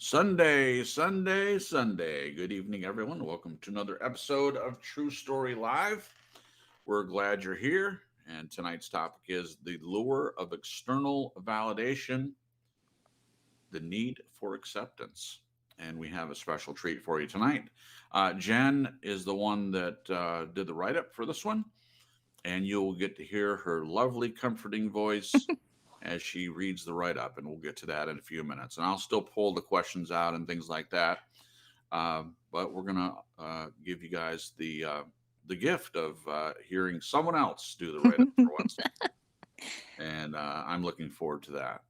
Sunday, Sunday, Sunday. Good evening, everyone. Welcome to another episode of True Story Live. We're glad you're here. And tonight's topic is the lure of external validation, the need for acceptance. And we have a special treat for you tonight. Jen is the one that did the write up for this one, and you'll get to hear her lovely, comforting voice as she reads the write up, and we'll get to that in a few minutes. And I'll still pull the questions out and things like that. But we're gonna give you guys the gift of hearing someone else do the write up for once, and I'm looking forward to that.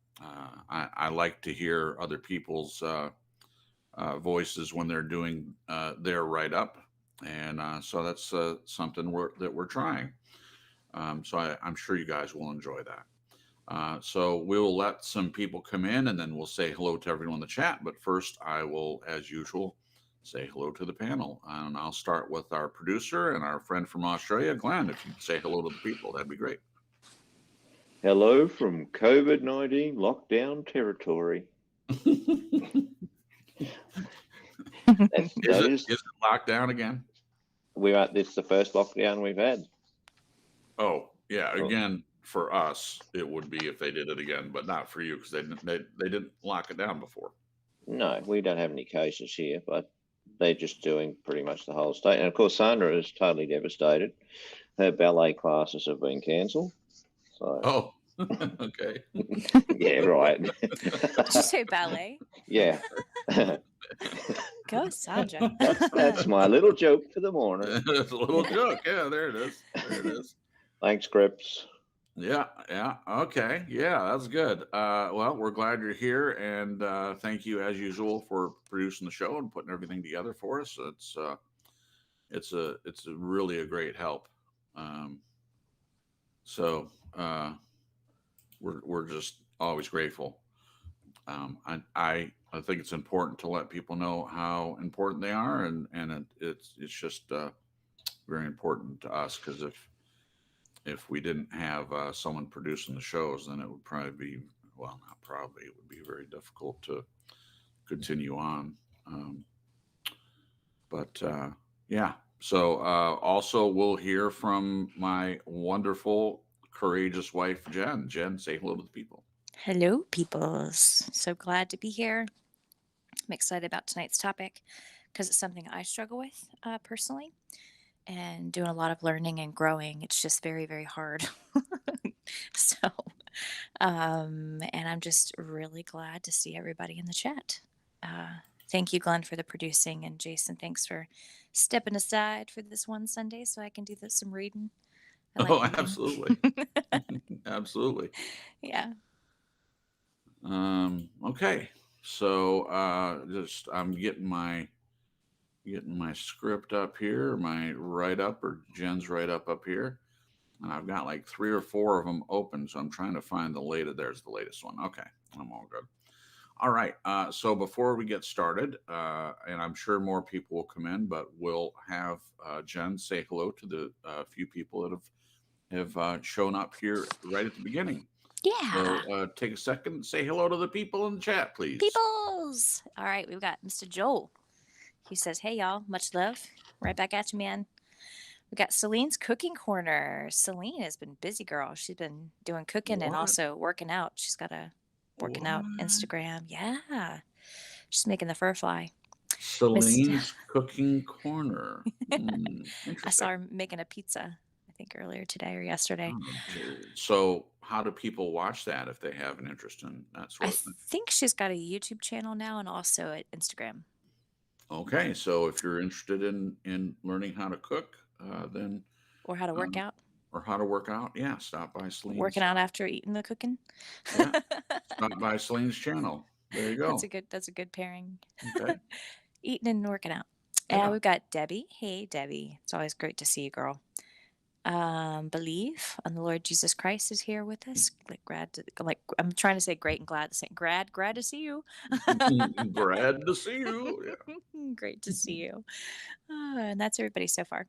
I like to hear other people's voices when they're doing their write up, and so that's something that we're trying. So I'm sure you guys will enjoy that. So we'll let some people come in and then we'll say hello to everyone in the chat. But first, I will, as usual, say hello to the panel. And I'll start with our producer and our friend from Australia, Glenn. If you'd say hello to the people, that'd be great. Hello from COVID-19 lockdown territory. Is it locked down again? This is the first lockdown we've had. Oh, yeah. Again, for us, it would be if they did it again, but not for you because they didn't lock it down before. No, we don't have any cases here, but they're just doing pretty much the whole state. And of course, Sandra is totally devastated. Her ballet classes have been cancelled. So. Oh, okay. Yeah, right. Did you say ballet? Yeah. Go, Sandra. That's my little joke for the morning. It's a little joke. Yeah, there it is. Thanks, Grips. Yeah. Okay. Yeah, that's good. Well, we're glad you're here, and thank you as usual for producing the show and putting everything together for us. It's really a great help. So we're just always grateful. I think it's important to let people know how important they are, and it's just very important to us because if we didn't have someone producing the shows, then it would probably be, well, not probably, it would be very difficult to continue on. But yeah, so also we'll hear from my wonderful, courageous wife, Jen. Jen, say hello to the people. Hello, peoples. So glad to be here. I'm excited about tonight's topic because it's something I struggle with personally. And doing a lot of learning and growing, it's just very, very hard. So, and I'm just really glad to see everybody in the chat. Thank you, Glenn, for the producing, and Jason, thanks for stepping aside for this one Sunday so I can do some reading. Reading. Absolutely. Absolutely. Yeah. Okay. So just I'm getting my script up here, my write up or Jen's write up here. And I've got like 3 or 4 of them open. So I'm trying to find the latest. There's the latest one. Okay. I'm all good. All right. So before we get started, and I'm sure more people will come in, but we'll have Jen say hello to the few people that have shown up here right at the beginning. Yeah. So take a second and say hello to the people in the chat, please. Peoples. All right. We've got Mr. Joel. He says, hey, y'all. Much love. Right back at you, man. We got Celine's Cooking Corner. Celine has been busy, girl. She's been doing cooking and also working out. She's got a working out Instagram. Yeah. She's making the fur fly. Celine's Cooking Corner. I saw her making a pizza, I think, earlier today or yesterday. So how do people watch that if they have an interest in that sort of thing? I think she's got a YouTube channel now and also an Instagram. Okay, so if you're interested in learning how to cook, then or how to work out, yeah, stop by Celine's. Working out after eating the cooking. Yeah, stop by Celine's channel. There you go. That's a good pairing. Okay. Eating and working out. Yeah. And we've got Debbie. Hey, Debbie. It's always great to see you, girl. Believe on the Lord Jesus Christ is here with us. I'm trying to say great and glad to say glad to see you. Glad to see you. Yeah. Great to see you. And that's everybody so far.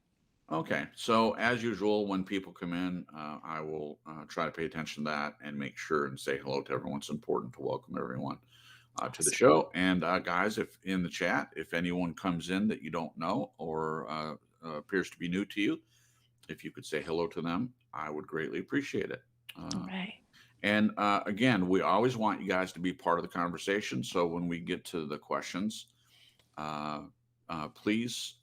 Okay, so as usual, when people come in, I will try to pay attention to that and make sure and say hello to everyone. It's important to welcome everyone. to the Awesome. show. And guys, if in the chat, if anyone comes in that you don't know or appears to be new to you, if you could say hello to them, I would greatly appreciate it. All right. And again, we always want you guys to be part of the conversation. So when we get to the questions, please,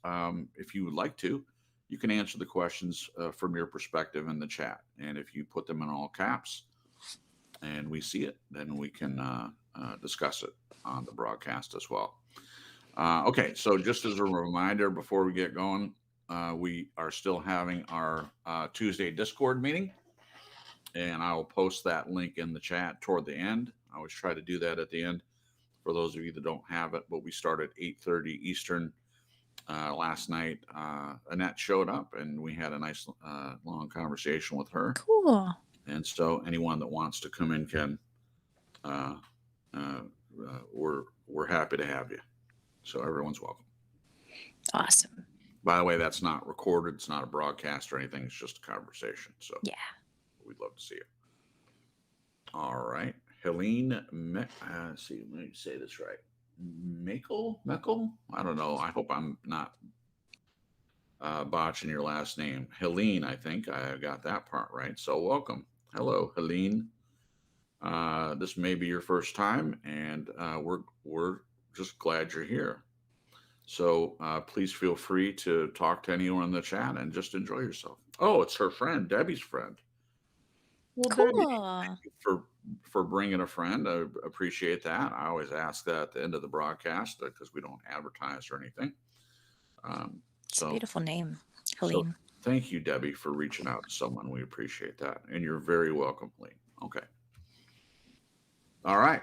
if you would like to, you can answer the questions from your perspective in the chat. And if you put them in all caps and we see it, then we can discuss it on the broadcast as well. Okay, so just as a reminder before we get going, we are still having our Tuesday Discord meeting, and I will post that link in the chat toward the end. I always try to do that at the end for those of you that don't have it, but we start at 8:30 Eastern last night. Annette showed up, and we had a nice long conversation with her. Cool. And so anyone that wants to come in can. We're happy to have you. So everyone's welcome. Awesome. By the way, that's not recorded. It's not a broadcast or anything. It's just a conversation. So Yeah. we'd love to see you. All right. Helene, see, let me say this right. Meckel? I don't know. I hope I'm not botching your last name. Helene, I think I got that part right. So welcome. Hello, Helene. This may be your first time, and we're just glad you're here. So please feel free to talk to anyone in the chat and just enjoy yourself. Oh, it's her friend, Debbie's friend. Well, Cool. Debbie, thank you for bringing a friend. I appreciate that. I always ask that at the end of the broadcast because we don't advertise or anything. It's a beautiful name, So Helene. thank you, Debbie, for reaching out to someone. We appreciate that. And you're very welcome, Lee. Okay. All right.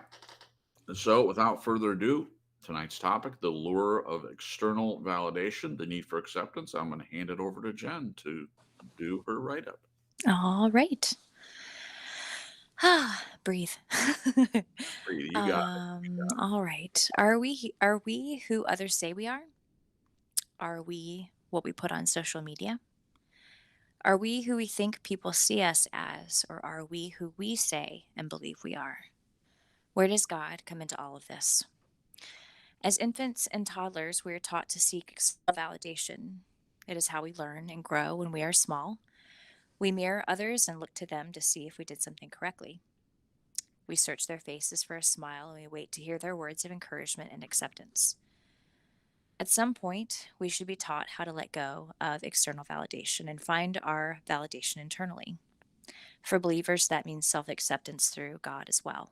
So without further ado, tonight's topic, the lure of external validation, the need for acceptance. I'm going to hand it over to Jen to do her write-up. All right. Breathe. Breathe. You got it. All right. Are we who others say we are? Are we what we put on social media? Are we who we think people see us as, or are we who we say and believe we are? Where does God come into all of this? As infants and toddlers, we are taught to seek external validation. It is how we learn and grow when we are small. We mirror others and look to them to see if we did something correctly. We search their faces for a smile and we wait to hear their words of encouragement and acceptance. At some point, we should be taught how to let go of external validation and find our validation internally. For believers, that means self-acceptance through God as well.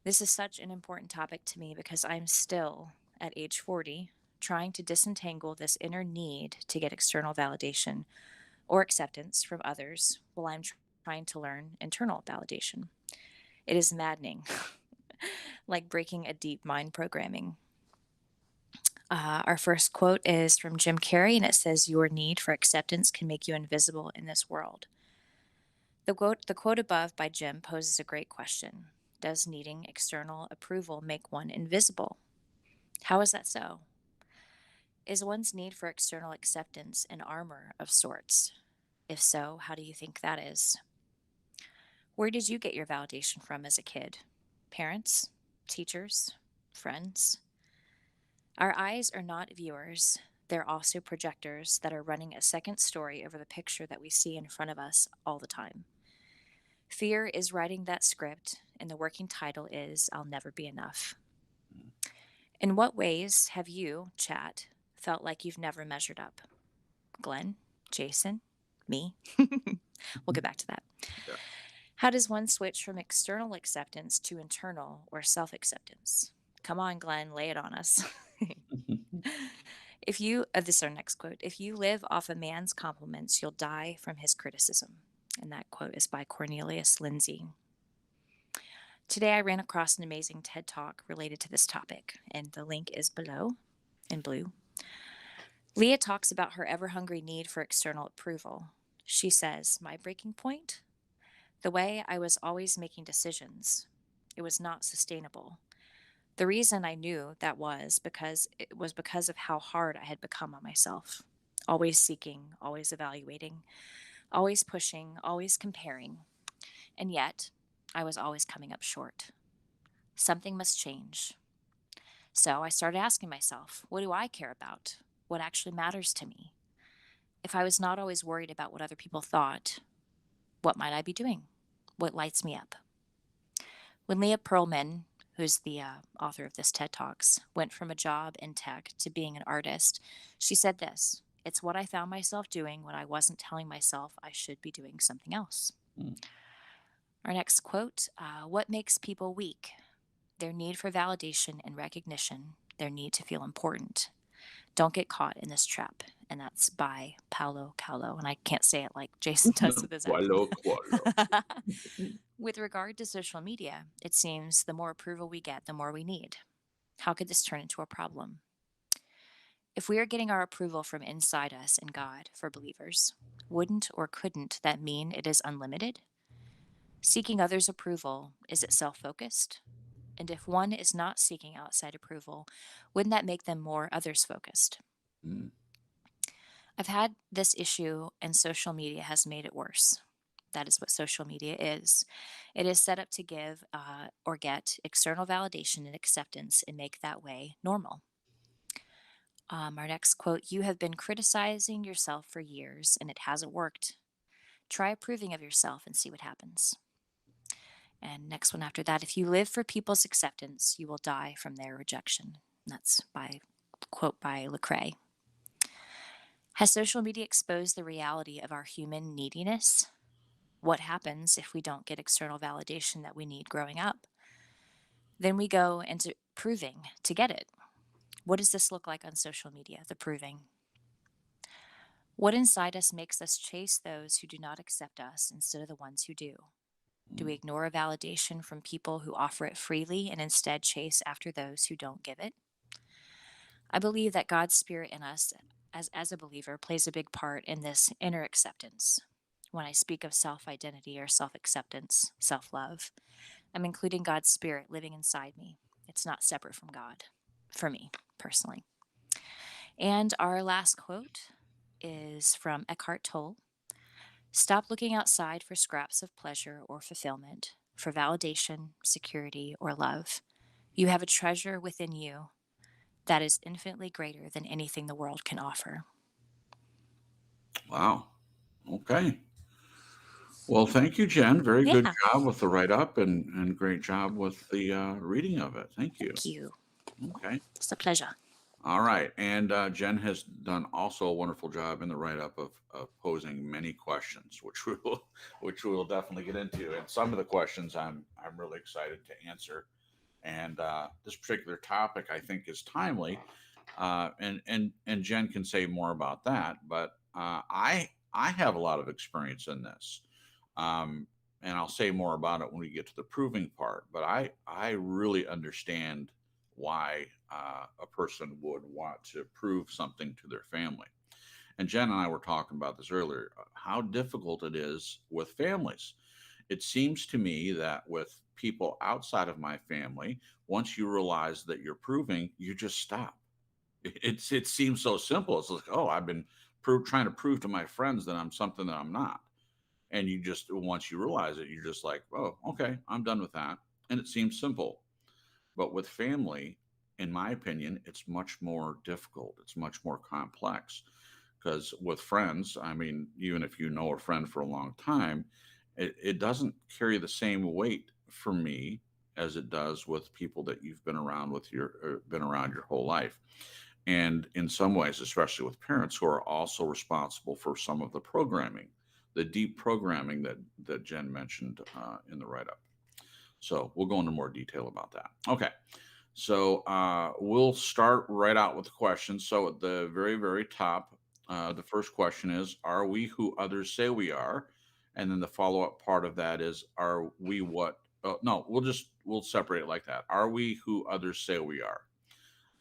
This is such an important topic to me because I'm still, at age 40, trying to disentangle this inner need to get external validation or acceptance from others while I'm trying to learn internal validation. It is maddening, like breaking a deep mind programming. Our first quote is from Jim Carey, and it says, "Your need for acceptance can make you invisible in this world." The quote above by Jim poses a great question. Does needing external approval make one invisible? How is that so? Is one's need for external acceptance an armor of sorts? If so, how do you think that is? Where did you get your validation from as a kid? Parents? Teachers? Friends? Our eyes are not viewers. They're also projectors that are running a second story over the picture that we see in front of us all the time. Fear is writing that script, and the working title is "I'll Never Be Enough." In what ways have you, chat, felt like you've never measured up? Glenn? Jason? Me? We'll get back to that. Yeah. How does one switch from external acceptance to internal or self-acceptance? Come on, Glenn, lay it on us. This is our next quote. If you live off a man's compliments, you'll die from his criticism. And that quote is by Cornelius Lindsay. Today I ran across an amazing TED Talk related to this topic, and the link is below in blue. Leah talks about her ever-hungry need for external approval. She says, "My breaking point? The way I was always making decisions. It was not sustainable. The reason I knew that was because of how hard I had become on myself. Always seeking, always evaluating, always pushing, always comparing. And yet, I was always coming up short. Something must change. So I started asking myself, what do I care about? What actually matters to me? If I was not always worried about what other people thought, what might I be doing? What lights me up? When Leah Pearlman, who's the author of this TED Talks, went from a job in tech to being an artist, she said this: "It's what I found myself doing when I wasn't telling myself I should be doing something else." Mm. Our next quote: what makes people weak? Their need for validation and recognition, their need to feel important. Don't get caught in this trap. And that's by Paulo Coelho. And I can't say it like Jason does with his accent. Qualo, qualo. With regard to social media, it seems the more approval we get, the more we need. How could this turn into a problem? If we are getting our approval from inside us and God for believers, wouldn't or couldn't that mean it is unlimited? Seeking others' approval, is it self focused? And if one is not seeking outside approval, wouldn't that make them more others focused? Mm. I've had this issue, and social media has made it worse. That is what social media is. It is set up to give or get external validation and acceptance and make that way normal. Our next quote: you have been criticizing yourself for years and it hasn't worked. Try approving of yourself and see what happens. And next one after that: if you live for people's acceptance, you will die from their rejection. That's by quote by Lecrae. Has social media exposed the reality of our human neediness? What happens if we don't get external validation that we need growing up? Then we go into proving to get it. What does this look like on social media, the proving? What inside us makes us chase those who do not accept us instead of the ones who do? Do we ignore a validation from people who offer it freely and instead chase after those who don't give it? I believe that God's Spirit in us as a believer plays a big part in this inner acceptance. When I speak of self identity or self acceptance, self love, I'm including God's Spirit living inside me. It's not separate from God, for me personally. And our last quote is from Eckhart Tolle: stop looking outside for scraps of pleasure or fulfillment, for validation, security, or love. You have a treasure within you that is infinitely greater than anything the world can offer. Wow. Okay. Well, thank you, Jen. Very good Yeah, job with the write up and great job with the reading of it. Thank you. thank you. Okay. It's a pleasure. All right. And Jen has done also a wonderful job in the write up of posing many questions, which we will definitely get into. And some of the questions I'm really excited to answer. And this particular topic I think is timely. And Jen can say more about that. But I have a lot of experience in this. Um, and I'll say more about it when we get to the proving part. But I really understand why a person would want to prove something to their family. And Jen and I were talking about this earlier, how difficult it is with families. It seems to me that with people outside of my family, once you realize that you're proving, you just stop. It seems so simple. It's like, oh, I've been trying to prove to my friends that I'm something that I'm not. And you just, once you realize it, you're just like, oh, okay, I'm done with that. And it seems simple. But with family, in my opinion, it's much more difficult. It's much more complex because with friends, I mean, even if you know a friend for a long time, it doesn't carry the same weight for me as it does with people that you've been around with been around your whole life. And in some ways, especially with parents who are also responsible for some of the programming, the deep programming that Jen mentioned in the write up. So we'll go into more detail about that. Okay. So we'll start right out with the questions. So at the very, very top, the first question is: are we who others say we are? And then the follow-up part of that is: are we what? No, we'll separate it like that. Are we who others say we are?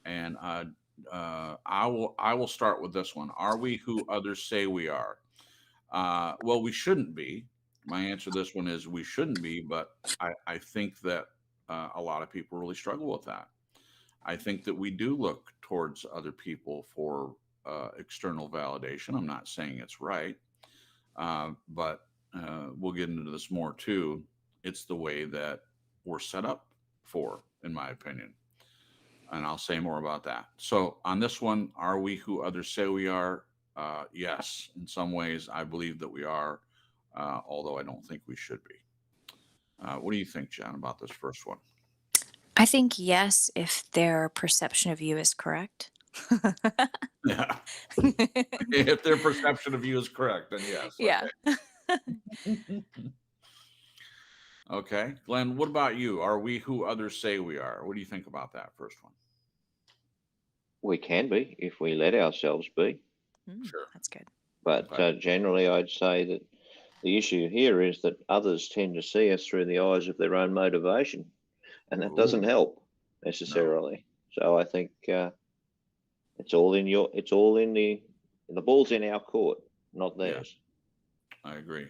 And I will start with this one. Are we who others say we are? Well, we shouldn't be. My answer to this one is we shouldn't be, but I think that a lot of people really struggle with that. I think that we do look towards other people for external validation. I'm not saying it's right, but we'll get into this more too. It's the way that we're set up for, in my opinion. And I'll say more about that. So, on this one, are we who others say we are? Yes, in some ways, I believe that we are, although I don't think we should be. What do you think, Jen, about this first one? I think yes, if their perception of you is correct. Yeah. If their perception of you is correct, then yes. Yeah. Okay. Okay. Glenn, what about you? Are we who others say we are? What do you think about that first one? We can be if we let ourselves be. Sure. That's good. But Okay. generally, I'd say that the issue here is that others tend to see us through the eyes of their own motivation, and that doesn't Ooh, help no. necessarily. So I think it's all in the ball's in our court, not Yeah, theirs. I agree.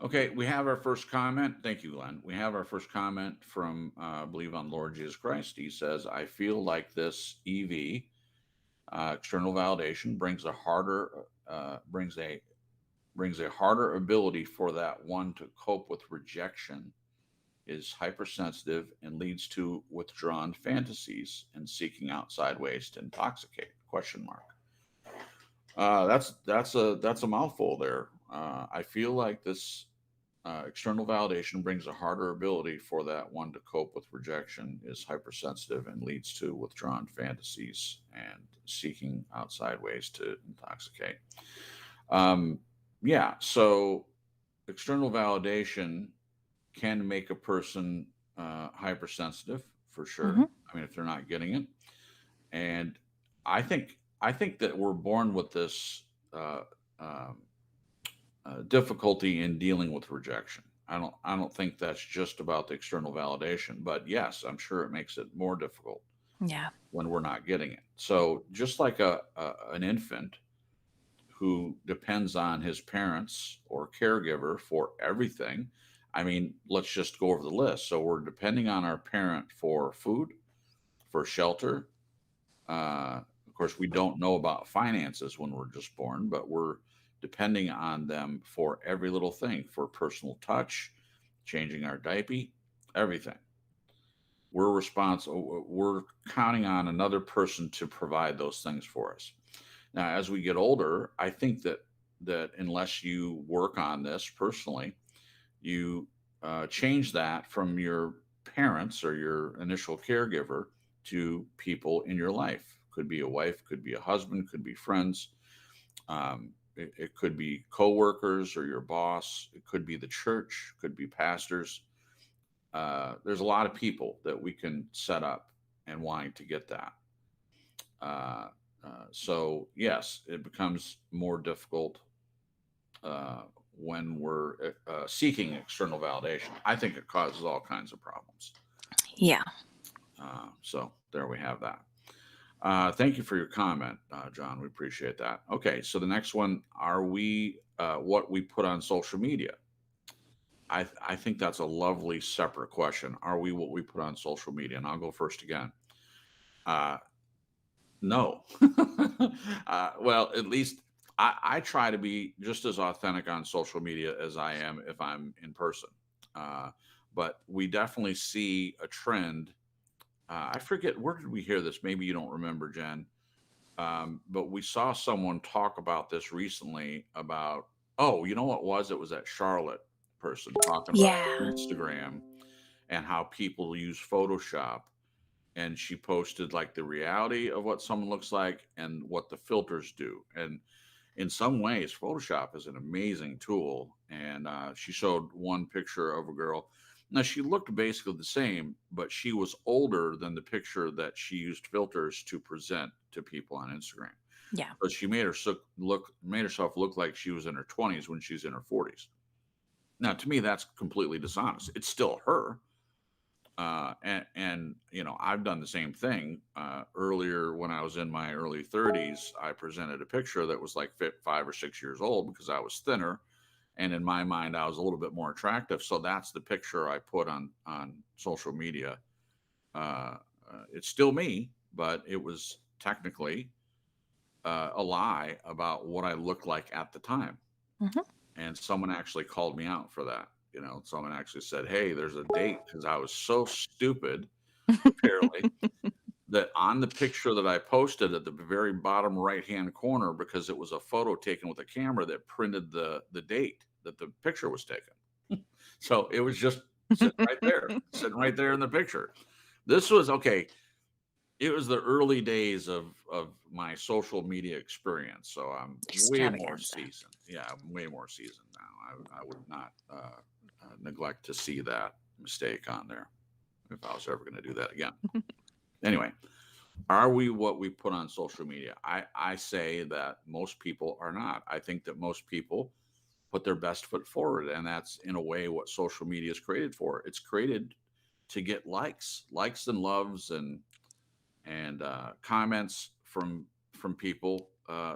Okay, we have our first comment. Thank you, Glenn. We have our first comment from Believe on Lord Jesus Christ. He says, I feel like this EV, external validation, brings a harder ability for that one to cope with rejection, is hypersensitive, and leads to withdrawn fantasies and seeking outside ways to intoxicate? Question mark. That's a mouthful there. I feel like this external validation brings a harder ability for that one to cope with rejection, is hypersensitive, and leads to withdrawn fantasies and seeking outside ways to intoxicate. Yeah, so external validation can make a person hypersensitive for sure. hmm I mean, if they're not getting it, and I think that we're born with this uh, um, difficulty in dealing with rejection. I don't think that's just about the external validation, but yes, I'm sure it makes it more difficult Yeah. when we're not getting it. So just like an infant who depends on his parents or caregiver for everything. I mean, let's just go over the list. So we're depending on our parent for food, for shelter. Of course, we don't know about finances when we're just born, but we're depending on them for every little thing, for personal touch, changing our diaper, everything. We're responsible. We're counting on another person to provide those things for us. Now, as we get older, I think that unless you work on this personally, you change that from your parents or your initial caregiver to people in your life. Could be a wife, could be a husband, could be friends. It could be coworkers or your boss. It could be the church, could be pastors. There's a lot of people that we can set up and wanting to get that. Uh, so yes, it becomes more difficult uh, when we're seeking external validation. I think it causes all kinds of problems. Yeah. So there we have that. Thank you for your comment, John. We appreciate that. Okay, so the next one: are we what we put on social media? I think that's a lovely separate question. Are we what we put on social media? And I'll go first again. Uh, No. Well, at least I try to be just as authentic on social media as I am if I'm in person. Uh, but we definitely see a trend. I forget, where did we hear this? Maybe you don't remember, Jen. But we saw someone talk about this recently about, oh, you know what it was? It was that Charlotte person talking about Yeah. Instagram and how people use Photoshop, and she posted like the reality of what someone looks like and what the filters do. And in some ways, Photoshop is an amazing tool. And she showed one picture of a girl. Now she looked basically the same, but she was older than the picture that she used filters to present to people on Instagram. Yeah. But she made herself look like she was in her 20s when she's in her 40s. Now, to me, that's completely dishonest. It's still her, and I've done the same thing. Earlier, when I was in my early 30s, I presented a picture that was like 5 or 6 years old because I was thinner, and in my mind I was a little bit more attractive, so that's the picture I put on social media. uh, it's still me, but it was technically a lie about what I looked like at the time, hmm and someone actually called me out for that. someone actually said, "Hey, there's a date," because I was so stupid, apparently, that on the picture that I posted at the very bottom right-hand corner, because it was a photo taken with a camera that printed the date that the picture was taken. So it was just sitting right there in the picture. This was okay. It was the early days of my social media experience, so I'm way more Extravaganza. seasoned. Yeah, I'm way more seasoned now. I would not neglect to see that mistake on there if I was ever going to do that again. Anyway, are we what we put on social media? I say that most people are not. I think that most people put their best foot forward, and that's in a way what social media is created for. It's created to get likes and loves and comments from people,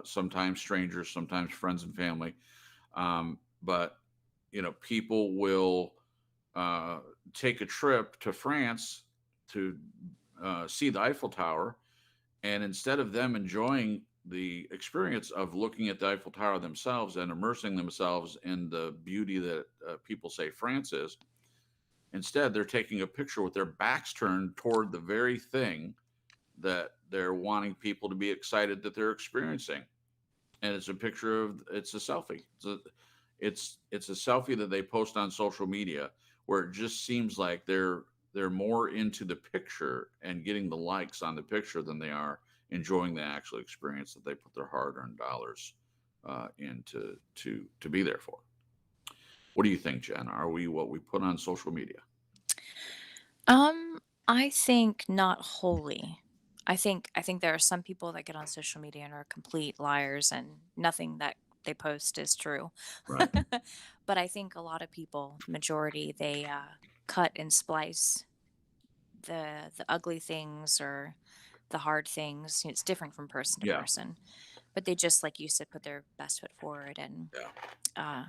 sometimes strangers, sometimes friends and family. But people will take a trip to France to see the Eiffel Tower, and instead of them enjoying the experience of looking at the Eiffel Tower themselves and immersing themselves in the beauty that people say France is, instead they're taking a picture with their backs turned toward the very thing that they're wanting people to be excited that they're experiencing. And it's a picture of it's a selfie. It's a selfie that they post on social media where it just seems like they're more into the picture and getting the likes on the picture than they are enjoying the actual experience that they put their hard-earned dollars into to be there for. What do you think, Jen? Are we what we put on social media? I think not wholly. I think there are some people that get on social media and are complete liars and nothing that they post is true. Right. But I think a lot of people, majority, they cut and splice the ugly things or the hard things. It's different from person to Yeah. person. But they just, like you said, put their best foot forward and Yeah. uh,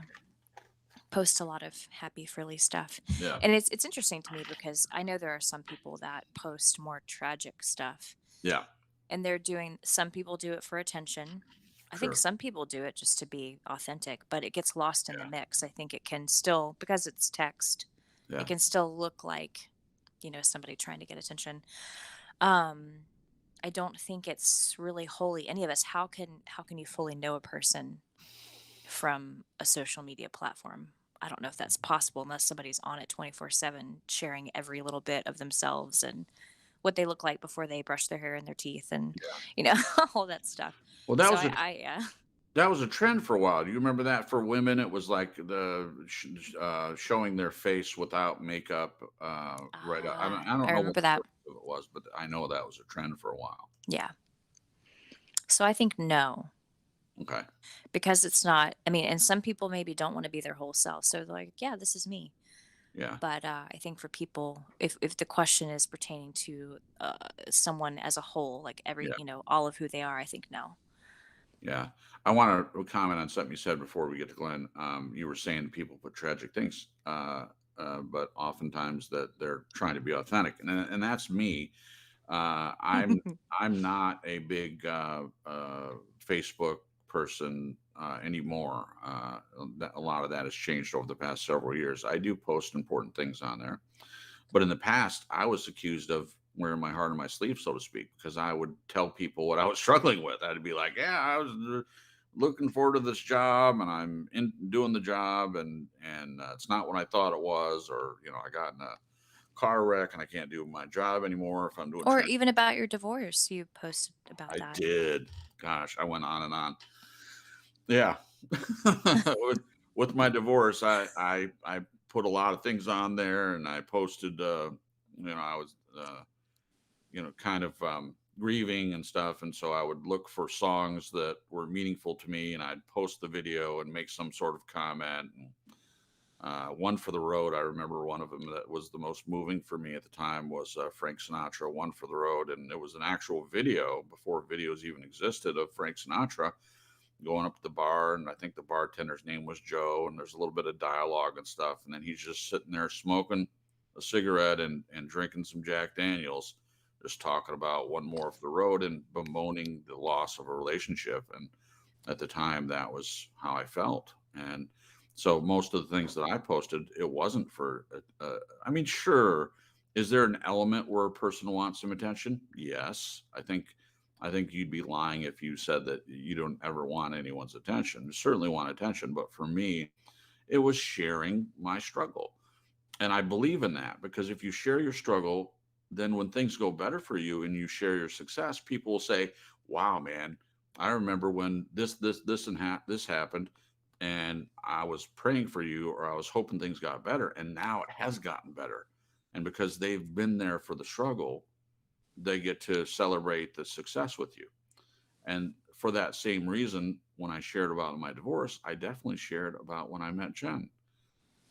post a lot of happy, frilly stuff. Yeah. And it's interesting to me because I know there are some people that post more tragic stuff, Yeah. and some people do it for attention. I think Sure. some people do it just to be authentic, but it gets lost in the Yeah. mix. I think it can still, because it's text, Yeah. it can still look like, somebody trying to get attention. Um, I don't think it's really wholly any of us. How can you fully know a person from a social media platform? I don't know if that's possible unless somebody's on it 24/7, sharing every little bit of themselves and what they look like before they brush their hair and their teeth and, Yeah. all that stuff. Well, So I that was a trend for a while. Do you remember that for women? It was like showing their face without makeup. Right. I I don't know what remember that. it was, but I know that was a trend for a while. Yeah. So I think no, Okay. because it's not, I mean, and some people maybe don't want to be their whole self. So they're like, yeah, this is me. Yeah. But I think for people, if the question is pertaining to someone as a whole, like Yeah. all of who they are, I think no. Yeah. I want to comment on something you said before we get to Glenn. You were saying people put tragic things, but oftentimes that they're trying to be authentic, and that's me. I'm not a big Facebook person anymore. A lot of that has changed over the past several years. I do post important things on there, but in the past, I was accused of wearing my heart on my sleeve, so to speak, because I would tell people what I was struggling with. I'd be like, "Yeah, I was looking forward to this job, and I'm in doing the job, and it's not what I thought it was, or I got in a car wreck and I can't do my job anymore if I'm doing Or even about your divorce, you posted about I that. did. Gosh, I went on and on. Yeah. with my divorce, I put a lot of things on there, and I posted. I was kind of grieving and stuff, and so I would look for songs that were meaningful to me, and I'd post the video and make some sort of comment. One for the Road, I remember one of them that was the most moving for me at the time was Frank Sinatra, One for the Road. And it was an actual video before videos even existed of Frank Sinatra going up to the bar. And I think the bartender's name was Joe. And there's a little bit of dialogue and stuff. And then he's just sitting there smoking a cigarette and drinking some Jack Daniels, just talking about One More for the Road and bemoaning the loss of a relationship. And at the time, that was how I felt. And So most of the things that I posted, it wasn't for, I mean, sure. Is there an element where a person wants some attention? Yes. I think you'd be lying if you said that you don't ever want anyone's attention. You certainly want attention, but for me, it was sharing my struggle. And I believe in that because if you share your struggle, then when things go better for you and you share your success, people will say, "Wow, man, I remember when this happened, and I was praying for you, or I was hoping things got better, and now it has gotten better." And because they've been there for the struggle, they get to celebrate the success with you. And for that same reason, when I shared about my divorce, I definitely shared about when I met Jen.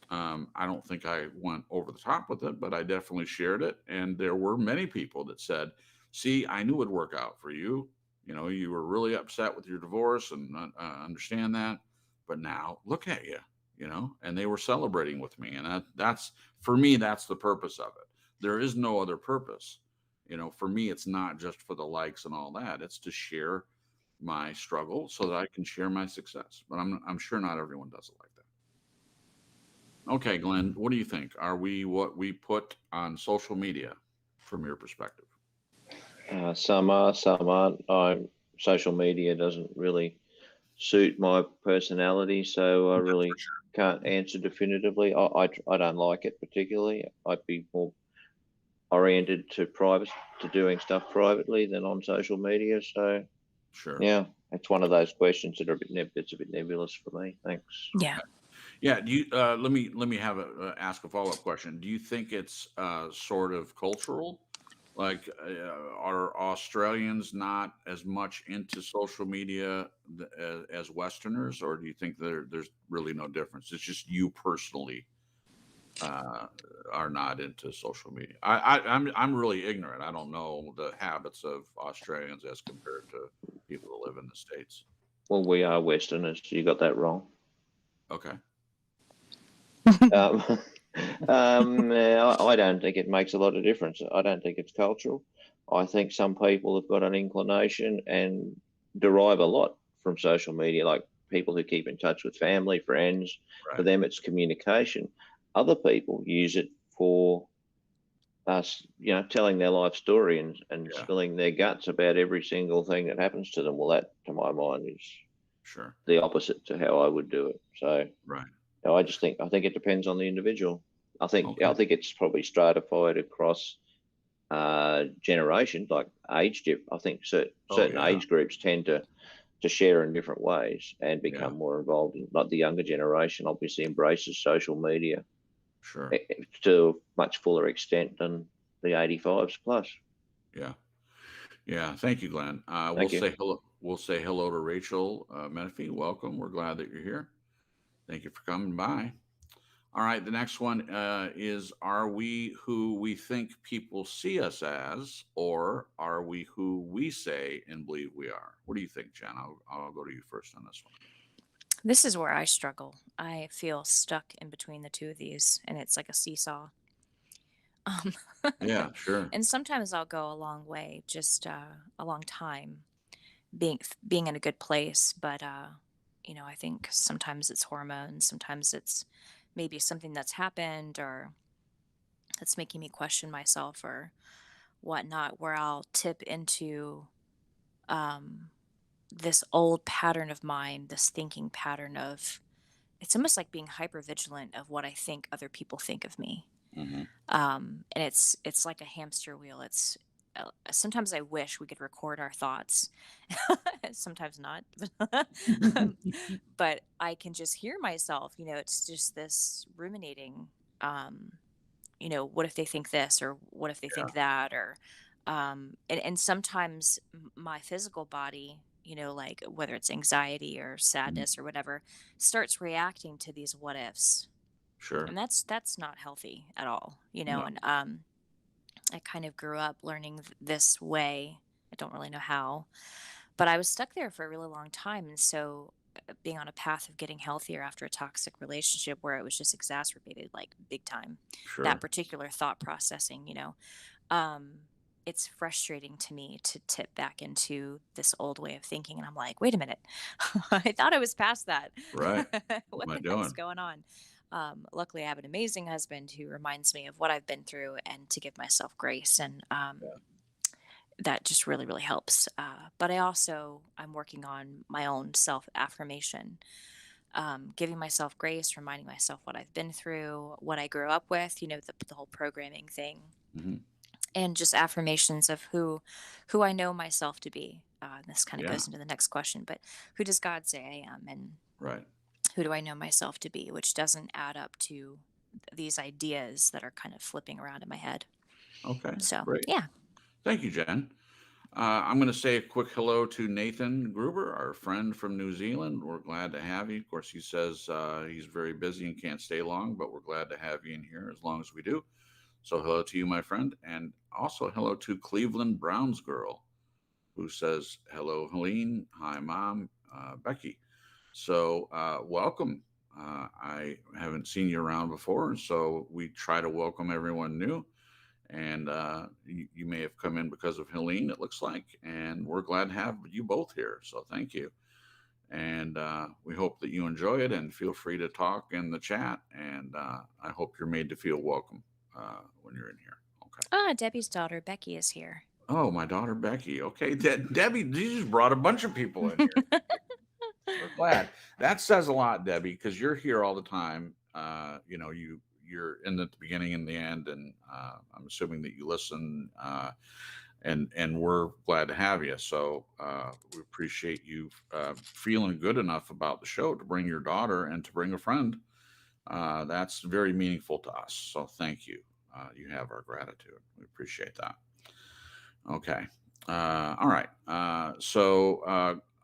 I don't think I went over the top with it, but I definitely shared it. And there were many people that said, "See, I knew it'd work out for you. You know, you were really upset with your divorce and understand that. But now look at you, you know," and they were celebrating with me. And that's, for me, that's the purpose of it. There is no other purpose. You know, for me, it's not just for the likes and all that, it's to share my struggle so that I can share my success. But I'm sure not everyone does it like that. Okay, Glenn, what do you think? Are we what we put on social media from your perspective? Some are, some aren't. Social media doesn't really suit my personality, so I That's for really sure. can't answer definitively. I don't like it particularly. I'd be more oriented to private, to doing stuff privately than on social media. So Sure. yeah, it's one of those questions that are it's a bit nebulous for me. Thanks. Yeah. Okay. Yeah. Do you, let me have ask a follow up question. Do you think it's sort of cultural? Like, are Australians not as much into social media as Westerners, or do you think there's really no difference? It's just you personally uh, are not into social media. I'm really ignorant. I don't know the habits of Australians as compared to people that live in the States. Well, we are Westerners. You got that wrong. Okay. Um, I don't think it makes a lot of difference. I don't think it's cultural. I think some people have got an inclination and derive a lot from social media, like people who keep in touch with family, friends. For Right. them, it's communication. Other people use it for us, telling their life story and Yeah. spilling their guts about every single thing that happens to them. Well, that, to my mind, is Sure. the opposite to how I would do it. So Right. no, I think it depends on the individual. I think Okay. I think it's probably stratified across generations, like age dip. I think Oh certain yeah. age groups tend to share in different ways and Yeah. become more involved in. Like the younger generation, obviously embraces social media Sure. to a much fuller extent than the 85s plus. Yeah. Yeah. Thank you, Glenn. We'll Thank you. say hello. We'll say hello to Rachel Menifee. Welcome. We're glad that you're here. Thank you for coming by. All right, the next one is: are we who we think people see us as, or are we who we say and believe we are? What do you think, Jen? I'll go to you first on this one. This is where I struggle. I feel stuck in between the two of these, and it's like a seesaw. Um, Yeah, sure. and sometimes I'll go a long way, just a long time, being in a good place. But I think sometimes it's hormones, sometimes it's maybe something that's happened or that's making me question myself or whatnot, where I'll tip into um, this old pattern of mine, this thinking pattern of it's almost like being hyper vigilant of what I think other people think of me. Hmm. And it's like a hamster wheel. It's sometimes I wish we could record our thoughts, sometimes not, um, but I can just hear myself. It's just this ruminating. Um, what if they think this, or what if they Yeah. think that, or and sometimes my physical body, like whether it's anxiety or Mhm. sadness or whatever, starts reacting to these what ifs, Sure. and that's not healthy at all. No. And I kind of grew up learning this way. I don't really know how, but I was stuck there for a really long time. And so being on a path of getting healthier after a toxic relationship where it was just exacerbated like big time, that Sure. particular thought processing, um, it's frustrating to me to tip back into this old way of thinking. And I'm like, wait a minute. I thought I was past that. Right. What What am I the heck's doing? going on? Luckily, I have an amazing husband who reminds me of what I've been through and to give myself grace. And that just really, really helps. But I'm working on my own self affirmation, giving myself grace, reminding myself what I've been through, what I grew up with, the whole programming thing, Hmm. and just affirmations of who I know myself to be. This kind of Yeah. goes into the next question, but who does God say I am, and Right. who do I know myself to be, which doesn't add up to these ideas that are kind of flipping around in my head. Okay. So, Great. yeah. Thank you, Jen. I'm going to say a quick hello to Nathan Gruber, our friend from New Zealand. We're glad to have you. Of course, he says he's very busy and can't stay long, but we're glad to have you in here as long as we do. So, hello to you, my friend. And also, hello to Cleveland Browns Girl, who says, hello, Helene. Hi, Mom. Becky. So, welcome. I haven't seen you around before, so we try to welcome everyone new. And you may have come in because of Helene, it looks like. And we're glad to have you both here. So, thank you. And we hope that you enjoy it and feel free to talk in the chat. And I hope you're made to feel welcome when you're in here. Okay. Debbie's daughter, Becky, is here. Oh, my daughter Becky. Okay, Debbie, you just brought a bunch of people in here. We're glad. That says a lot, Debbie, because you're here all the time. You're in the beginning and the end, and I'm assuming that you listen. And we're glad to have you. So we appreciate you feeling good enough about the show to bring your daughter and to bring a friend. That's very meaningful to us. So thank you. You have our gratitude. We appreciate that. Okay. All right.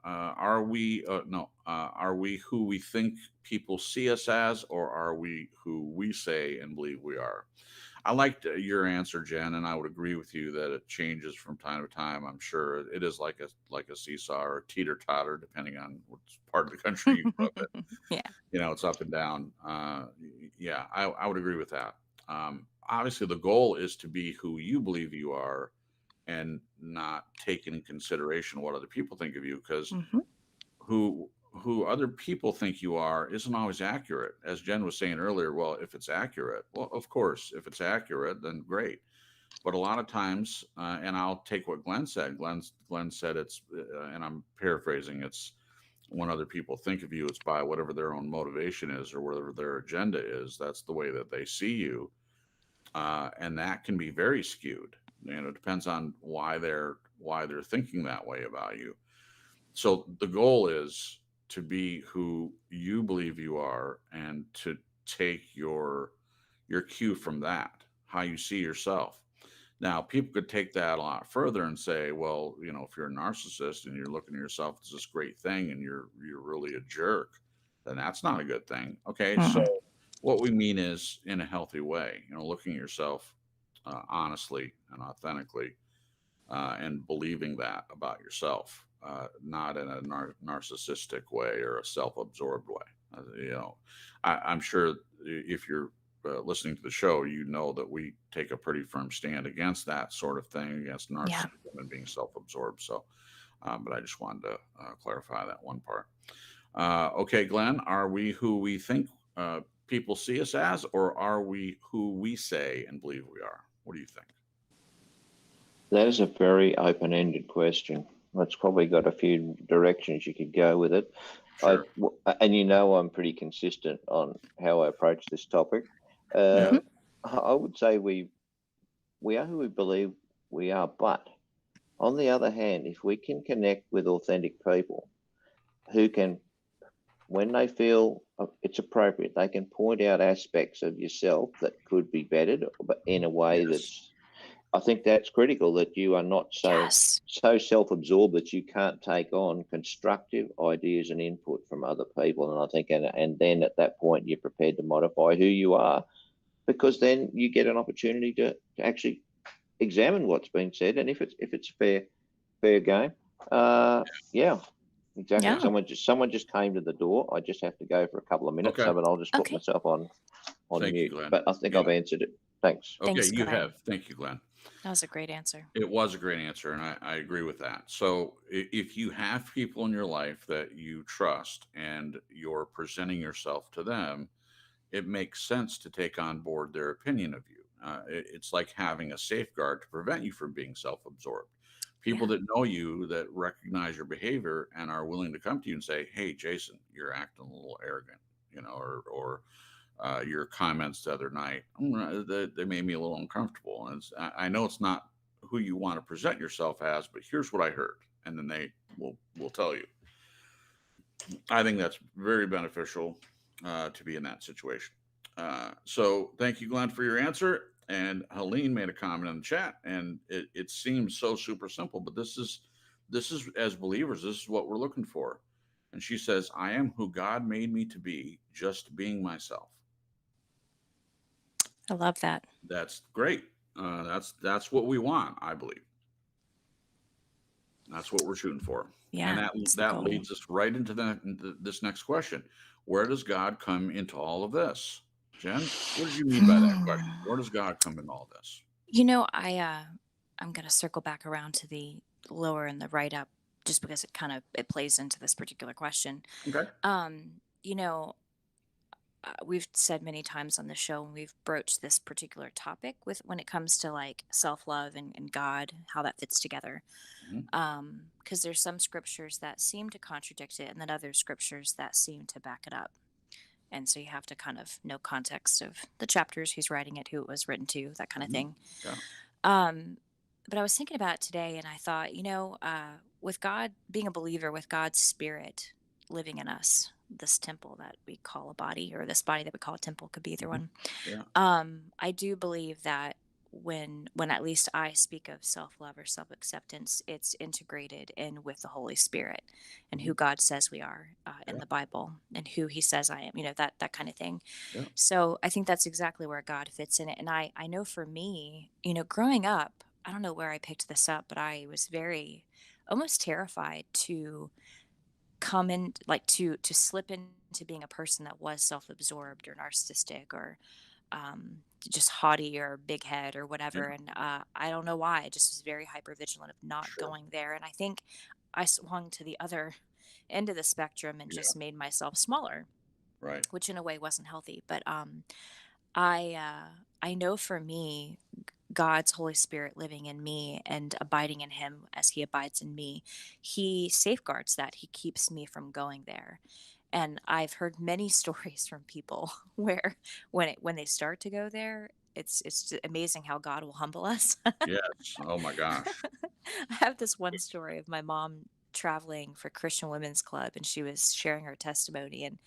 Are we no? Are we who we think people see us as, or are we who we say and believe we are? I liked your answer, Jen, and I would agree with you that it changes from time to time. I'm sure it is like a seesaw or teeter totter, depending on what part of the country you grew up in. Yeah. It's up and down. Yeah, I would agree with that. Obviously, the goal is to be who you believe you are, and not take into consideration what other people think of you, because Hmm. who other people think you are isn't always accurate. As Jen was saying earlier, well, if it's accurate, well, of course, if it's accurate, then great. But a lot of times, and I'll take what Glenn said. Glenn said it's, and I'm paraphrasing, it's when other people think of you, it's by whatever their own motivation is or whatever their agenda is. That's the way that they see you, and that can be very skewed. It depends on why they're thinking that way about you. So the goal is to be who you believe you are, and to take your cue from that, how you see yourself. Now, people could take that a lot further and say, well, if you're a narcissist and you're looking at yourself as this great thing and you're really a jerk, then that's not a good thing. Okay, so Mm. what we mean is in a healthy way, looking at yourself honestly and authentically, and believing that about yourself, not in a narcissistic way or a self-absorbed way. I'm sure if you're listening to the show, you know that we take a pretty firm stand against that sort of thing, against Yeah. narcissism and being self-absorbed. So, but I just wanted to clarify that one part. Okay, Glenn, are we who we think people see us as, or are we who we say and believe we are? What do you think? That is a very open-ended question. It's probably got a few directions you could go with it. Sure. And I'm pretty consistent on how I approach this topic. Yeah. I would say we are who we believe we are, but on the other hand, if we can connect with authentic people who can, when they feel it's appropriate, they can point out aspects of yourself that could be bettered, but in a way Yes. I think that's critical, that you are not Yes. so self-absorbed that you can't take on constructive ideas and input from other people. And I think, and then at that point, you're prepared to modify who you are, because then you get an opportunity to actually examine what's been said, and if it's fair game, yeah. Exactly. Yeah. Someone just came to the door. I just have to go for a couple of minutes, Okay. so but I'll just put Okay. myself on Thank you, mute. Glenn. But I think Yeah. I've answered it. Thanks. Okay, Thanks, you Glenn. have. Thank you, Glenn. That was a great answer. It was a great answer, and I agree with that. So if you have people in your life that you trust and you're presenting yourself to them, it makes sense to take on board their opinion of you. It's like having a safeguard to prevent you from being self-absorbed. People Yeah. that know you, that recognize your behavior, and are willing to come to you and say, "Hey, Jason, you're acting a little arrogant," or your comments the other night, they made me a little uncomfortable. And I know it's not who you want to present yourself as, but here's what I heard, and then they will tell you. I think that's very beneficial to be in that situation. So thank you, Glenn, for your answer. And Helene made a comment in the chat, and it seems so super simple, but this is as believers, this is what we're looking for. And she says, "I am who God made me to be, just being myself." I love that. That's great. That's what we want, I believe. That's what we're shooting for. And Yeah. It's the that goal. leads us right into this next question. Where does God come into all of this? Jen, what did you mean by that question? Where does God come in all this? I'm gonna circle back around to the lower and the right up just because it plays into this particular question. Okay. You know, we've said many times on the show, and we've broached this particular topic with when it comes to like self-love and God, how that fits together. Mhm. Because there's some scriptures that seem to contradict it, and then other scriptures that seem to back it up. And so you have to kind of know context of the chapters, who's writing it, who it was written to, that kind of Mhm. thing. Yeah. Um, but I was thinking about it today, and I thought, with God being a believer, with God's spirit living in us, this temple that we call a body, or this body that we call a temple, could be either Mhm. one. Yeah. I do believe that when at least I speak of self-love or self-acceptance, it's integrated in with the Holy Spirit and Mhm. who God says we are in Yeah. the Bible, and who He says I am. That kind of thing. Yeah. So I think that's exactly where God fits in it. And I know for me, growing up, I don't know where I picked this up, but I was very almost terrified to come in, like to slip into being a person that was self-absorbed or narcissistic, or just haughty or big head or Yeah. whatever. And I don't know why. I just was very hyper vigilant of not Sure. going there. And I think I swung to the other end of the spectrum and Yeah. just made myself smaller, Right. which in a way wasn't healthy. But I know for me, God's Holy Spirit living in me and abiding in Him as He abides in me, He safeguards that. He keeps me from going there. And I've heard many stories from people where when they start to go there, it's just amazing how God will humble us. Yes. Oh my gosh. I have this one story of my mom traveling for Christian Women's Club, and she was sharing her testimony. And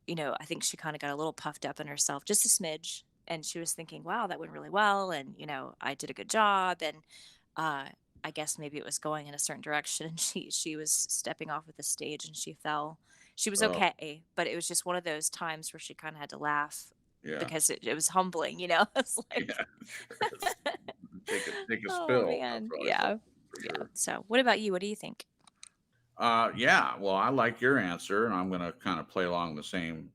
I think she kind of got a little puffed up in herself, just a smidge. And she was thinking, wow, that went really well. And, I did a good job. And uh, I guess maybe it was going in a certain direction. And she was stepping off of the stage and she fell. She was Oh okay, but it was just one of those times where she kind of had to laugh yeah. because it was humbling. It's like, Yeah. Sure. Take a oh spill. That's man. what I thought Yeah. for Yeah. sure. So, what about you? What do you think? Yeah, well, I like your answer, and I'm going to kind of play along the same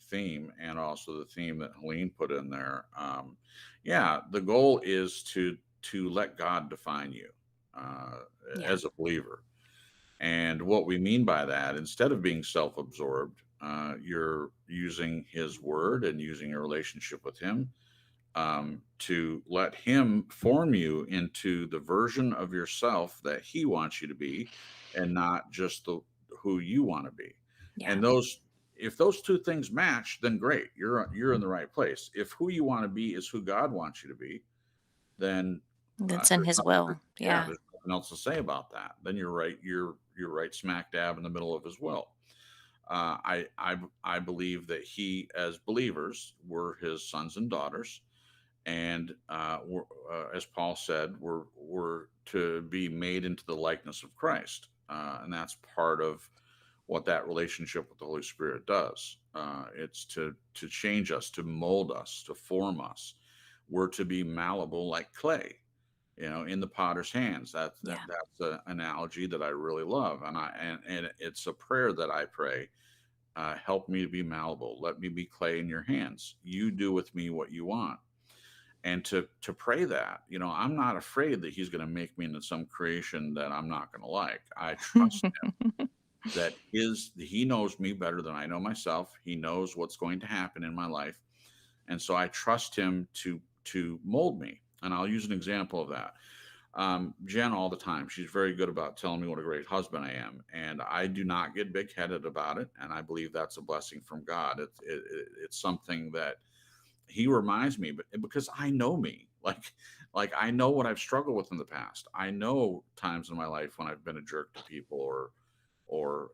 theme, and also the theme that Helene put in there. Yeah, the goal is to let God define you uh, Yeah. as a believer, and what we mean by that, instead of being self-absorbed, you're using His Word and using a relationship with Him to let Him form you into the version of yourself that He wants you to be, and not just the who you want to be. Yeah. And if those two things match, then great, you're in the right place. If who you want to be is who God wants you to be, then That's in there's His nothing, will. yeah, Yeah. there's nothing else to say about that. Then you're right. You're right smack dab in the middle of His will. I believe that He, as believers, we're His sons and daughters, and as Paul said, we're to be made into the likeness of Christ, and that's part of what that relationship with the Holy Spirit does. It's to change us, to mold us, to form us. We're to be malleable like clay, in the potter's hands. Yeah. That's an analogy that I really love, and it's a prayer that I pray. Help me to be malleable. Let me be clay in your hands. You do with me what you want. and to pray that, I'm not afraid that he's going to make me into some creation that I'm not going to like. I trust that he knows me better than I know myself. He knows what's going to happen in my life, and so I trust him to mold me. And I'll use an example of that. Jen, all the time, she's very good about telling me what a great husband I am, and I do not get big headed about it. And I believe that's a blessing from God. It's something that he reminds me, but because I know me, like I know what I've struggled with in the past. I know times in my life when I've been a jerk to people, or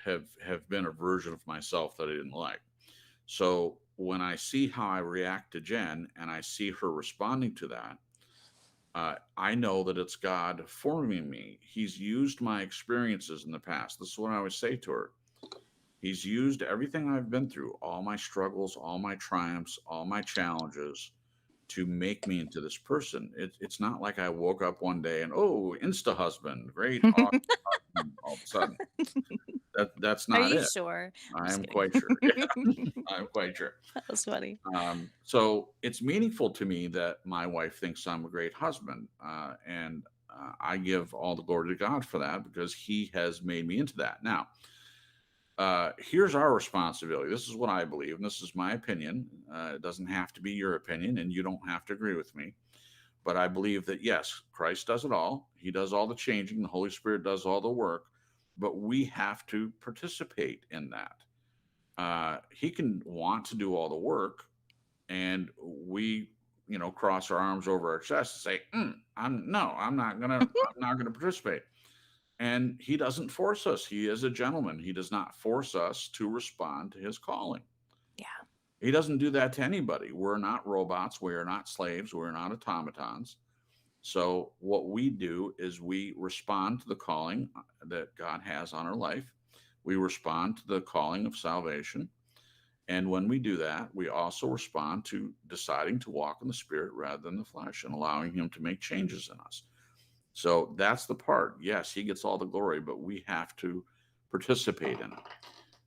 have been a version of myself that I didn't like. So when I see how I react to Jen and I see her responding to that, I know that it's God forming me. He's used my experiences in the past. This is what I always say to her. He's used everything I've been through, all my struggles, all my triumphs, all my challenges, to make me into this person. It's not like I woke up one day and, oh, insta husband, great, awesome husband, all of a sudden. That's Are not you it. sure? I'm I just am kidding. quite sure. Yeah, I'm quite sure. That was funny. So it's meaningful to me that my wife thinks I'm a great husband, and I give all the glory to God for that because He has made me into that. Now, here's our responsibility. This is what I believe, and this is my opinion. It doesn't have to be your opinion, and you don't have to agree with me. But I believe that yes, Christ does it all. He does all the changing. The Holy Spirit does all the work, but we have to participate in that. He can want to do all the work, and we, cross our arms over our chest and say, I'm not gonna participate. And he doesn't force us. He is a gentleman. He does not force us to respond to his calling. Yeah. He doesn't do that to anybody. We're not robots. We are not slaves. We're not automatons. So what we do is we respond to the calling that God has on our life. We respond to the calling of salvation. And when we do that, we also respond to deciding to walk in the Spirit rather than the flesh and allowing Him to make changes in us. So that's the part. Yes, He gets all the glory, but we have to participate in it.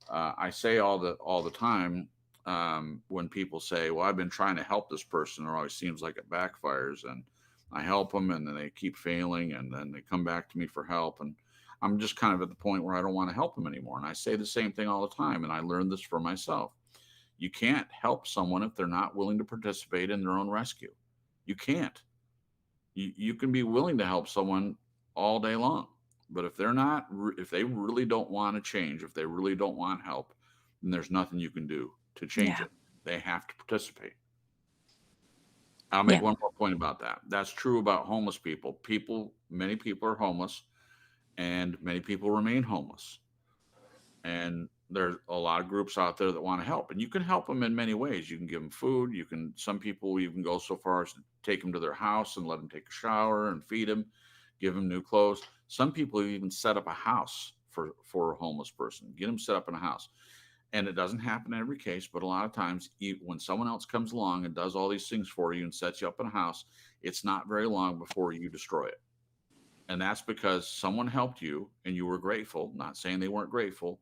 I say all the time, when people say, "Well, I've been trying to help this person," it always seems like it backfires, and I help them, and then they keep failing, and then they come back to me for help, and I'm just kind of at the point where I don't want to help them anymore. And I say the same thing all the time, and I learned this for myself. You can't help someone if they're not willing to participate in their own rescue. You can't. You can be willing to help someone all day long, but if they really don't want to change, if they really don't want help, then there's nothing you can do to change Yeah. it. They have to participate. I'll Yeah. make one more point about that. That's true about homeless people. Many people are homeless, and many people remain homeless. And there's a lot of groups out there that want to help, and you can help them in many ways. You can give them food. Some people even go so far as to take them to their house and let them take a shower and feed them, give them new clothes. Some people even set up a house for a homeless person, get them set up in a house. And it doesn't happen in every case, but a lot of times, when someone else comes along and does all these things for you and sets you up in a house, it's not very long before you destroy it. And that's because someone helped you and you were grateful. Not saying they weren't grateful,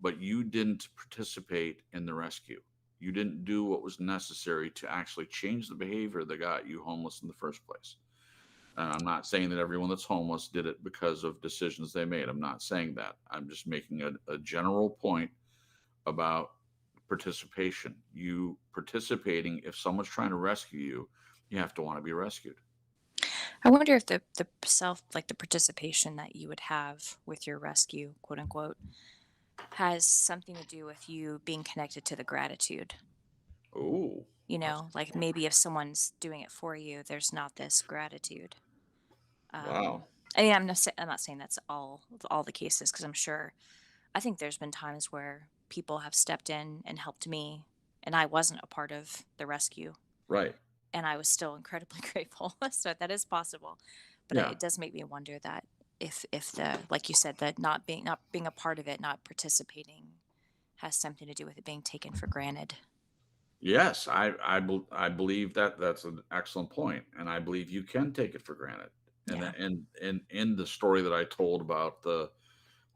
but you didn't participate in the rescue. You didn't do what was necessary to actually change the behavior that got you homeless in the first place. And I'm not saying that everyone that's homeless did it because of decisions they made. I'm not saying that. I'm just making a general point about participation. You participating, if someone's trying to rescue you, you have to want to be rescued. I wonder if the participation that you would have with your rescue, quote unquote, has something to do with you being connected to the gratitude. Oh, Like maybe if someone's doing it for you, there's not this gratitude. wow. I mean, I'm not saying that's all the cases because I think there's been times where people have stepped in and helped me, and I wasn't a part of the rescue, Right. and I was still incredibly grateful. So that is possible, but Yeah. it does make me wonder that if the like you said that not being a part of it, not participating, has something to do with it being taken for granted. Yes, I believe that that's an excellent point, and I believe you can take it for granted. And Yeah. and in the story that I told about the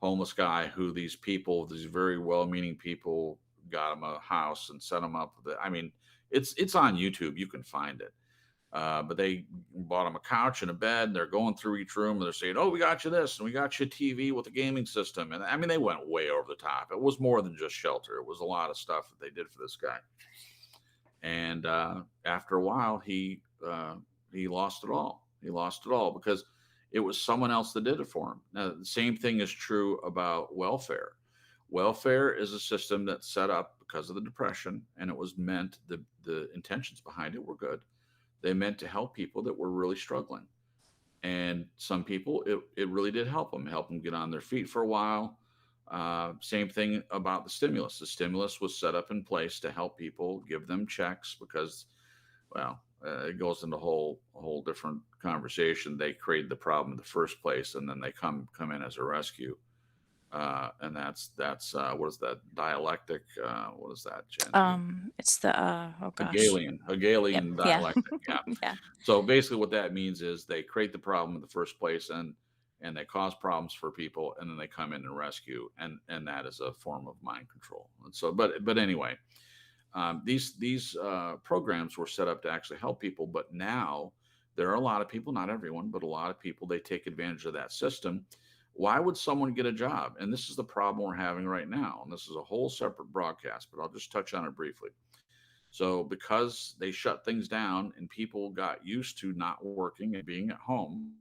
homeless guy who these very well-meaning people got him a house and set him up. I mean, it's on YouTube. You can find it. But they bought him a couch and a bed. And they're going through each room and they're saying, "Oh, we got you this, and we got you a TV with a gaming system." And I mean, they went way over the top. It was more than just shelter. It was a lot of stuff that they did for this guy. And after a while, he lost it all. He lost it all because it was someone else that did it for him. Now, the same thing is true about welfare. Welfare is a system that's set up because of the depression, and it was meant the intentions behind it were good. They meant to help people that were really struggling. And some people, it really did help them get on their feet for a while. Same thing about the stimulus. The stimulus was set up in place to help people, give them checks because, well, it goes into a whole different conversation. They created the problem in the first place, and then they come in as a rescue. And that's what is that dialectic? What is that, Jen? It's the oh gosh. Hegelian Yep. dialectic. Yeah. Yeah. So basically, what that means is they create the problem in the first place, and they cause problems for people, and then they come in and rescue, and that is a form of mind control. And so, but anyway, these programs were set up to actually help people, but now there are a lot of people, not everyone, but a lot of people, they take advantage of that system. Why would someone get a job? And this is the problem we're having right now. And this is a whole separate broadcast, but I'll just touch on it briefly. So, because they shut things down and people got used to not working and being at home,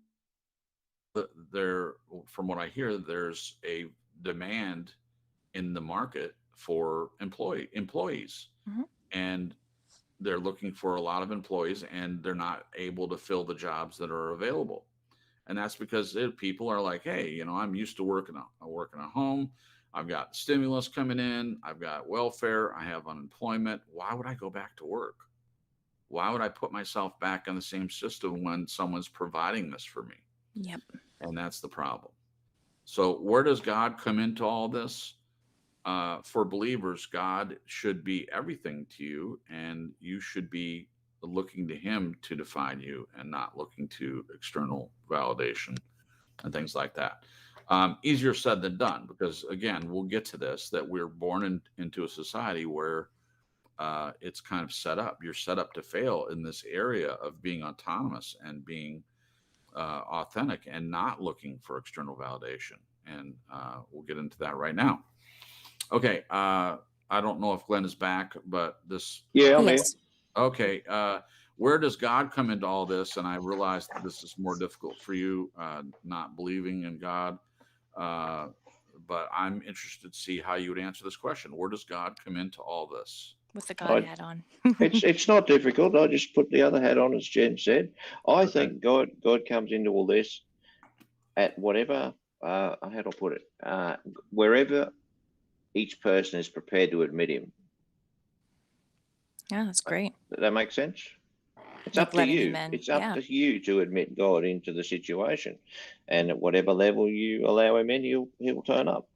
there, from what I hear, there's a demand in the market for employees, Mhm. and they're looking for a lot of employees, and they're not able to fill the jobs that are available. And that's because people are like, "Hey, I'm used to working at home. I've got stimulus coming in. I've got welfare. I have unemployment. Why would I go back to work? Why would I put myself back in the same system when someone's providing this for me?" Yep. And that's the problem. So where does God come into all this? For believers, God should be everything to you, and you should be looking to Him to define you and not looking to external validation and things like that. Easier said than done because, again, we'll get to this that we're born into a society where it's kind of set up. You're set up to fail in this area of being autonomous and being authentic and not looking for external validation. And we'll get into that right now. Okay. I don't know if Glenn is back, but this. Yeah, I'm here. Yes. Okay. Where does God come into all this? And I realize that this is more difficult for you, not believing in God. But I'm interested to see how you would answer this question. Where does God come into all this? With the God hat on. It's not difficult. I just put the other hat on, as Jen said. I Okay. think God comes into all this at whatever, how do I put it? Wherever each person is prepared to admit Him. Yeah, that's great. Does that make sense? It's Like up to letting you. Him in. It's up Yeah. to you to admit God into the situation, and at whatever level you allow Him in, he'll turn up.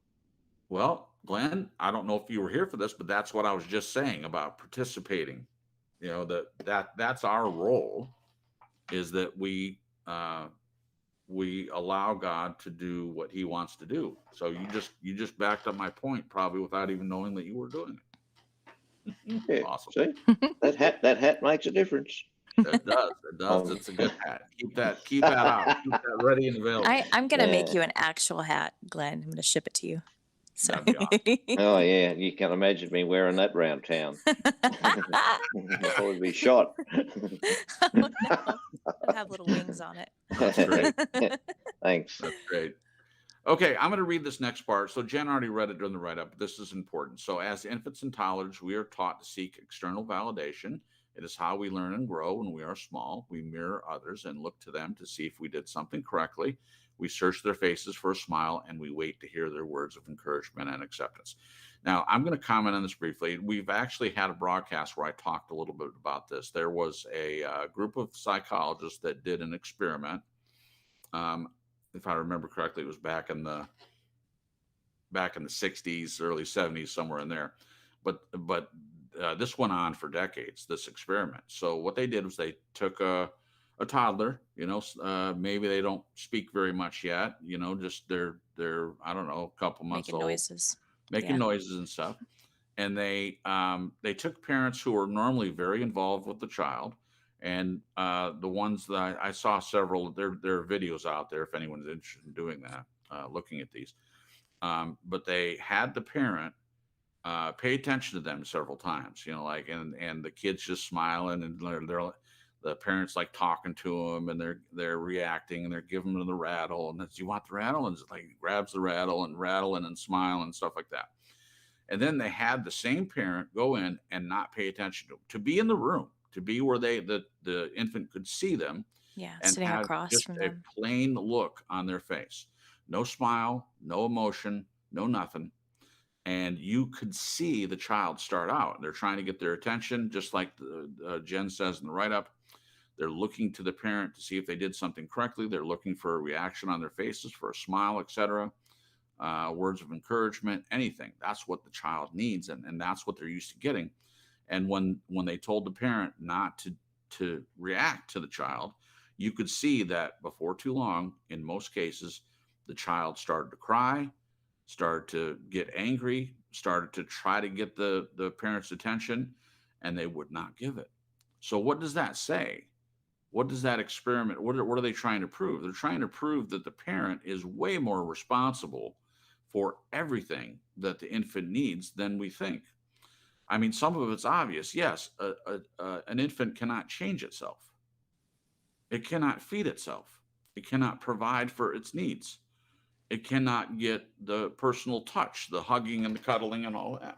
Well, Glenn, I don't know if you were here for this, but that's what I was just saying about participating. That's our role, is that we allow God to do what He wants to do. So you just backed up my point, probably without even knowing that you were doing it. Yeah, Awesome. see, that hat makes a difference. It does. It does. It's a good hat. Keep that out. Keep that ready and available. I'm gonna make Yeah. you an actual hat, Glenn. I'm gonna ship it to you. So. That'd be awesome. Oh yeah, you can imagine me wearing that round town. I'll probably be shot. Oh, no. It'll have little wings on it. That's great. Thanks. That's great. Okay, I'm going to read this next part. So Jen already read it during the write-up, but this is important. So as infants and toddlers, we are taught to seek external validation. It is how we learn and grow when we are small. We mirror others and look to them to see if we did something correctly. We search their faces for a smile, and we wait to hear their words of encouragement and acceptance. Now, I'm going to comment on this briefly. We've actually had a broadcast where I talked a little bit about this. There was a group of psychologists that did an experiment. If I remember correctly, it was back in the 60s, early 70s, somewhere in there. But this went on for decades, this experiment. So what they did was they took a toddler, maybe they don't speak very much yet, just they're I don't know, a couple months Making old, noises. making Yeah. noises and stuff. And they took parents who were normally very involved with the child, And the ones that I saw several, there are videos out there if anyone's interested in doing that, looking at these. But they had the parent pay attention to them several times, like, and the kids just smiling, and the parents like talking to them, and they're reacting, and they're giving them the rattle, and that's, you want the rattle, and it's like grabs the rattle and rattling and smile and stuff like that. And then they had the same parent go in and not pay attention to them, to be in the room, to be where the infant could see them, Yeah, and sitting have across just from a them. plain look on their face. No smile, no emotion, no nothing. And you could see the child start out. They're trying to get their attention, just like Jen says in the write up. They're looking to the parent to see if they did something correctly. They're looking for a reaction on their faces, for a smile, etc., words of encouragement, anything. That's what the child needs, and that's what they're used to getting. And when they told the parent not to react to the child, you could see that before too long, in most cases, the child started to cry, started to get angry, started to try to get the parents' attention, and they would not give it. So what does that say? What does that experiment, what are they trying to prove? They're trying to prove that the parent is way more responsible for everything that the infant needs than we think. I mean, some of it's obvious. Yes, an infant cannot change itself. It cannot feed itself. It cannot provide for its needs. It cannot get the personal touch, the hugging and the cuddling and all that.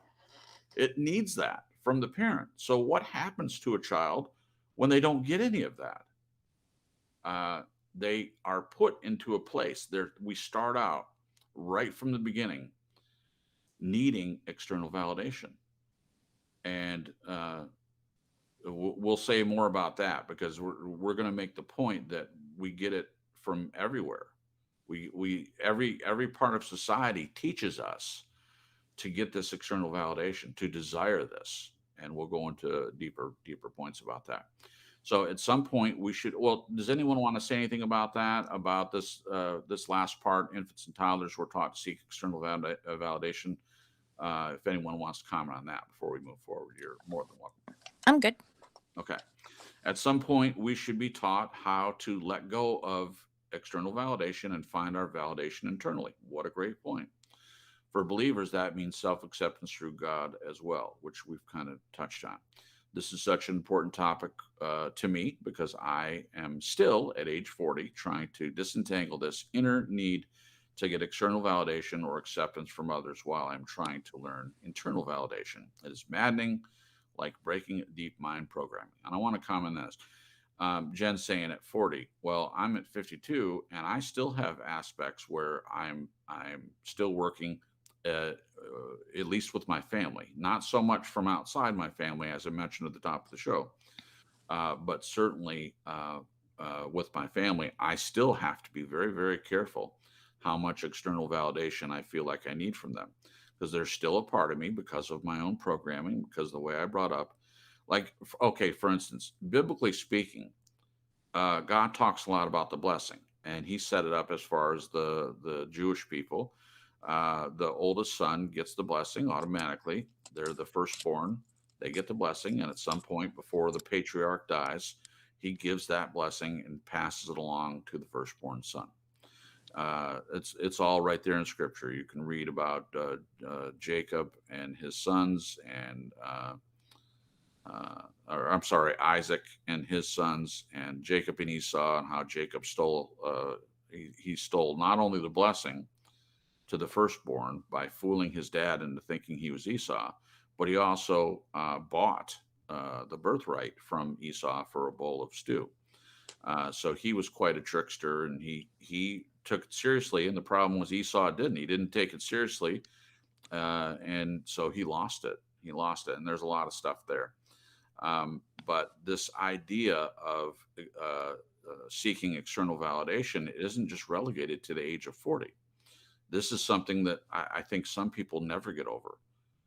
It needs that from the parent. So, what happens to a child when they don't get any of that? Uh, they are put into a place. We start out right from the beginning needing external validation. And we'll say more about that, because we're going to make the point that we get it from everywhere. We every part of society teaches us to get this external validation, to desire this, and we'll go into deeper points about that. So at some point we should. Well, does anyone want to say anything about that? About this last part, infants and toddlers were taught to seek external validation. If anyone wants to comment on that before we move forward, you're more than welcome. I'm good. Okay. At some point, we should be taught how to let go of external validation and find our validation internally. What a great point. For believers, that means self acceptance through God as well, which we've kind of touched on. This is such an important topic to me, because I am still at age 40 trying to disentangle this inner need to get external validation or acceptance from others while I'm trying to learn internal validation. It is maddening, like breaking deep mind programming. And I want to comment on this. Jen saying at 40, well, I'm at 52, and I still have aspects where I'm still working, at least with my family. Not so much from outside my family, as I mentioned at the top of the show, but certainly with my family, I still have to be very, very careful how much external validation I feel like I need from them, because there's still a part of me, because of my own programming, because of the way I brought up. Like, okay, for instance, biblically speaking, God talks a lot about the blessing, and He set it up as far as the Jewish people. The oldest son gets the blessing automatically. They're the firstborn. They get the blessing, and at some point before the patriarch dies, he gives that blessing and passes it along to the firstborn son. It's all right there in Scripture. You can read about Jacob and his sons, and or I'm sorry, Isaac and his sons, and Jacob and Esau, and how Jacob stole. He stole not only the blessing to the firstborn by fooling his dad into thinking he was Esau, but he also bought the birthright from Esau for a bowl of stew. So he was quite a trickster, and he took it seriously. And the problem was Esau didn't. He didn't take it seriously, and so he lost it. He lost it, and there's a lot of stuff there. But this idea of seeking external validation isn't just relegated to the age of 40. This is something that I think some people never get over.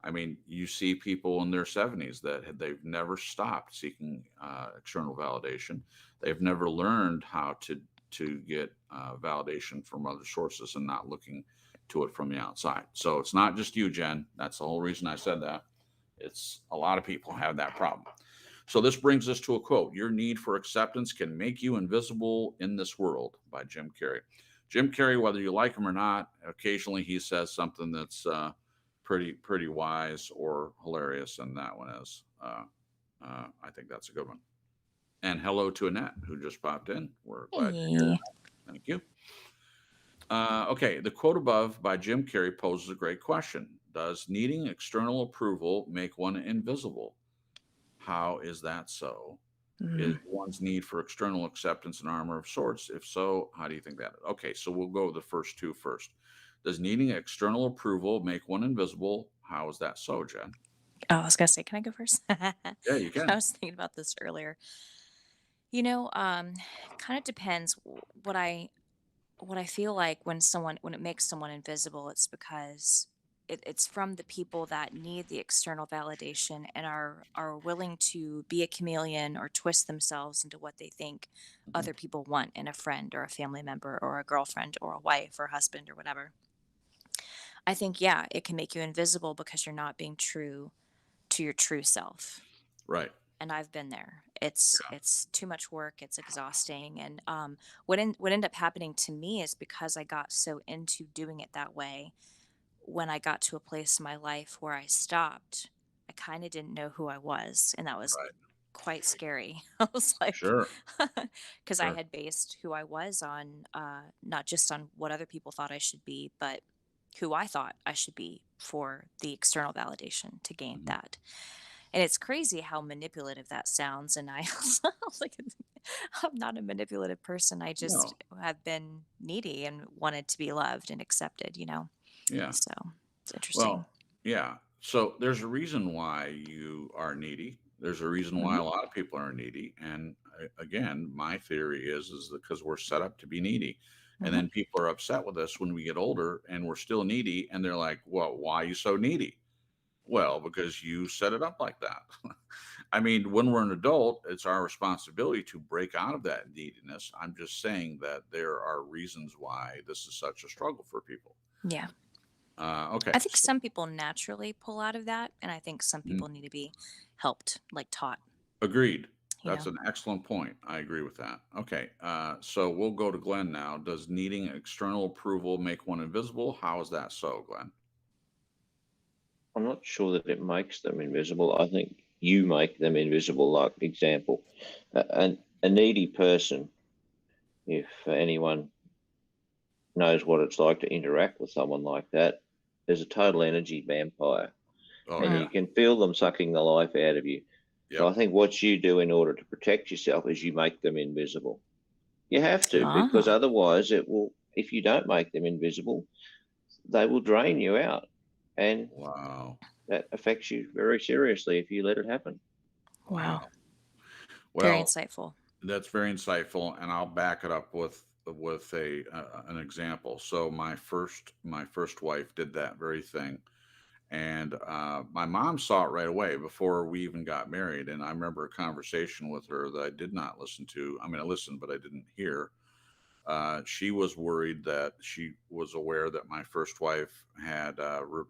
I mean, you see people in their 70s that they've never stopped seeking external validation. They've never learned how to get validation from other sources and not looking to it from the outside. So it's not just you, Jen. That's the whole reason I said that. It's a lot of people have that problem. So this brings us to a quote: "Your need for acceptance can make you invisible in this world," by Jim Carey. Jim Carey, whether you like him or not, occasionally he says something that's pretty wise or hilarious, and that one is. I think that's a good one. And hello to Annette, who just popped in. We're glad you're here. Hey. Thank you. Okay, the quote above by Jim Carrey poses a great question. Does needing external approval make one invisible? How is that so? Is one's need for external acceptance an armor of sorts? If so, how do you think that? Okay, so we'll go with the first two first. Does needing external approval make one invisible? How is that so, Jen? Oh, I was gonna say, can I go first? Yeah, you I can. was thinking about this earlier. Kind of depends what I feel like when it makes someone invisible, it's because it's from the people that need the external validation and are willing to be a chameleon or twist themselves into what they think Mhm. other people want in a friend or a family member or a girlfriend or a wife or husband or whatever. I think, yeah, it can make you invisible because you're not being true to your true self. Right. And I've been there. It's too much work. It's exhausting. And what ended up happening to me is because I got so into doing it that way. When I got to a place in my life where I stopped, I kind of didn't know who I was, and that was Right. quite scary. I was like, Sure. because I Sure. had based who I was on not just on what other people thought I should be, but who I thought I should be for the external validation to gain Mhm. that. And it's crazy how manipulative that sounds. And I was like, I'm not a manipulative person. I just No. have been needy and wanted to be loved and accepted. Yeah. So it's interesting. Well, yeah. So there's a reason why you are needy. There's a reason why Hmm. a lot of people are needy. And again, my theory is because we're set up to be needy. And Hmm. then people are upset with us when we get older and we're still needy. And they're like, well, why are you so needy? Well, because you set it up like that. I mean, when we're an adult, it's our responsibility to break out of that neediness. I'm just saying that there are reasons why this is such a struggle for people. Yeah. Okay. I think So, some people naturally pull out of that. And I think some mhm. people need to be helped, like taught, Agreed. you That's know? an excellent point. I agree with that. Okay. So we'll go to Glenn now. Does needing external approval make one invisible? How is that so, Glenn? I'm not sure that it makes them invisible. I think you make them invisible. Like example, a needy person, if anyone knows what it's like to interact with someone like that, is a total energy vampire, Oh, and yeah. you can feel them sucking the life out of you. So Yep. I think what you do in order to protect yourself is you make them invisible. You have to, because Ah, otherwise it will. If you don't make them invisible, they will drain you out, and Wow. that affects you very seriously if you let it happen. wow. Wow. Very Well, insightful. that's very insightful, and I'll back it up with a an example. So my first wife did that very thing, and my mom saw it right away before we even got married. And I remember a conversation with her that I did not listen to. I mean, I listened, but I didn't hear. She was worried that she was aware that my first wife had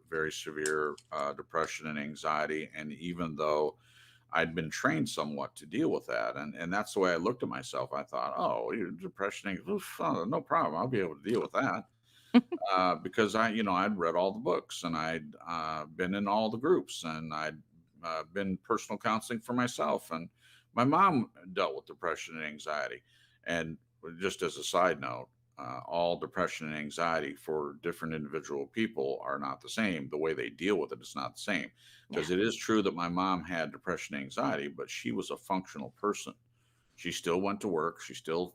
very severe depression and anxiety, and even though I'd been trained somewhat to deal with that. And that's the way I looked at myself. I thought, oh, depression, oof, no problem. I'll be able to deal with that. Because I'd read all the books and I'd been in all the groups and I'd been personal counseling for myself. And my mom dealt with depression and anxiety. And just as a side note, all depression and anxiety for different individual people are not the same. The way they deal with it is not the same. Yeah. Because it is true that my mom had depression and anxiety, but she was a functional person. She still went to work. She still,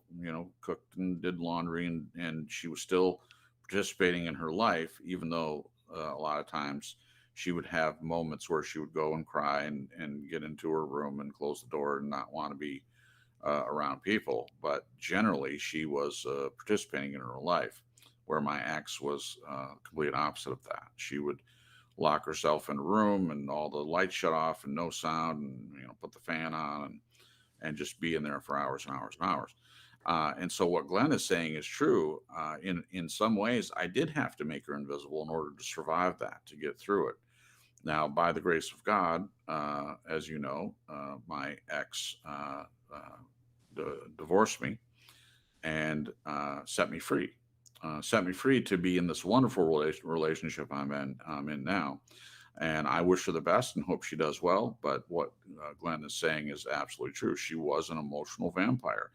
cooked and did laundry, and she was still participating in her life, even though a lot of times she would have moments where she would go and cry and get into her room and close the door and not want to be around people. But generally, she was participating in her life, where my ex was complete opposite of that. She would lock herself in a room and all the lights shut off and no sound, and put the fan on and just be in there for hours and hours and hours. And so what Glenn is saying is true. In some ways, I did have to make her invisible in order to survive that, to get through it. Now, by the grace of God, as you know, my ex divorced me and set me free. Set me free to be in this wonderful relationship I'm in now, and I wish her the best and hope she does well. But what Glenn is saying is absolutely true. She was an emotional vampire.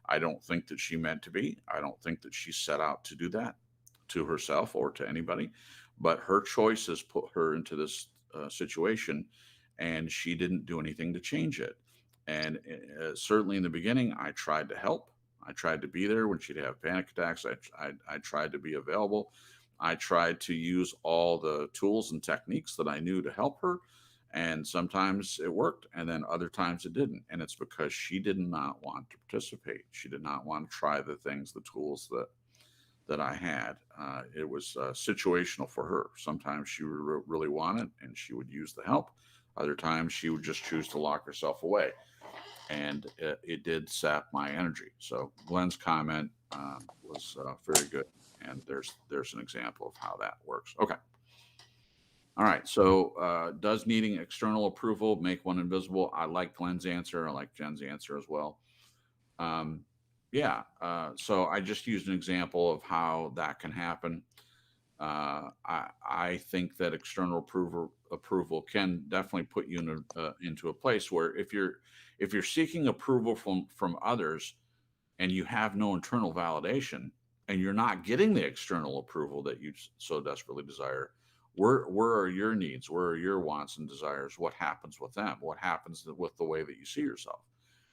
I don't think that she meant to be. I don't think that she set out to do that to herself or to anybody. But her choices put her into this situation, and she didn't do anything to change it. And certainly in the beginning, I tried to help. I tried to be there when she'd have panic attacks. I tried to be available. I tried to use all the tools and techniques that I knew to help her. And sometimes it worked, and then other times it didn't. And it's because she did not want to participate. She did not want to try the things, the tools that I had. It was situational for her. Sometimes she would really want it, and she would use the help. Other times she would just choose to lock herself away, and it did sap my energy. So Glenn's comment was very good, and there's an example of how that works. Okay. All right. So does needing external approval make one invisible? I like Glenn's answer. I like Jen's answer as well. Um, yeah. So I just used an example of how that can happen. I think that external approval can definitely put you into a place where if you're seeking approval from others and you have no internal validation and you're not getting the external approval that you so desperately desire, where are your needs? Where are your wants and desires? What happens with them? What happens with the way that you see yourself?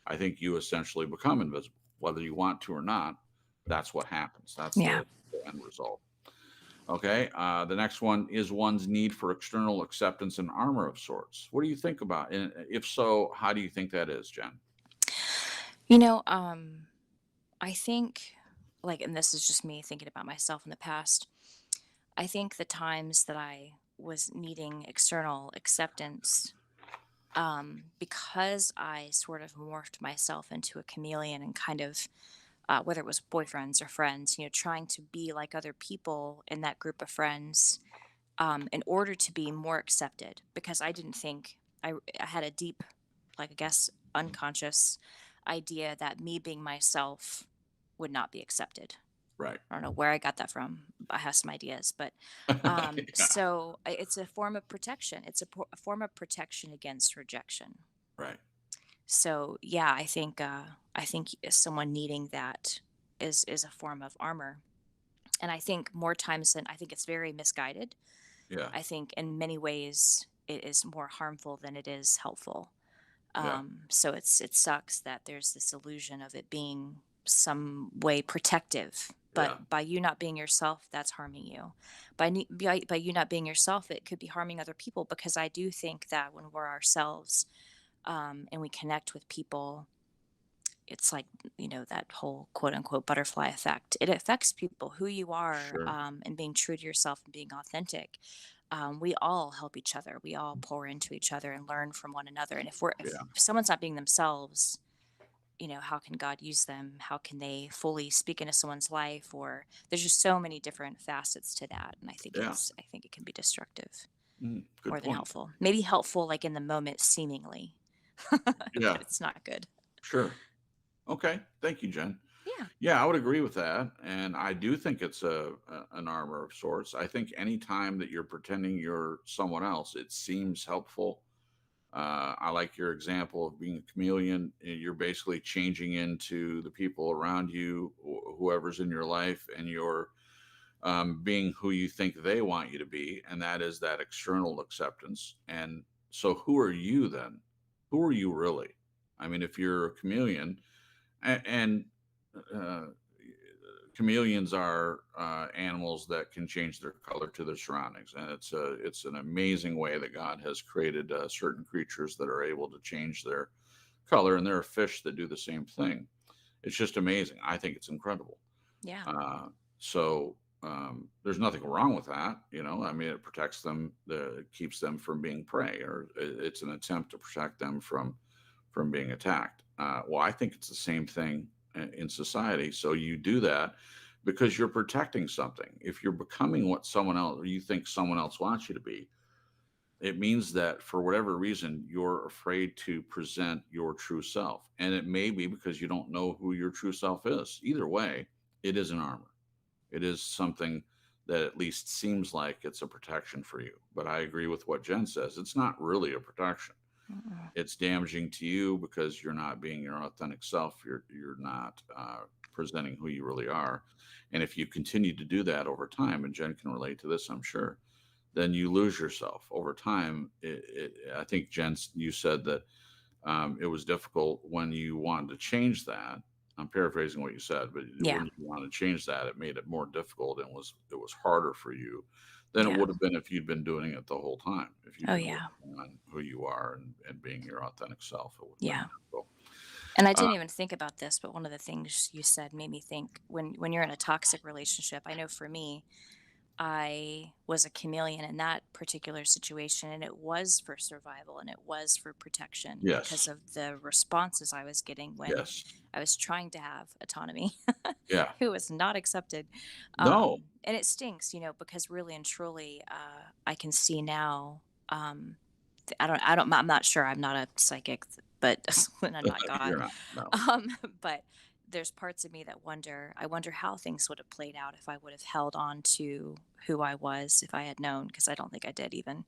I think you essentially become invisible, whether you want to or not. That's what happens. That's Yeah. the end result. Okay. The next one is one's need for external acceptance and armor of sorts. What do you think about? And if so, how do you think that is, Jen? You know, I think, like, and this is just me thinking about myself in the past, I think the times that I was needing external acceptance, because I sort of morphed myself into a chameleon and kind of, whether it was boyfriends or friends, trying to be like other people in that group of friends, in order to be more accepted, because I didn't think I had a deep, like, I guess, unconscious idea that me being myself would not be accepted. Right. I don't know where I got that from. I have some ideas, but Yeah. so it's a form of protection. It's a form of protection against rejection. Right. So yeah, I think someone needing that is a form of armor, and I think more times than I think it's very misguided. Yeah. I think in many ways it is more harmful than it is helpful. Yeah. So it sucks that there's this illusion of it being some way protective, Yeah. but by you not being yourself, that's harming you. By you not being yourself, it could be harming other people, because I do think that when we're ourselves, and we connect with people, it's like, that whole quote unquote butterfly effect. It affects people, who you are, Sure. and being true to yourself and being authentic. We all help each other. We all pour into each other and learn from one another. And if Yeah. someone's not being themselves, how can God use them? How can they fully speak into someone's life? Or there's just so many different facets to that. And Yeah. I think it can be destructive Good more than point. helpful. Maybe helpful, like in the moment, seemingly, Yeah. but it's not good. Sure. Okay. Thank you, Jen. Yeah. Yeah, I would agree with that, and I do think it's an armor of sorts. I think any time that you're pretending you're someone else, it seems helpful. I like your example of being a chameleon. You're basically changing into the people around you, whoever's in your life, and you're being who you think they want you to be, and that is that external acceptance. And so, who are you then? Who are you really? I mean, if you're a chameleon, and uh, chameleons are animals that can change their color to their surroundings, and it's an amazing way that God has created certain creatures that are able to change their color, and there are fish that do the same thing. It's just amazing. I think it's incredible. Yeah. So there's nothing wrong with that. I mean, it protects them, it keeps them from being prey, or it's an attempt to protect them from being attacked. Well, I think it's the same thing in society. So you do that because you're protecting something. If you're becoming what someone else, or you think someone else wants you to be, It means that for whatever reason, you're afraid to present your true self. And it may be because you don't know who your true self is. Either way, it is an armor. It is something that at least seems like it's a protection for you. But I agree with what Jen says. It's not really a protection. Mm-mm. It's damaging to you because you're not being your authentic self. You're not presenting who you really are. And if you continue to do that over time, and Jen can relate to this, I'm sure, then you lose yourself over time. I think Jen, you said that it was difficult when you wanted to change that. I'm paraphrasing what you said, but Yeah. when you wanted to change that, it made it more difficult and it was harder for you than it Yeah. would have been if you'd been doing it the whole time. If you'd Oh, been yeah. working on who you are and being your authentic self, it would have been Yeah. difficult. And I Uh, didn't even think about this, but one of the things you said made me think when you're in a toxic relationship, I know for me, I was a chameleon in that particular situation, and it was for survival and it was for protection because yes, of the responses I was getting when yes, I was trying to have autonomy. yeah, It was not accepted. no, And it stinks, because really and truly, I can see now. I'm not sure. I'm not a psychic, but I'm not you're God. not. No, Um, but there's parts of me that I wonder how things would have played out if I would have held on to who I was if I had known, because I don't think I did even.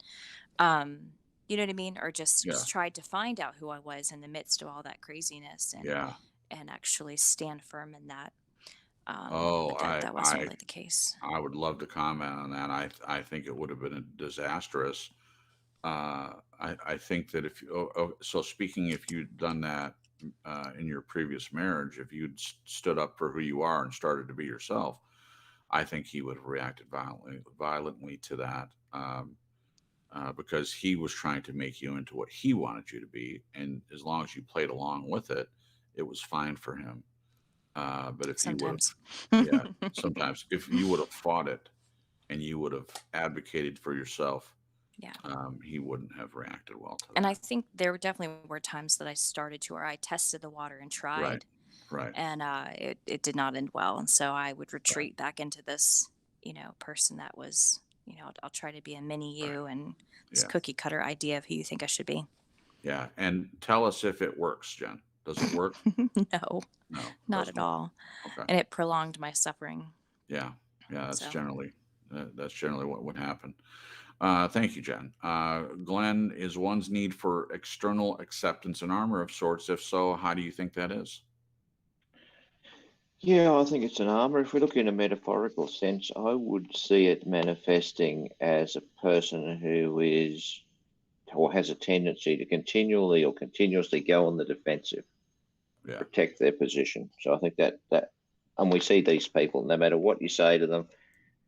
Um, you know what I mean? Or yeah, just tried to find out who I was in the midst of all that craziness yeah. and actually stand firm in that. Oh, But that wasn't really the case. I would love to comment on that. I think it would have been disastrous. I think that if you, so speaking, if you'd done that in your previous marriage, if you'd stood up for who you are and started to be yourself, I think he would have reacted violently to that, because he was trying to make you into what he wanted you to be, and as long as you played along with it, it was fine for him. But if you would have, Sometimes. yeah, sometimes if you would have fought it and you would have advocated for yourself, Yeah. he wouldn't have reacted well to And I that. think there definitely were times that I started to, or I tested the water and Right, tried, right, and it did not end well. And so I would right, retreat back into this, person that was, I'll try to be a mini right. you and this Yeah, cookie cutter idea of who you think I should be. yeah. And tell us if it works, Jen. Does it work? No, No, not doesn't at work. all. Okay. And it prolonged my suffering. Yeah, yeah. So That's generally what would happen. Thank you, Jen. Glenn, is one's need for external acceptance an armor of sorts? If so, how do you think that is? Yeah, I think it's an armor. If we look in a metaphorical sense, I would see it manifesting as a person who is or has a tendency to continually or continuously go on the defensive, Yeah, protect their position. So I think and we see these people, no matter what you say to them,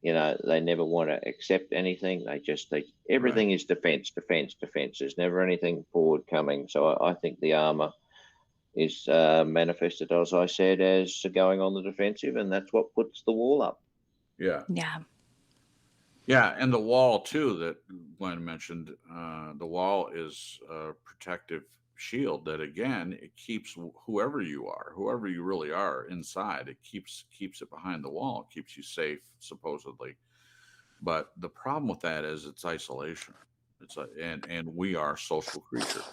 they never want to accept anything. right. Everything is defense, defense, defense. There's never anything forward coming. So I think the armor is manifested, as I said, as going on the defensive, and that's what puts the wall up. Yeah. yeah, Yeah, and the wall too that Glenn mentioned. The wall is a protective shield that again it keeps whoever you are, whoever you really are inside. It keeps it behind the wall. It keeps you safe, supposedly. But the problem with that is it's isolation. And we are social creatures.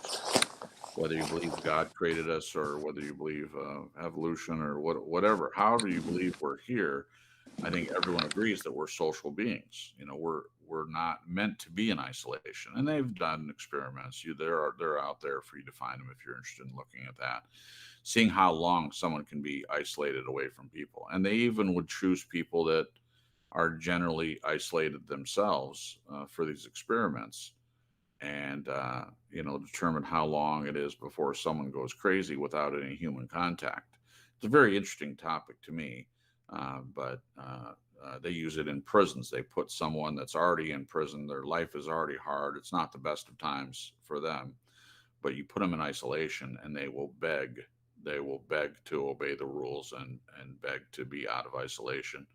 Whether you believe God created us or whether you believe evolution or whatever, however you believe we're here, I think everyone agrees that we're social beings. We're not meant to be in isolation, and they've done experiments. They're out there for you to find them if you're interested in looking at that, seeing how long someone can be isolated away from people, and they even would choose people that are generally isolated themselves for these experiments, and determine how long it is before someone goes crazy without any human contact. It's a very interesting topic to me, but they use it in prisons. They put someone that's already in prison, their life is already hard, it's not the best of times for them, but you put them in isolation and they will beg to obey the rules and beg to be out of isolation,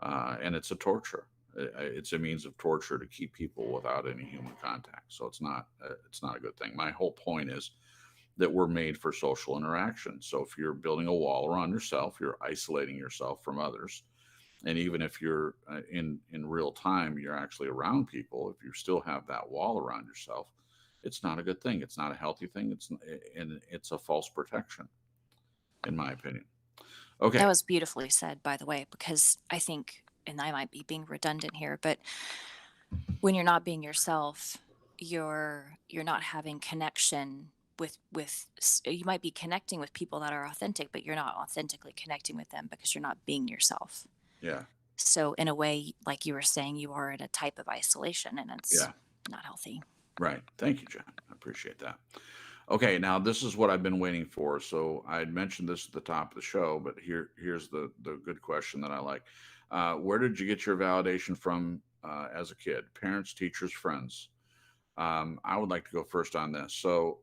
and it's a torture. It's a means of torture to keep people without any human contact. So it's not a good thing. My whole point is that we're made for social interaction. So if you're building a wall around yourself, you're isolating yourself from others. And even if you're in real time, you're actually around people. If you still have that wall around yourself, it's not a good thing. It's not a healthy thing. And it's a false protection, in my opinion. That Okay. was beautifully said, by the way, because I think, and I might be being redundant here, but when you're not being yourself, you're not having connection you might be connecting with people that are authentic, but you're not authentically connecting with them because you're not being yourself. Yeah. So in a way, like you were saying, you are in a type of isolation and it's Yeah. not healthy. Right. Thank you, Jen. I appreciate that. Okay, now this is what I've been waiting for. So I had mentioned this at the top of the show, but here's the good question that I like. Where did you get your validation from as a kid? Parents, teachers, friends. I would like to go first on this. So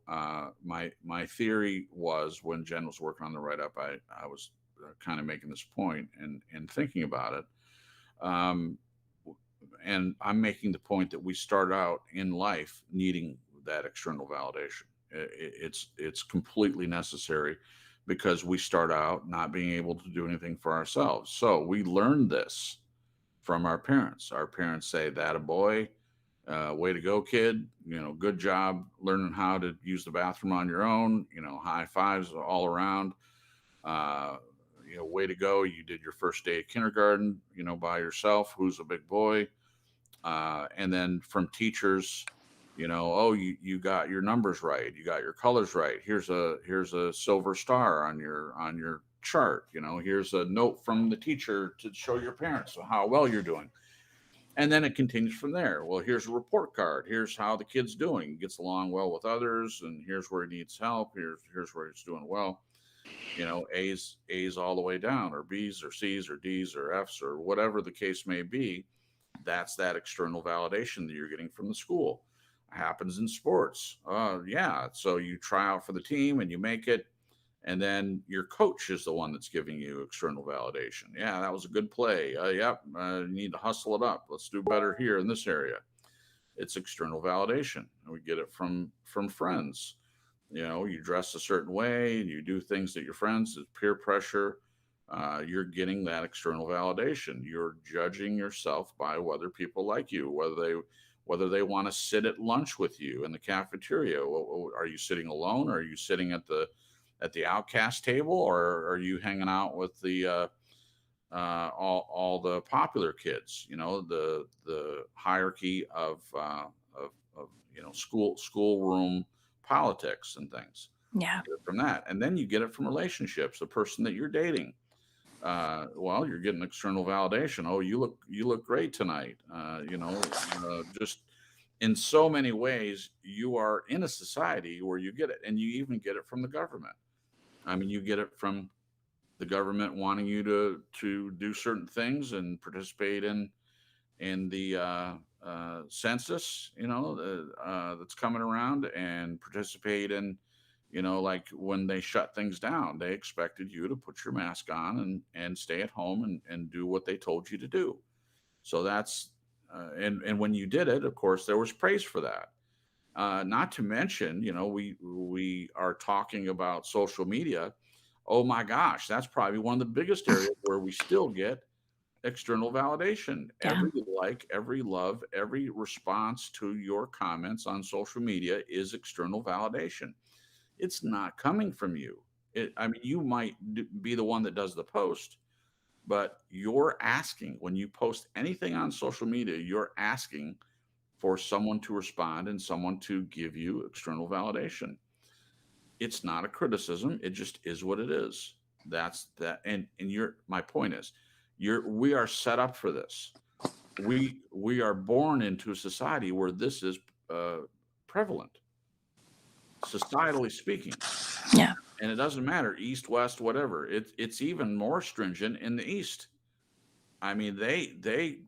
my theory was when Jen was working on the write up, I was kind of making this point and thinking about it. Um, and I'm making the point that we start out in life needing that external validation. It's completely necessary because we start out not being able to do anything for ourselves. So we learn this from our parents. Our parents say, "That a boy, way to go, kid! Good job learning how to use the bathroom on your own. High fives all around. Uh, way to go! You did your first day of kindergarten, by yourself. Who's a big boy?" And then from teachers, oh, you got your numbers right, you got your colors right. Here's a silver star on your chart. Here's a note from the teacher to show your parents how well you're doing. And then it continues from there. Well, here's a report card. Here's how the kid's doing. He gets along well with others, and here's where he needs help. Here's where he's doing well. A's all the way down, or B's or C's or D's or F's or whatever the case may be. That's that external validation that you're getting from the school. It happens in sports. Yeah. So you try out for the team and you make it, and then your coach is the one that's giving you external validation. Yeah, that was a good play. Yep, you need to hustle it up. Let's do better here in this area. It's external validation, and we get it from friends. You dress a certain way and you do things that your friends, it's peer pressure. You're getting that external validation. You're judging yourself by whether people like you, whether they want to sit at lunch with you in the cafeteria. Are you sitting alone? Are you sitting at the outcast table, or are you hanging out with the all the popular kids? The hierarchy of schoolroom politics and things. Yeah. Get it from that, and then you get it from relationships. The person that you're dating, well, you're getting external validation. Oh, you look great tonight. Just in so many ways, you are in a society where you get it, and you even get it from the government. I mean, you get it from the government wanting you to do certain things and participate in the census, that's coming around, and participate in, like when they shut things down, they expected you to put your mask on and stay at home and do what they told you to do. So that's, and when you did it, of course, there was praise for that. Not to mention, we are talking about social media. Oh my gosh, that's probably one of the biggest areas where we still get external validation. Yeah. Every like, every love, every response to your comments on social media is external validation. It's not coming from you. I mean, you might be the one that does the post, but you're asking when you post anything on social media, you're asking for someone to respond and someone to give you external validation. It's not a criticism. It just is what it is. That's that. And my point is, we are set up for this. We are born into a society where this is uh, prevalent, societally speaking. Yeah. And it doesn't matter east, west, whatever. It's even more stringent in the east. I mean, they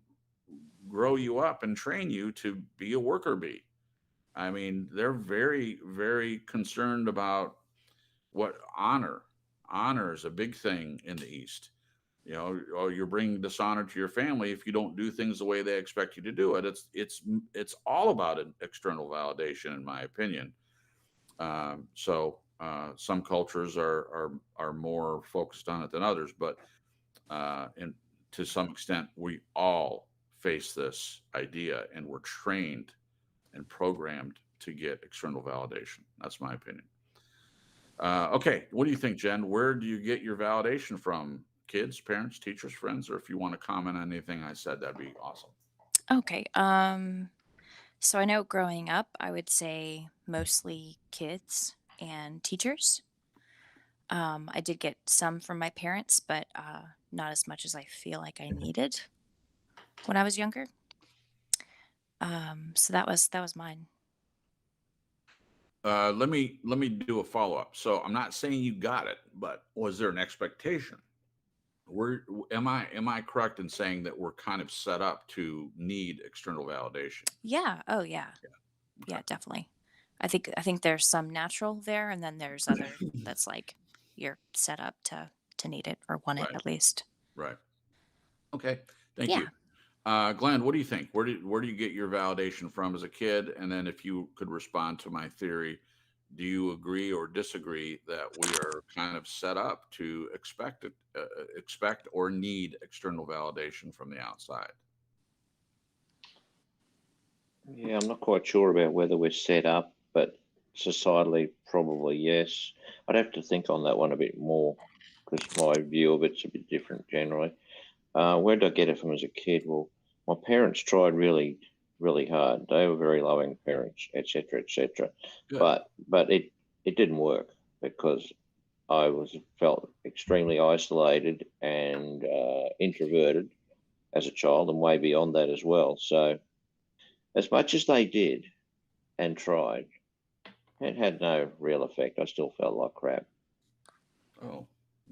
grow you up and train you to be a worker bee. I mean, they're very, very concerned about what honor is a big thing in the east. Oh, you're bringing dishonor to your family if you don't do things the way they expect you to do it. It's all about an external validation, in my opinion. So some cultures are more focused on it than others, but in to some extent, we all face this idea, and we're trained and programmed to get external validation. That's my opinion. Okay, what do you think, Jen? Where do you get your validation from? Kids, parents, teachers, friends, or if you want to comment on anything I said, that'd be awesome. Okay. So I know growing up, I would say mostly kids and teachers. I did get some from my parents, but not as much as I feel like I needed when I was younger. So that was mine. Let me do a follow up. So I'm not saying you got it, but was there an expectation? Where am I correct in saying that we're kind of set up to need external validation? Yeah. Oh yeah. Okay. Yeah, definitely. I think there's some natural there, and then there's other that's like you're set up to need it or want it Right. at least. Right. Okay. Thank Yeah. you. Glenn, what do you think? Where do you get your validation from as a kid? And then if you could respond to my theory, do you agree or disagree that we are kind of set up to expect or need external validation from the outside? Yeah, I'm not quite sure about whether we're set up, but societally, probably yes. I'd have to think on that one a bit more because my view of it's a bit different generally. Where did I get it from as a kid? Well, my parents tried really, really hard. They were very loving parents, etc., etc. Good. But it didn't work because I felt extremely isolated and introverted as a child, and way beyond that as well. So as much as they did and tried, it had no real effect. I still felt like crap. Oh,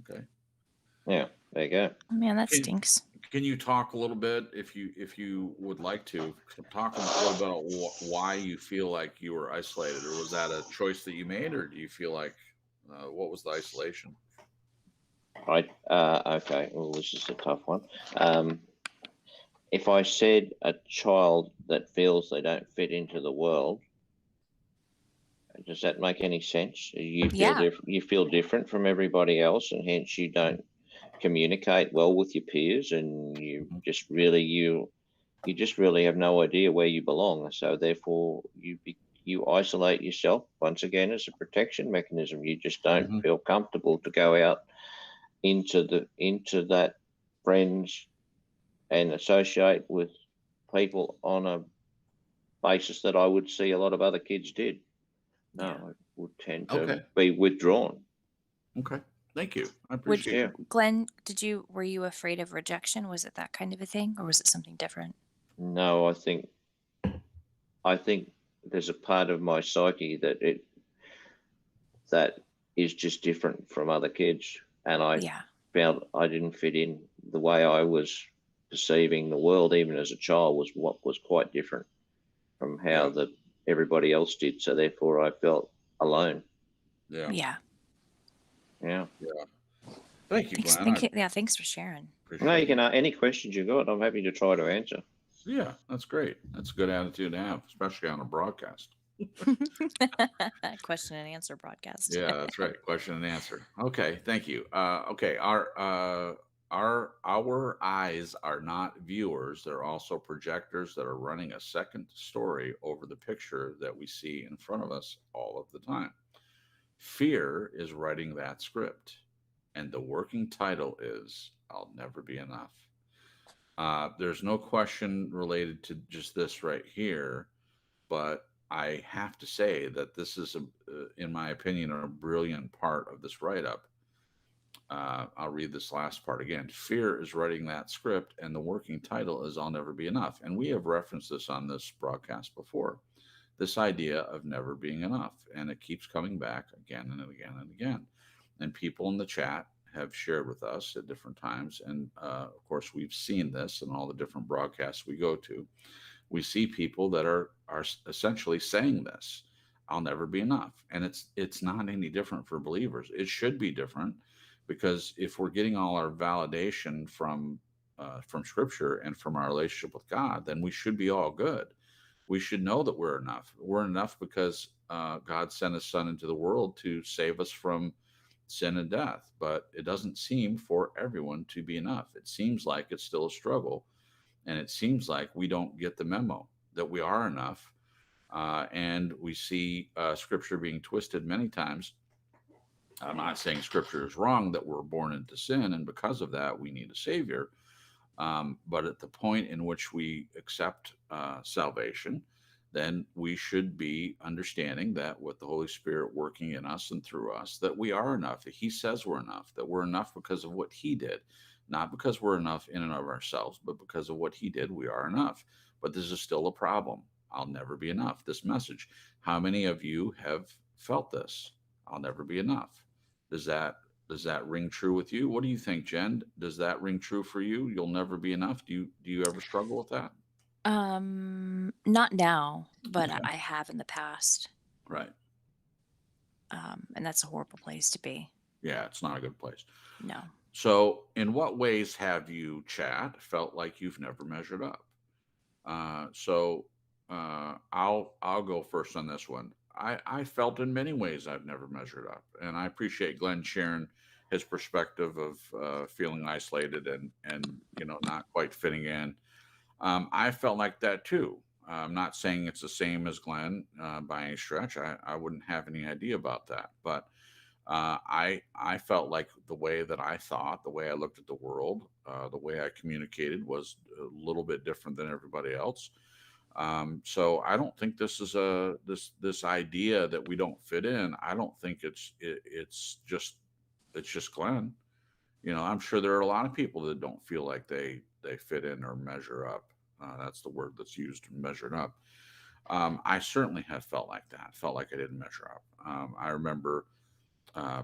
okay. Yeah, there you go. Oh, man, that Can stinks. can you talk a little bit, if you would like to, talk a little bit about why you feel like you were isolated, or was that a choice that you made, or do you feel like what was the isolation? Okay. Well, this is a tough one. Um, if I said a child that feels they don't fit into the world, does that make any sense? You feel Yeah. different. You feel different from everybody else, and hence you don't communicate well with your peers, and Mhm. you just really have no idea where you belong. So therefore, you isolate yourself once again as a protection mechanism. You just don't Mhm. feel comfortable to go out into that friends and associate with people on a basis that I would see a lot of other kids did. No, Yeah. I would tend to Okay. be withdrawn. Okay. Thank you. I Would appreciate Yeah. that. Glenn, were you afraid of rejection? Was it that kind of a thing, or was it something different? No, I think there's a part of my psyche that is just different from other kids, and I Yeah. found I didn't fit in. The way I was perceiving the world, even as a child, was quite different from how Yeah. the everybody else did. So therefore, I felt alone. Yeah. Yeah. Yeah. Yeah. Thank you, Thanks. Glenn. I Yeah. Thanks for sharing. No, you appreciate can it. any questions you got. I'm happy to try to answer. Yeah, that's great. That's a good attitude to have, especially on a broadcast. Question and answer broadcast. Yeah, that's right. Question and answer. Okay, thank you. Okay, our eyes are not viewers. They're also projectors that are running a second story over the picture that we see in front of us all of the time. Fear is writing that script, and the working title is "I'll Never Be Enough." There's no question related to just this right here, but I have to say that this is, in my opinion, a brilliant part of this write up. I'll read this last part again. Fear is writing that script, and the working title is I'll Never Be Enough. And we have referenced this on this broadcast before, this idea of never being enough. And it keeps coming back again and again and again. And people in the chat have shared with us at different times. And of course, we've seen this in all the different broadcasts we go to. We see people that are essentially saying this, I'll never be enough. And it's not any different for believers. It should be different, because if we're getting all our validation from scripture and from our relationship with God, then we should be all good. We should know that we're enough. We're enough because God sent his son into the world to save us from sin and death, but it doesn't seem for everyone to be enough. It seems like it's still a struggle, and it seems like we don't get the memo that we are enough. And we see scripture being twisted many times. I'm not saying scripture is wrong that we're born into sin, and because of that, we need a savior. But at the point in which we accept salvation, then we should be understanding that with the Holy Spirit working in us and through us, that we are enough, that He says we're enough, that we're enough because of what He did, not because we're enough in and of ourselves, but because of what He did, we are enough. But this is still a problem. I'll never be enough. This message. How many of you have felt this? I'll never be enough. Does that ring true with you? What do you think, Jen? Does that ring true for you? You'll never be enough. Do you ever struggle with that? Not now, but Okay. I have in the past. Right. And that's a horrible place to be. Yeah, it's not a good place. No. So, in what ways have you, chat, felt like you've never measured up? I'll go first on this one. I felt in many ways I've never measured up, and I appreciate Glenn sharing his perspective of feeling isolated and not quite fitting in. I felt like that too. I'm not saying it's the same as Glenn by any stretch. I wouldn't have any idea about that, but I felt like the way that I thought, the way I looked at the world, the way I communicated was a little bit different than everybody else. So I don't think this is this idea that we don't fit in. I don't think it's just Glenn. I'm sure there are a lot of people that don't feel like they fit in or measure up. That's the word that's used, measured up. I certainly have felt like that. Felt like I didn't measure up. I remember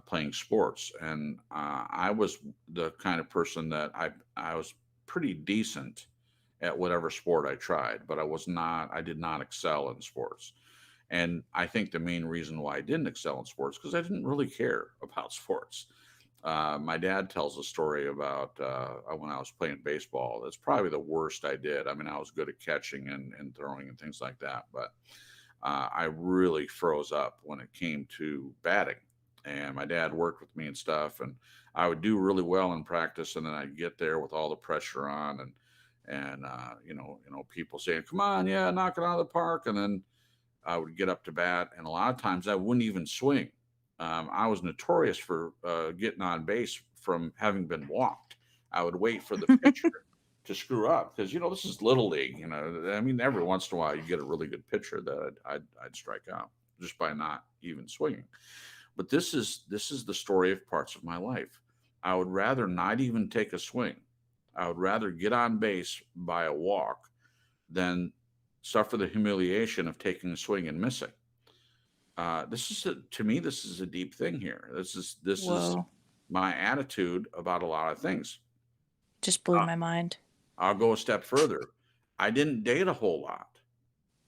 playing sports, and I was the kind of person that I was pretty decent at whatever sport I tried, but I did not excel in sports. And I think the main reason why I didn't excel in sports because I didn't really care about sports. My dad tells a story about when I was playing baseball. That's probably the worst I did. I mean, I was good at catching and throwing and things like that, but I really froze up when it came to batting. And my dad worked with me and stuff, and I would do really well in practice, and then I'd get there with all the pressure on, and people saying, "Come on, yeah, knock it out of the park," and then I would get up to bat, and a lot of times I wouldn't even swing. I was notorious for getting on base from having been walked. I would wait for the pitcher to screw up because this is little league. I mean, every once in a while you get a really good pitcher that I'd strike out just by not even swinging. But this is the story of parts of my life. I would rather not even take a swing. I would rather get on base by a walk than suffer the humiliation of taking a swing and missing. To me, this is a deep thing here. This is Whoa. my attitude about a lot of things. Just blew my mind. I'll go a step further. I didn't date a whole lot.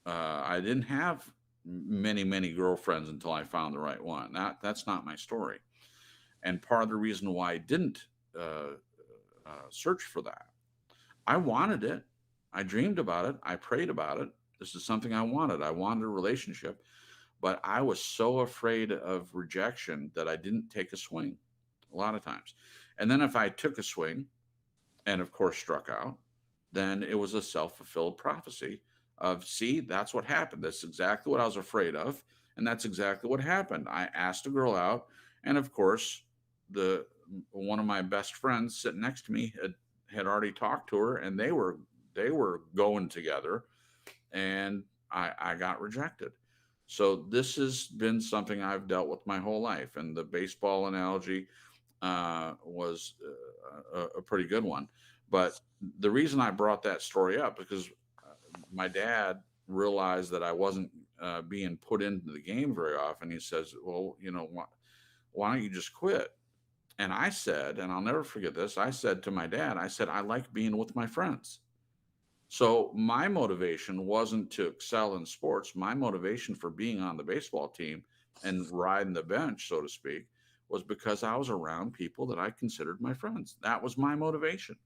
I didn't have many girlfriends until I found the right one. That's not my story. And part of the reason why I didn't search for that, I wanted it. I dreamed about it. I prayed about it. This is something I wanted. I wanted a relationship, but I was so afraid of rejection that I didn't take a swing a lot of times. And then if I took a swing and of course struck out, then it was a self-fulfilled prophecy of, see, that's what happened. That's exactly what I was afraid of. And that's exactly what happened. I asked a girl out, and of course, one of my best friends sitting next to me had already talked to her, and they were going together, and I got rejected. So this has been something I've dealt with my whole life, and the baseball analogy was a pretty good one. But the reason I brought that story up because my dad realized that I wasn't being put into the game very often. He says, "Well, why don't you just quit?" And I said, and I'll never forget this, I said to my dad, I said, "I like being with my friends." So my motivation wasn't to excel in sports. My motivation for being on the baseball team and riding the bench, so to speak, was because I was around people that I considered my friends. That was my motivation.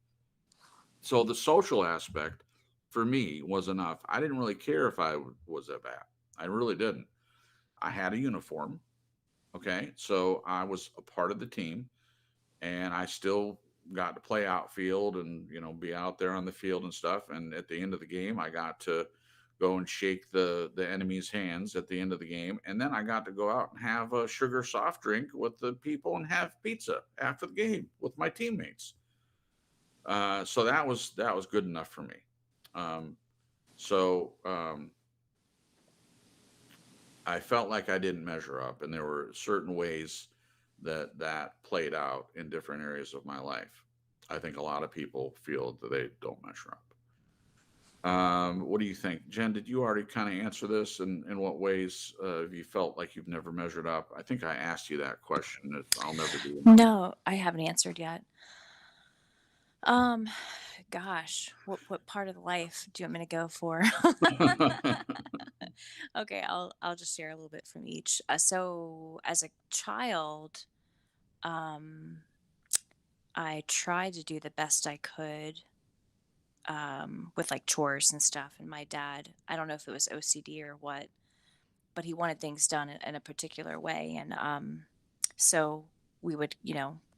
So the social aspect for me was enough. I didn't really care if I was a bat. I really didn't. I had a uniform. Okay. So I was a part of the team, and I still got to play outfield and, be out there on the field and stuff. And at the end of the game, I got to go and shake the enemy's hands at the end of the game. And then I got to go out and have a sugar soft drink with the people and have pizza after the game with my teammates. So that was good enough for me. Um, so I felt like I didn't measure up, and there were certain ways that played out in different areas of my life. I think a lot of people feel that they don't measure up. What do you think, Jen? Did you already kind of answer this? And in what ways have you felt like you've never measured up? I think I asked you that question. If I'll never do another. No, I haven't answered yet. Um, Gosh, what part of the life do you want me to go for? Okay, I'll just share a little bit from each. So as a child, um, I tried to do the best I could with like chores and stuff. And my dad, I don't know if it was OCD or what, but he wanted things done in a particular way, and so we would,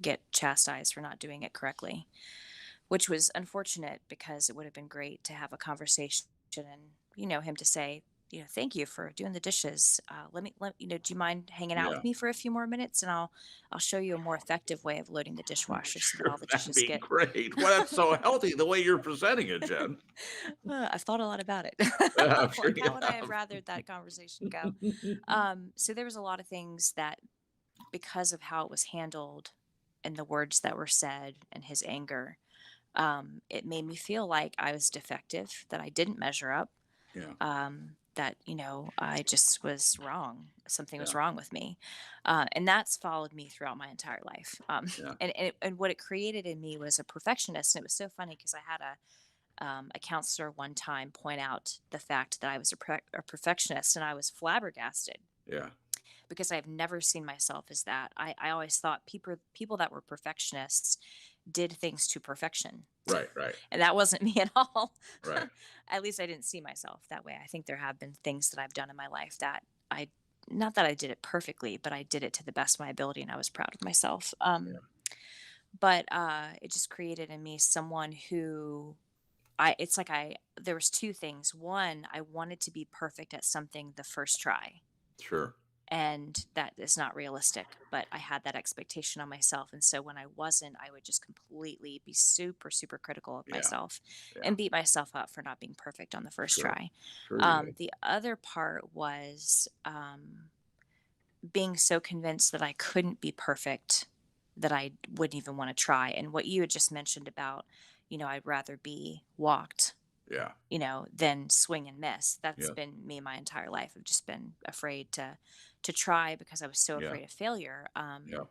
get chastised for not doing it correctly, which was unfortunate because it would have been great to have a conversation and him to say, thank you for doing the dishes. Do you mind hanging out Yeah, with me for a few more minutes, and I'll show you a more effective way of loading the dishwasher so that sure, all the that'd dishes be get. great. Well, that's so healthy the way you're presenting it, Jen. I've thought a lot about it. I'm sure you How would I have have. rathered that conversation go? So there was a lot of things that, because of how it was handled and the words that were said and his anger, it made me feel like I was defective, that I didn't measure up, Yeah, that, I just was wrong. Something was yeah, wrong with me. And that's followed me throughout my entire life. yeah. And what it created in me was a perfectionist. And it was so funny because I had a counselor one time point out the fact that I was a perfectionist, and I was flabbergasted Yeah. because I've never seen myself as that. I always thought people that were perfectionists did things to perfection. Right, right, And that wasn't me at all. right. At least I didn't see myself that way. I think there have been things that I've done in my life that I, not that I did it perfectly, but I did it to the best of my ability, and I was proud of myself. Yeah, But it just created in me someone who it's like there was two things. One, I wanted to be perfect at something the first try, sure. and that is not realistic, but I had that expectation on myself, and so when I wasn't, I would just completely be super super critical of Yeah, myself yeah, and beat myself up for not being perfect on the first sure. try. Sure you did. The other part was being so convinced that I couldn't be perfect that I wouldn't even want to try. And what you had just mentioned about, I'd rather be walked, Yeah, than swing and miss. That's yeah, been me my entire life. I've just been afraid to try because I was so yeah, afraid of failure. yeah,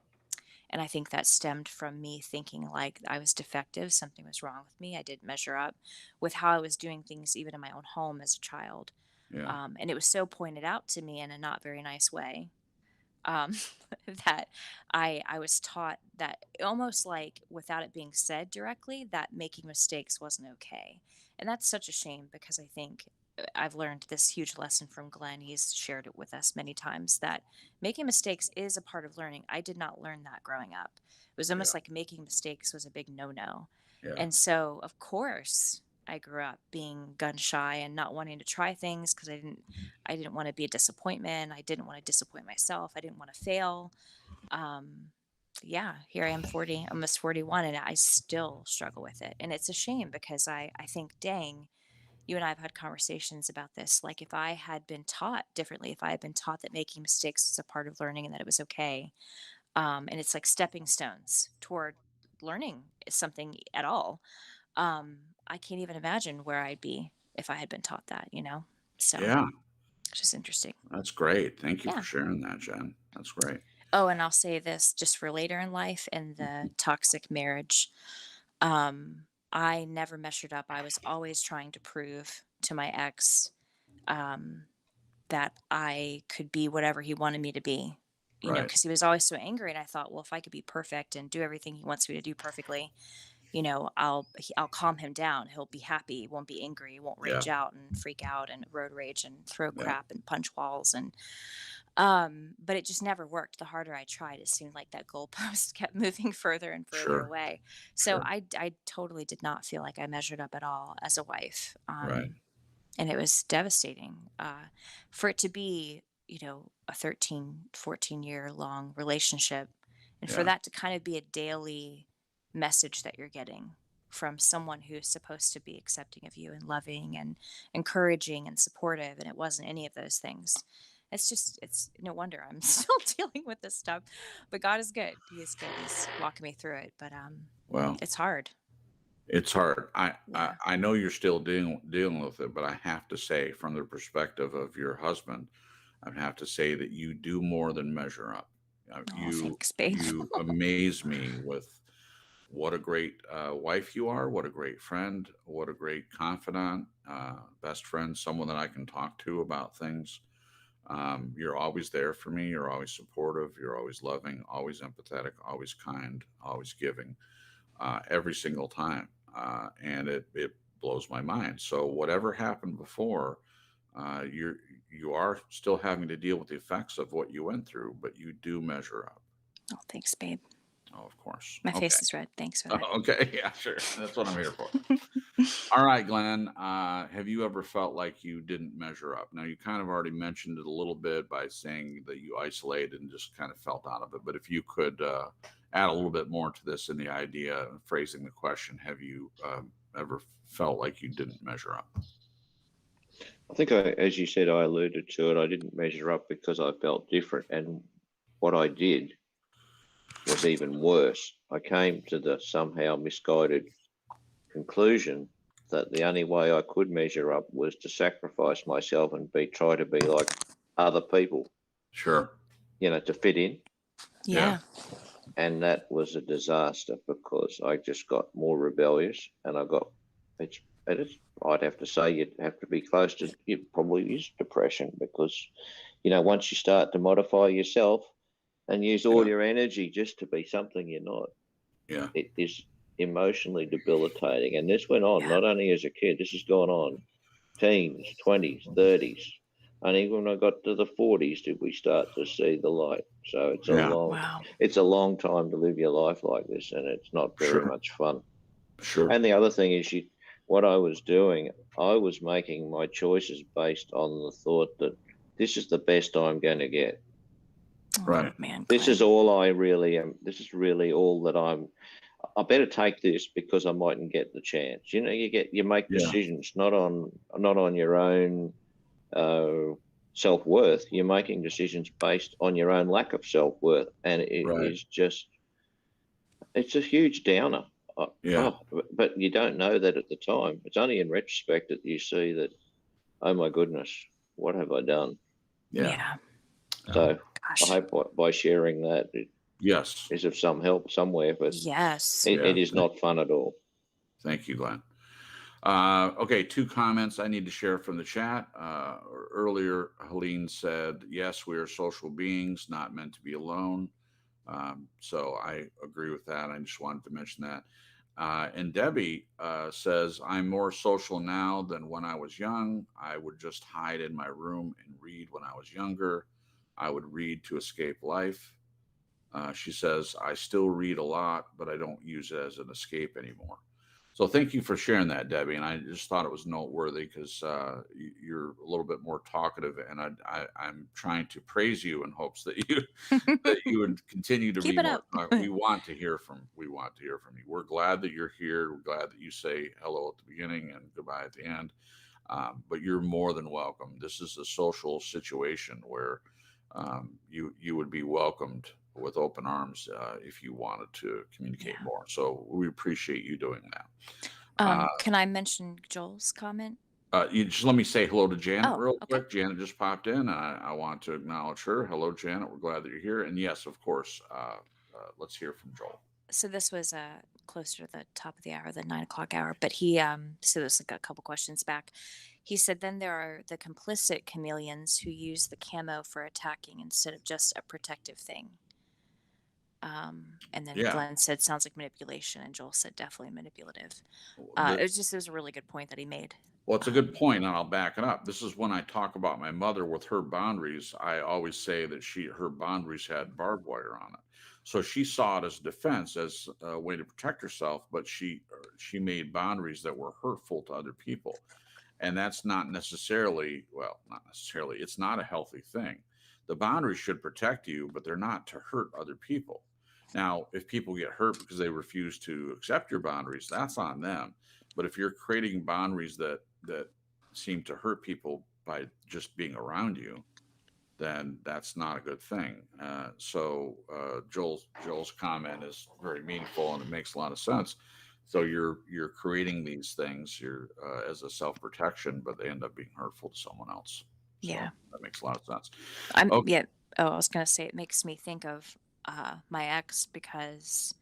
And I think that stemmed from me thinking like I was defective, something was wrong with me. I didn't measure up with how I was doing things, even in my own home as a child. yeah, And it was so pointed out to me in a not very nice way, um, that I was taught that, almost like without it being said directly, that making mistakes wasn't okay. And that's such a shame because I think I've learned this huge lesson from Glenn. He's shared it with us many times that making mistakes is a part of learning. I did not learn that growing up. It was yeah, almost like making mistakes was a big no no. yeah, And so, of course, I grew up being gun shy and not wanting to try things because I didn't want to be a disappointment. I didn't want to disappoint myself. I didn't want to fail. Um, yeah, here I am 40, almost 41, and I still struggle with it. And it's a shame because I think, dang, you and I have had conversations about this. Like, if I had been taught differently, if I had been taught that making mistakes was a part of learning and that it was okay, and it's like stepping stones toward learning something at all, I can't even imagine where I'd be if I had been taught that. So yeah. it's just interesting. That's great. Thank you for Yeah. sharing that, Jen. That's great. Oh, and I'll say this just for later in life in the toxic marriage. I never measured up. I was always trying to prove to my ex, um, that I could be whatever he wanted me to be, Right. because he was always so angry. And I thought, well, if I could be perfect and do everything he wants me to do perfectly, I'll calm him down. He'll be happy. He won't be angry. He won't Yeah, rage out and freak out and road rage and throw yeah, crap and punch walls. And But it just never worked. The harder I tried, it seemed like that goalpost kept moving further and further Sure. away. So Sure. I totally did not feel like I measured up at all as a wife. Right. And it was devastating for it to be, a 13, 14-year long relationship. And for Yeah. that to kind of be a daily message that you're getting from someone who's supposed to be accepting of you and loving and encouraging and supportive. And it wasn't any of those things. It's no wonder I'm still dealing with this stuff. But God is good. He is good. He's walking me through it. But Well, it's hard. it's hard. Yeah. I know you're still dealing with it, but I have to say, from the perspective of your husband, I have to say that you do more than measure up. Oh, You thanks, babe. you amaze me with what a great wife you are, what a great friend, what a great confidant, best friend, someone that I can talk to about things. You're always there for me. You're always supportive. You're always loving, always empathetic, always kind, always giving, every single time. And it blows my mind. So whatever happened before, you are still having to deal with the effects of what you went through, but you do measure up. Oh, thanks, babe. Oh, of course. My Okay. face is red. Thanks for that. Okay. Yeah, sure. That's what I'm here for. All right, Glenn. Have you ever felt like you didn't measure up? Now, you kind of already mentioned it a little bit by saying that you isolated and just kind of felt out of it. But if you could add a little bit more to this in the idea of phrasing the question, have you ever felt like you didn't measure up? I think, as you said, I alluded to it. I didn't measure up because I felt different, and what I did was even worse. I came to the somehow misguided conclusion that the only way I could measure up was to sacrifice myself and try to be like other people, Sure. to fit in. Yeah. And that was a disaster because I just got more rebellious, and I'd have to say you'd have to be close to, it probably is depression, because, once you start to modify yourself and use all Yeah. your energy just to be something you're not, Yeah. it is emotionally debilitating. And this went on not only as a kid, this has gone on teens, 20s, 30s. And even when I got to the 40s, did we start to see the light. So Yeah. Wow. it's a long time to live your life like this, and it's not very Sure. much fun. Sure. And the other thing is, what I was doing, I was making my choices based on the thought that this is the best I'm going to get. Right. Oh, man, This is Glenn. all I really am. This is really all that I better take this because I mightn't get the chance. You make Yeah. decisions not on your own self-worth. You're making decisions based on your own lack of self-worth, and it Right. is it's a huge downer. Yeah. But you don't know that at the time. It's only in retrospect that you see that, oh my goodness, what have I done? Yeah. Yeah. So Gosh. I hope by sharing that it Yes. is of some help somewhere, but Yes. Yeah. it is not fun at all. Thank you, Glenn. Okay, two comments I need to share from the chat. Earlier, Helene said, yes, we are social beings, not meant to be alone. So I agree with that. I just wanted to mention that. And Debbie says, I'm more social now than when I was young. I would just hide in my room and read when I was younger. I would read to escape life. She says, I still read a lot, but I don't use it as an escape anymore. So thank you for sharing that, Debbie. And I just thought it was noteworthy because you're a little bit more talkative, and I'm trying to praise you in hopes that you would continue to Keep be it more up. talkative. We want to hear from you. We're glad that you're here. We're glad that you say hello at the beginning and goodbye at the end. But you're more than welcome. This is a social situation where you would be welcomed with open arms if you wanted to communicate Yeah. more. So we appreciate you doing that. Can I mention Joel's comment? You just let me say hello to Janet Oh, real okay. quick. Janet just popped in, and I want to acknowledge her. Hello, Janet. We're glad that you're here. And yes, of course, let's hear from Joel. So this was closer to the top of the hour, the 9 o'clock hour. But he so this like a couple questions back. He said then there are the complicit chameleons who use the camo for attacking instead of just a protective thing. And then Yeah. Glenn said sounds like manipulation, and Joel said definitely manipulative. The- It was a really good point that he made. Well, it's a good point, and I'll back it up. This is when I talk about my mother with her boundaries. I always say that her boundaries had barbed wire on it, so she saw it as defense, as a way to protect herself. But she made boundaries that were hurtful to other people, and that's not necessarily, well, not necessarily. It's not a healthy thing. The boundaries should protect you, but they're not to hurt other people. Now, if people get hurt because they refuse to accept your boundaries, that's on them. But if you're creating boundaries that seem to hurt people by just being around you, then that's not a good thing. Joel's comment is very meaningful and it makes a lot of sense. So you're creating these things as a self protection, but they end up being hurtful to someone else. So Yeah. that makes a lot of sense. I'm Okay. yeah. Oh, I was gonna say it makes me think of my ex because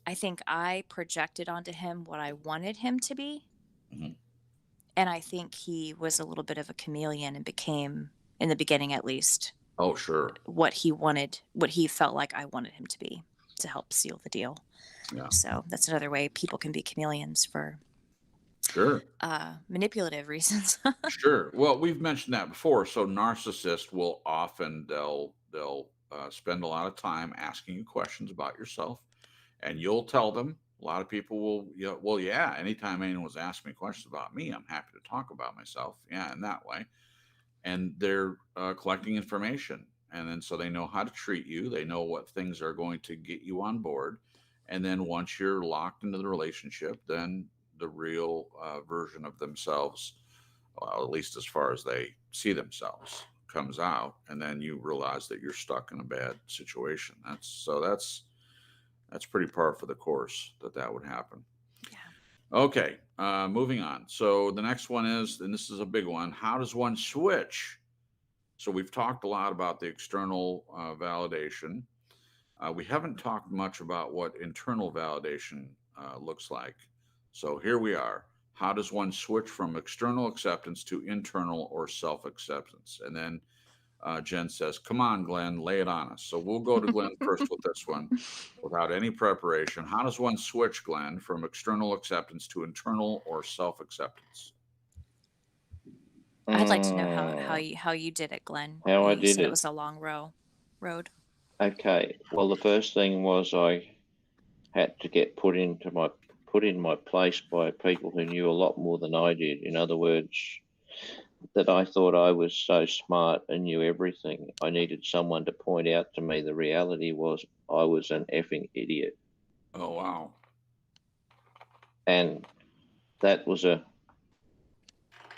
I think I projected onto him what I wanted him to be, Mhm. and I think he was a little bit of a chameleon and became, in the beginning at least, Oh, sure. what he wanted, what he felt like I wanted him to be to help seal the deal. Yeah. So that's another way people can be chameleons for Sure. manipulative reasons. Sure. Well, we've mentioned that before. So narcissists will often they'll spend a lot of time asking you questions about yourself, and you'll tell them. A lot of people will, well, yeah. Anytime anyone's asking me questions about me, I'm happy to talk about myself. Yeah, in that way, and they're collecting information, and then so they know how to treat you. They know what things are going to get you on board, and then once you're locked into the relationship, then the real version of themselves, well, at least as far as they see themselves, comes out, and then you realize that you're stuck in a bad situation. That's pretty par for the course that would happen. Yeah. Okay, moving on. So the next one is, and this is a big one. How does one switch? So we've talked a lot about the external validation. We haven't talked much about what internal validation looks like. So here we are. How does one switch from external acceptance to internal or self acceptance? And then Jen says, "Come on, Glenn, lay it on us." So we'll go to Glenn first with this one without any preparation. How does one switch, Glenn, from external acceptance to internal or self acceptance? I'd like to know how you did it, Glenn. How I You did said it it. was a long road. Okay. Well, the first thing was I had to get put in my place by people who knew a lot more than I did. In other words, that I thought I was so smart and knew everything. I needed someone to point out to me the reality was I was an effing idiot. Oh, wow. And that was a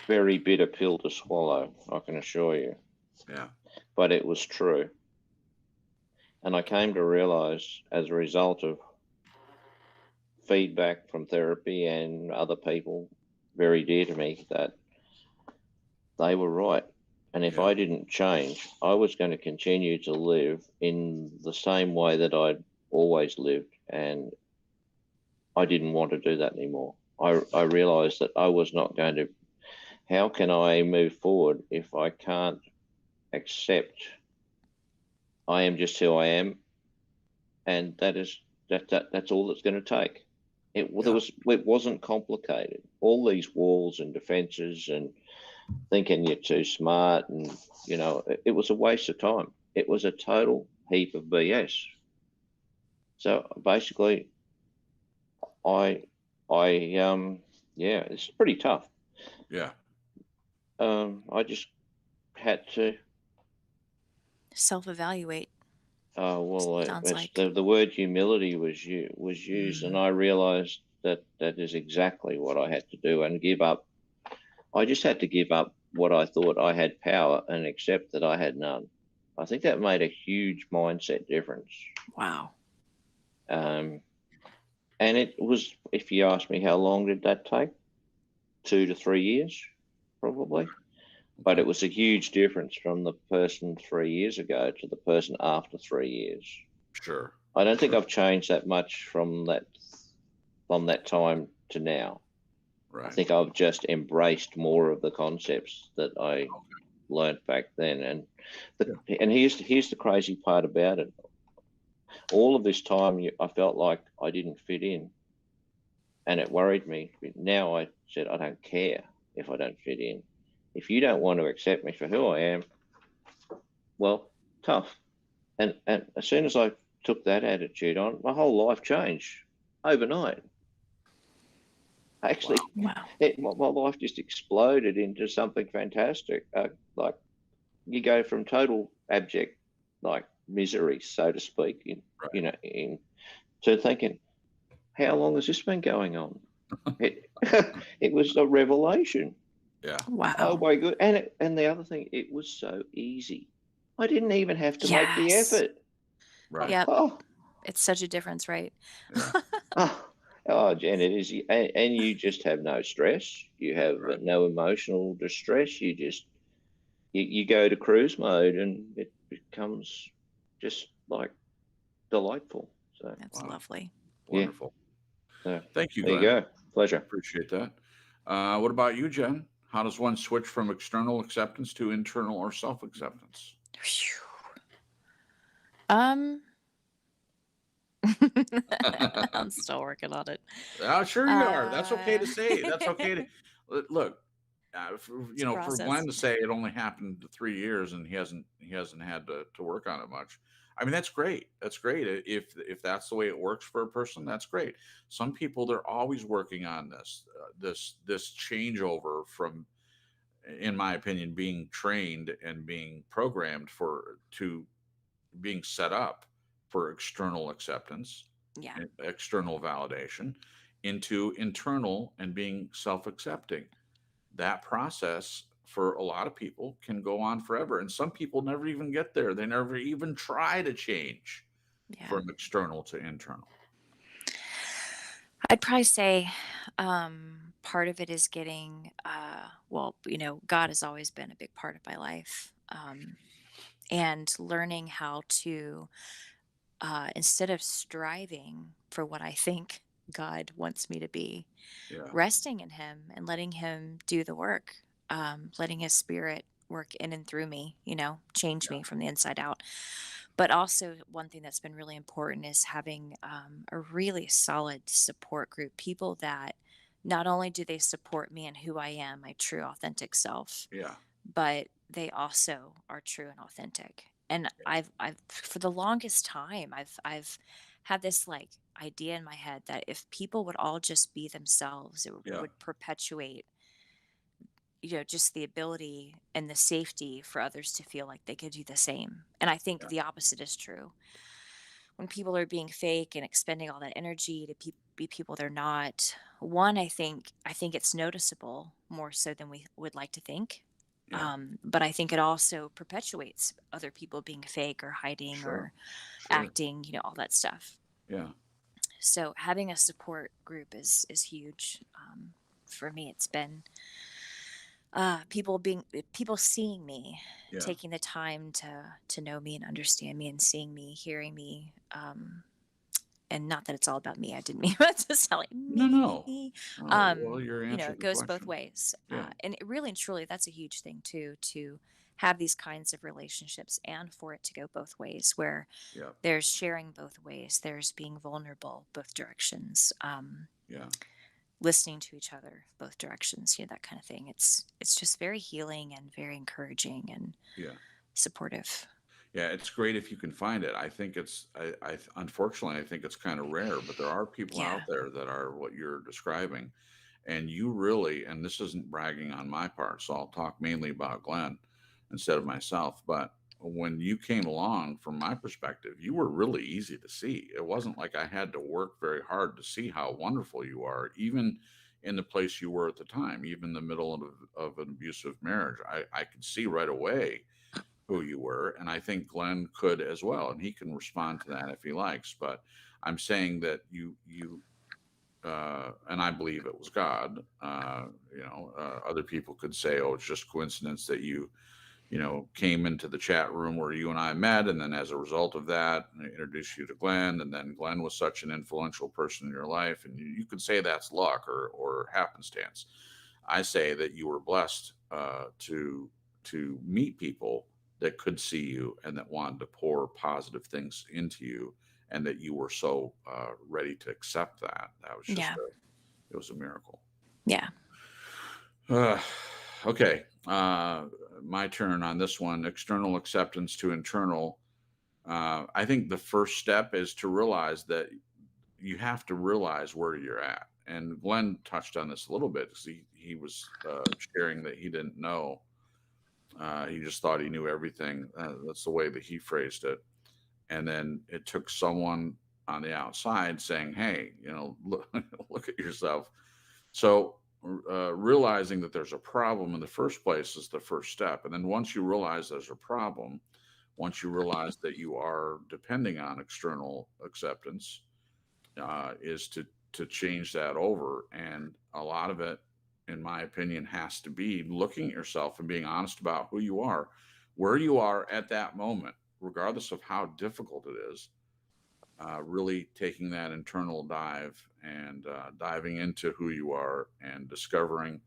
very bitter pill to swallow, I can assure you. Yeah. But it was true. And I came to realize as a result of feedback from therapy and other people very dear to me that they were right. And if Yeah. I didn't change, I was going to continue to live in the same way that I'd always lived. And I didn't want to do that anymore. I realized that I was not going to. How can I move forward if I can't accept I am just who I am? And that's all it's going to take. It wasn't complicated. All these walls and defenses and thinking you're too smart, and it was a waste of time. It was a total heap of BS. So basically, I it's pretty tough. Yeah. I just had to. Self-evaluate. Sounds like the word humility was used, and I realized that is exactly what I had to do and give up. I just had to give up what I thought I had power and accept that I had none. I think that made a huge mindset difference. Wow. And it was, if you ask me how long did that take, 2 to 3 years, probably. But it was a huge difference from the person 3 years ago to the person after 3 years. Sure. I don't think I've changed that much from that time to now. Right. I think I've just embraced more of the concepts that I learned back then. And here's the crazy part about it. All of this time, I felt like I didn't fit in, and it worried me. Now I said, I don't care. if I don't fit in. If you don't want to accept me for who I am, well, tough. And as soon as I took that attitude on, my whole life changed overnight. Actually, Wow. my life just exploded into something fantastic. Like, you go from total abject, like, misery, so to speak, to thinking, how long has this been going on? It was a revelation. Yeah. Wow. Oh my good. And the other thing, it was so easy. I didn't even have to make the Yes. effort. Right. Yep. Oh, It's such a difference, right? Yeah. Jen, it is, and you just have no stress. You have Right. no emotional distress. You just you go to cruise mode, and it becomes just like delightful. So That's Wow. lovely. Wonderful. so Thank you, there Glenn. you go. Pleasure. Appreciate that. What about you, Jen? How does one switch from external acceptance to internal or self-acceptance? Phew. I'm still working on it. Oh, sure you are. That's okay to say. That's okay to look. It's a For process. Glenn to say it only happened 3 years and he hasn't had to work on it much. I mean, that's great. That's great. If that's the way it works for a person, that's great. Some people, they're always working on this changeover from, in my opinion, being trained and being programmed to being set up for external acceptance, Yeah. external validation, into internal and being self-accepting. That process for a lot of people can go on forever, and some people never even get there. They never even try to change Yeah. from external to internal. I'd probably say part of it is getting, well, God has always been a big part of my life. And learning how to, instead of striving for what I think God wants me to be, Yeah. resting in Him and letting Him do the work, letting His Spirit work in and through me, change me from the inside out. But also, one thing that's been really important is having a really solid support group, people that not only do they support me and who I am, my true authentic self, Yeah. but they also are true and authentic. And I've for the longest time, I've had this like idea in my head that if people would all just be themselves, it Yeah. would perpetuate, just the ability and the safety for others to feel like they could do the same. And I think Yeah. the opposite is true. When people are being fake and expending all that energy to be people they're not, one, I think it's noticeable more so than we would like to think. Yeah. But I think it also perpetuates other people being fake or hiding Sure. or Sure. acting, all that stuff. Yeah. So having a support group is huge. For me, it's been people seeing me, Yeah. taking the time to know me and understand me and seeing me, hearing me. And not that it's all about me. I didn't mean to sound like No, no. me. Oh, well, you're answering It the goes both question. ways. Yeah. And it really and truly, that's a huge thing too, to have these kinds of relationships and for it to go both ways, where Yeah. there's sharing both ways, there's being vulnerable both directions, Yeah. listening to each other both directions, that kind of thing. It's just very healing and very encouraging and Yeah. supportive. Yeah, it's great if you can find it. I think unfortunately, I think it's kind of rare, but there are people Yeah. out there that are what you're describing. And you really, and this isn't bragging on my part, so I'll talk mainly about Glenn instead of myself. But when you came along, from my perspective, you were really easy to see. It wasn't like I had to work very hard to see how wonderful you are, even in the place you were at the time, even in the middle of an abusive marriage. I could see right away who you were, and I think Glenn could as well, and he can respond to that if he likes. But I'm saying that and I believe it was God. Other people could say, "Oh, it's just coincidence that you came into the chat room where you and I met, and then as a result of that, I introduced you to Glenn, and then Glenn was such an influential person in your life." And you could say that's luck or happenstance. I say that you were blessed to meet people that could see you and that wanted to pour positive things into you, and that you were so ready to accept that. That was just Yeah. it was a miracle. Yeah. Uh, okay. My turn on this one. External acceptance to internal. I think the first step is to realize that you have to realize where you're at. And Glenn touched on this a little bit because he was sharing that he didn't know. He just thought he knew everything. That's the way that he phrased it. And then it took someone on the outside saying, "Hey, look, look at yourself." So realizing that there's a problem in the first place is the first step. And then once you realize there's a problem, once you realize that you are depending on external acceptance, is to change that over. And a lot of it, in my opinion, has to be looking at yourself and being honest about who you are, where you are at that moment, regardless of how difficult it is. Really taking that internal dive and diving into who you are and discovering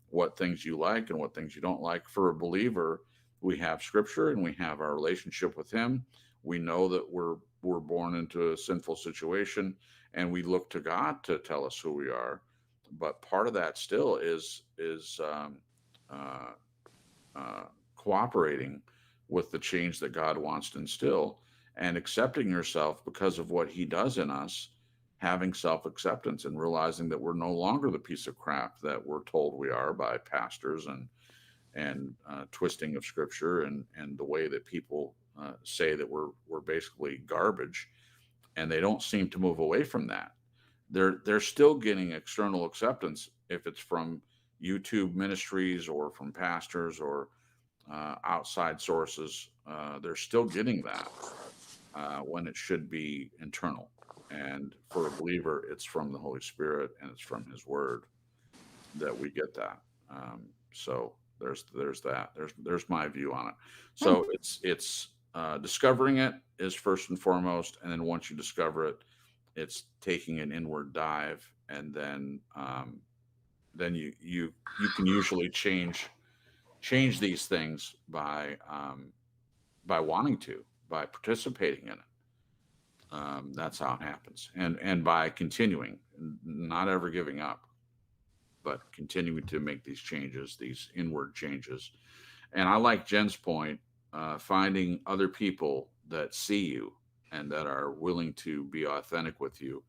what things you like and what things you don't like. For a believer, we have scripture and we have our relationship with him. We know that we're born into a sinful situation and we look to God to tell us who we are. But part of that still is uh, uh, cooperating with the change that God wants to instill and accepting yourself because of what he does in us, having self acceptance and realizing that we're no longer the piece of crap that we're told we are by pastors and twisting of scripture and the way that people say that we're basically garbage, and they don't seem to move away from that. They're still getting external acceptance if it's from YouTube ministries or from pastors or outside sources. They're still getting that when it should be internal. And for a believer, it's from the Holy Spirit and it's from His Word that we get that. So there's that. There's my view on it. Hmm. So it's discovering it is first and foremost, and then once you discover it, it's taking an inward dive, and then you can usually change these things by wanting to, by participating in it. That's how it happens, and by continuing, not ever giving up, but continuing to make these changes, these inward changes. And I like Jen's point, finding other people that see you and that are willing to be authentic with you.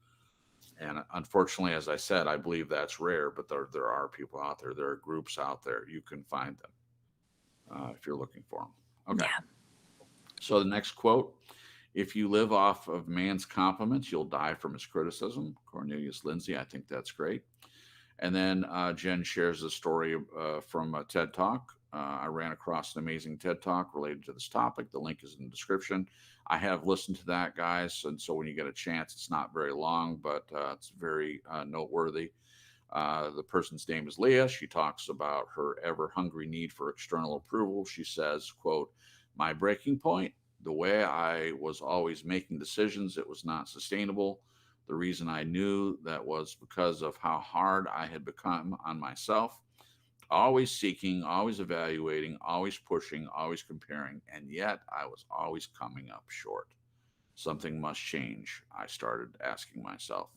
And unfortunately, as I said, I believe that's rare, but there are people out there. There are groups out there. You can find them if you're looking for them. Okay. Yeah. So the next quote: "If you live off of man's compliments, you'll die from his criticism." Cornelius Lindsay. I think that's great. And then Jen shares a story from a TED Talk. I ran across an amazing TED Talk related to this topic. The link is in the description. I have listened to that, guys. And so when you get a chance, it's not very long, but it's very noteworthy. The person's name is Leah. She talks about her ever hungry need for external approval. She says, quote, "My breaking point, the way I was always making decisions, it was not sustainable. The reason I knew that was because of how hard I had become on myself, always seeking, always evaluating, always pushing, always comparing, and yet I was always coming up short. Something must change. I started asking myself,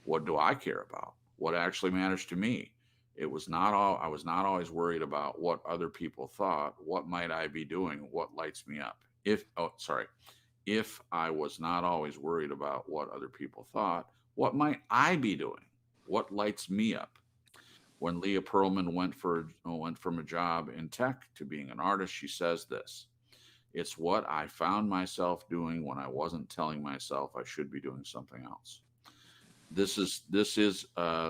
what do I care about? What actually matters to me? It was not all I was not always worried about what other people thought. What might I be doing? What lights me up? If I was not always worried about what other people thought, what might I be doing? What lights me up?" When Leah Pearlman went from a job in tech to being an artist, she says this: "It's what I found myself doing when I wasn't telling myself I should be doing something else." This is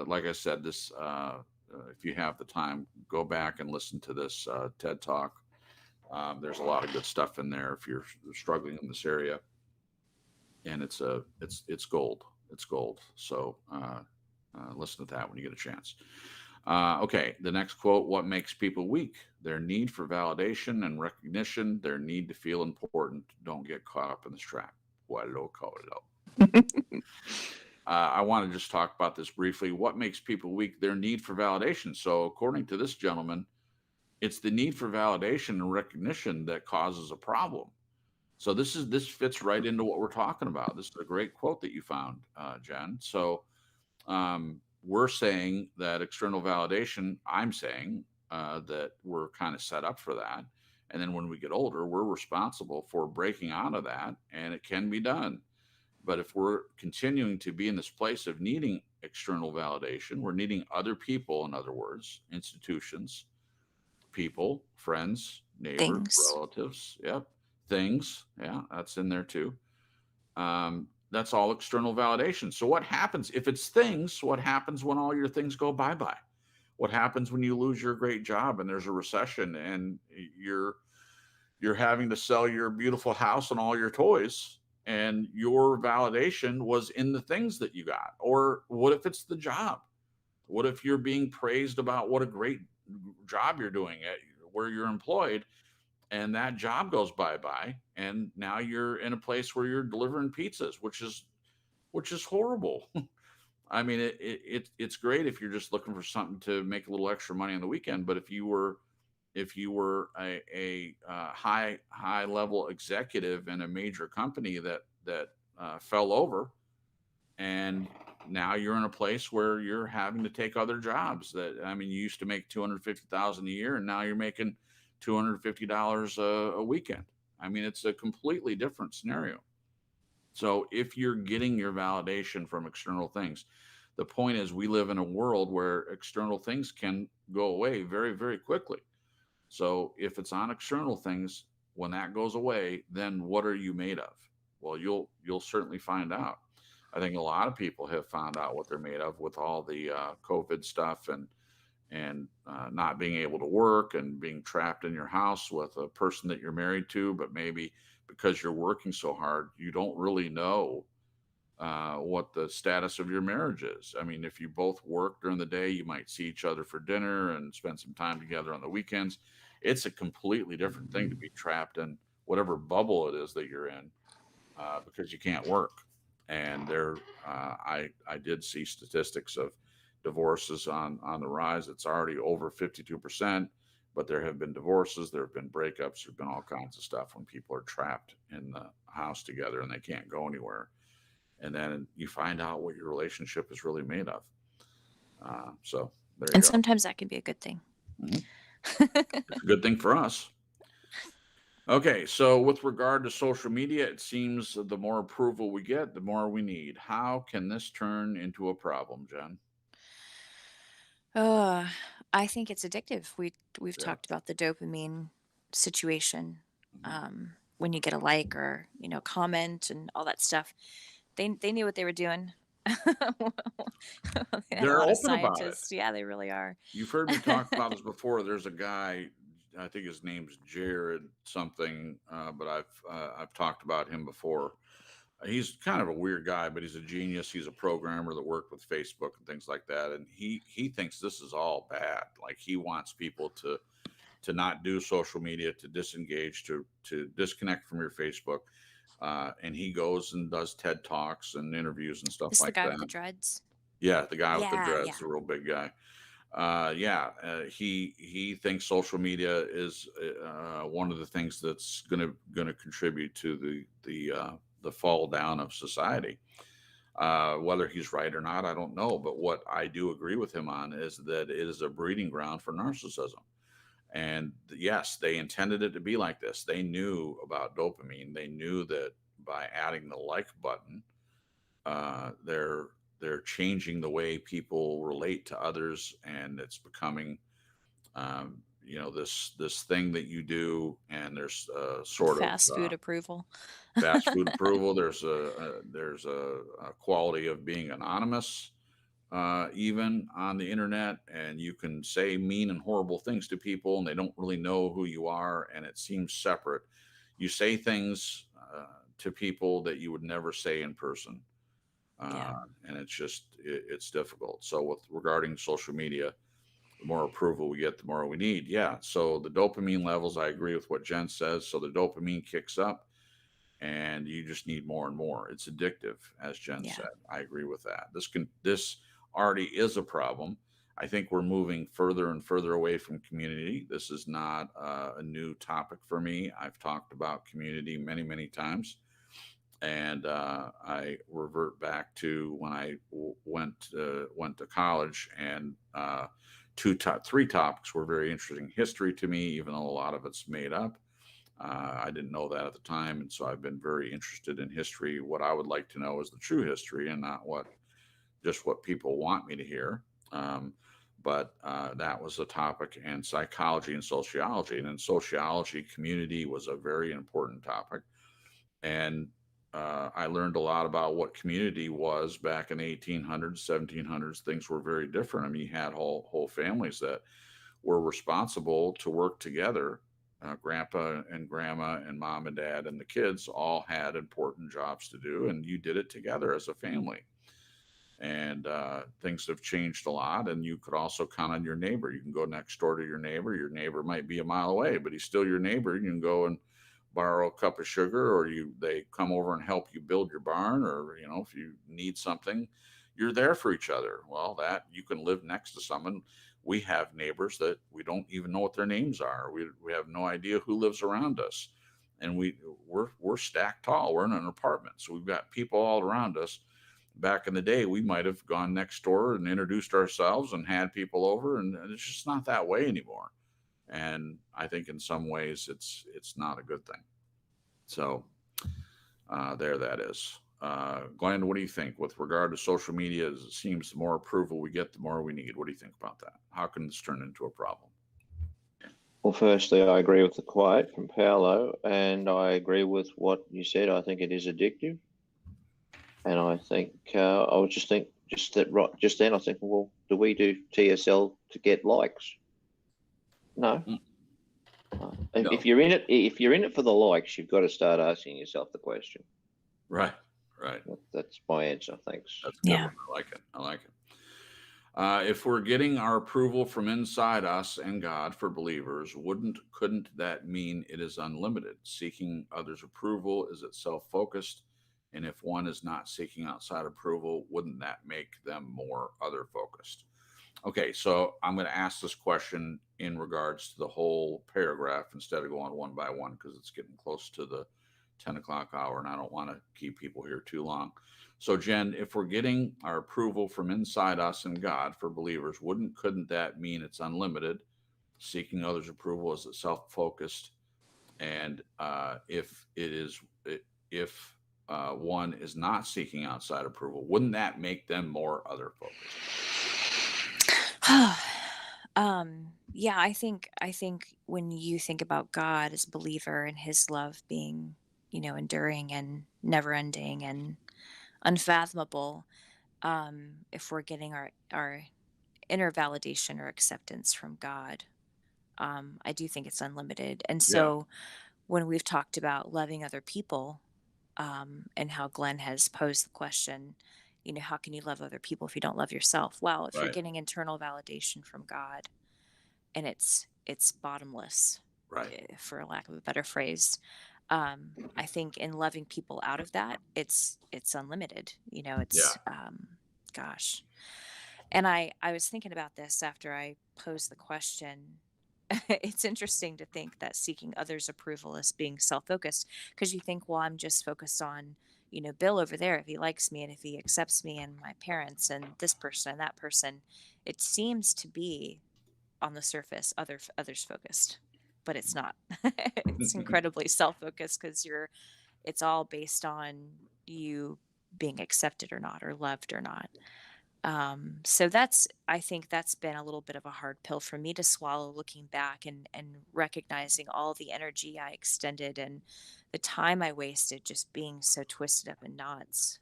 like I said, this if you have the time, go back and listen to this TED Talk. There's a lot of good stuff in there if you're struggling in this area, and it's gold. It's gold. So listen to that when you get a chance. Okay, the next quote: "What makes people weak? Their need for validation and recognition, their need to feel important. Don't get caught up in this trap." Hello, I want to just talk about this briefly. What makes people weak? Their need for validation. So, according to this gentleman, it's the need for validation and recognition that causes a problem. So this fits right into what we're talking about. This is a great quote that you found, Jen. So we're saying that external validation, I'm saying that we're kind of set up for that. And then when we get older, we're responsible for breaking out of that, and it can be done. But if we're continuing to be in this place of needing external validation, we're needing other people, in other words, institutions, people, friends, neighbors, Things. relatives, yep, things, yeah, that's in there too. That's all external validation. So what happens if it's things? What happens when all your things go bye bye? What happens when you lose your great job and there's a recession and you're having to sell your beautiful house and all your toys, and your validation was in the things that you got? Or what if it's the job? What if you're being praised about what a great job you're doing at where you're employed, and that job goes bye bye, and now you're in a place where you're delivering pizzas, which is horrible. I mean, it's great if you're just looking for something to make a little extra money on the weekend, but if you were a high level executive in a major company that fell over, and now you're in a place where you're having to take other jobs, that, I mean, you used to make 250,000 a year and now you're making $250 a weekend. I mean, it's a completely different scenario. So if you're getting your validation from external things, the point is we live in a world where external things can go away very, very quickly. So if it's on external things, when that goes away, then what are you made of? Well, you'll certainly find out. I think a lot of people have found out what they're made of with all the COVID stuff, and not being able to work and being trapped in your house with a person that you're married to, but maybe because you're working so hard, you don't really know what the status of your marriage is. I mean, if you both work during the day, you might see each other for dinner and spend some time together on the weekends. It's a completely different thing to be trapped in whatever bubble it is that you're in, because you can't work. And I did see statistics of divorces on the rise. It's already over 52%, but there have been divorces, there have been breakups, there've been all kinds of stuff when people are trapped in the house together and they can't go anywhere. And then you find out what your relationship is really made of. So there you And go. sometimes that can be a good thing. Mhm. It's a good thing for us. Okay, so with regard to social media, it seems the more approval we get, the more we need. How can this turn into a problem, Jen? Uh, I think it's addictive. We've Yeah. talked about the dopamine situation. Mhm. When you get a like or comment and all that stuff, they knew what they were doing. A They're lot of open about it. scientists, yeah, they really are. You've heard me talk about this before. There's a guy, I think his name's Jared something, but I've talked about him before. He's kind of a weird guy, but he's a genius. He's a programmer that worked with Facebook and things like that, and he thinks this is all bad. Like, he wants people to not do social media, to disengage, to disconnect from your Facebook. And he goes and does TED Talks and interviews and stuff This is the like guy with the that. dreads. Yeah, the guy with the Yeah, dreads, yeah, the real big guy. He thinks social media is one of the things that's gonna contribute to the fall down of society. Whether he's right or not, I don't know. But what I do agree with him on is that it is a breeding ground for narcissism. And yes, they intended it to be like this. They knew about dopamine. They knew that by adding the like button, they're changing the way people relate to others, and it's becoming this thing that you do, and there's sort of fast food approval. fast food approval. There's a quality of being anonymous, even on the internet, and you can say mean and horrible things to people, and they don't really know who you are, and it seems separate. You say things to people that you would never say in person, Yeah, and it's difficult. So with regarding social media, the more approval we get, the more we need. Yeah. So the dopamine levels, I agree with what Jen says. So the dopamine kicks up, and you just need more and more. It's addictive, as Jen yeah, said. I agree with that. This already is a problem. I think we're moving further and further away from community. This is not a new topic for me. I've talked about community many, many times. And I revert back to when I went to college, and three topics were very interesting. History to me, even though a lot of it's made up. I didn't know that at the time, and so I've been very interested in history. What I would like to know is the true history, and not what people want me to hear. Um, but that was the topic, and psychology and sociology. And in sociology, community was a very important topic. And I learned a lot about what community was back in the 1800s, 1700s. Things were very different. I mean, you had whole families that were responsible to work together. Grandpa and grandma and mom and dad and the kids all had important jobs to do, and you did it together as a family. And things have changed a lot, and you could also count on your neighbor. You can go next door to your neighbor. Your neighbor might be a mile away, but he's still your neighbor. You can go and borrow a cup of sugar, or they come over and help you build your barn, or if you need something, you're there for each other. Well, that you can live next to someone. We have neighbors that we don't even know what their names are. We have no idea who lives around us, and we're stacked tall. We're in an apartment, so we've got people all around us. Back in the day, we might have gone next door and introduced ourselves and had people over, and it's just not that way anymore. And I think in some ways it's not a good thing. So there that is. Glenn, what do you think with regard to social media? It seems the more approval we get, the more we need. What do you think about that? How can this turn into a problem? Well, firstly, I agree with the quote from Paolo, and I agree with what you said. I think it is addictive, and I think I would just think just then I think, well, do we do TSL to get likes? No. No. If you're in it for the likes, you've got to start asking yourself the question. Right. That's my answer. Thanks. That's good. Yeah. I like it. If we're getting our approval from inside us and God for believers, couldn't that mean it is unlimited? Seeking others' approval is itself focused, and if one is not seeking outside approval, wouldn't that make them more other focused? Okay, so I'm going to ask this question in regards to the whole paragraph instead of going one by one, because it's getting close to the 10 o'clock hour and I don't want to keep people here too long. So, Jen, if we're getting our approval from inside us and God for believers, couldn't that mean it's unlimited? Seeking others' approval is self-focused, and if one is not seeking outside approval, wouldn't that make them more other focused? Yeah, I think when you think about God as a believer and his love being, enduring and never ending and unfathomable, if we're getting our inner validation or acceptance from God, I do think it's unlimited. And Yeah. so when we've talked about loving other people, and how Glenn has posed the question, how can you love other people if you don't love yourself? Well, if you're Right. getting internal validation from God, and it's bottomless, Right. for lack of a better phrase, I think in loving people out of that, it's unlimited. It's gosh. And I was thinking about this after I posed the question. It's interesting to think that seeking others' approval is being self-focused, because you think, well, I'm just focused on, Bill over there, if he likes me and if he accepts me, and my parents and this person and that person. It seems to be on the surface others focused, but it's not. It's incredibly self-focused, because it's all based on you being accepted or not, or loved or not. So I think that's been a little bit of a hard pill for me to swallow, looking back and recognizing all the energy I extended and the time I wasted just being so twisted up in knots,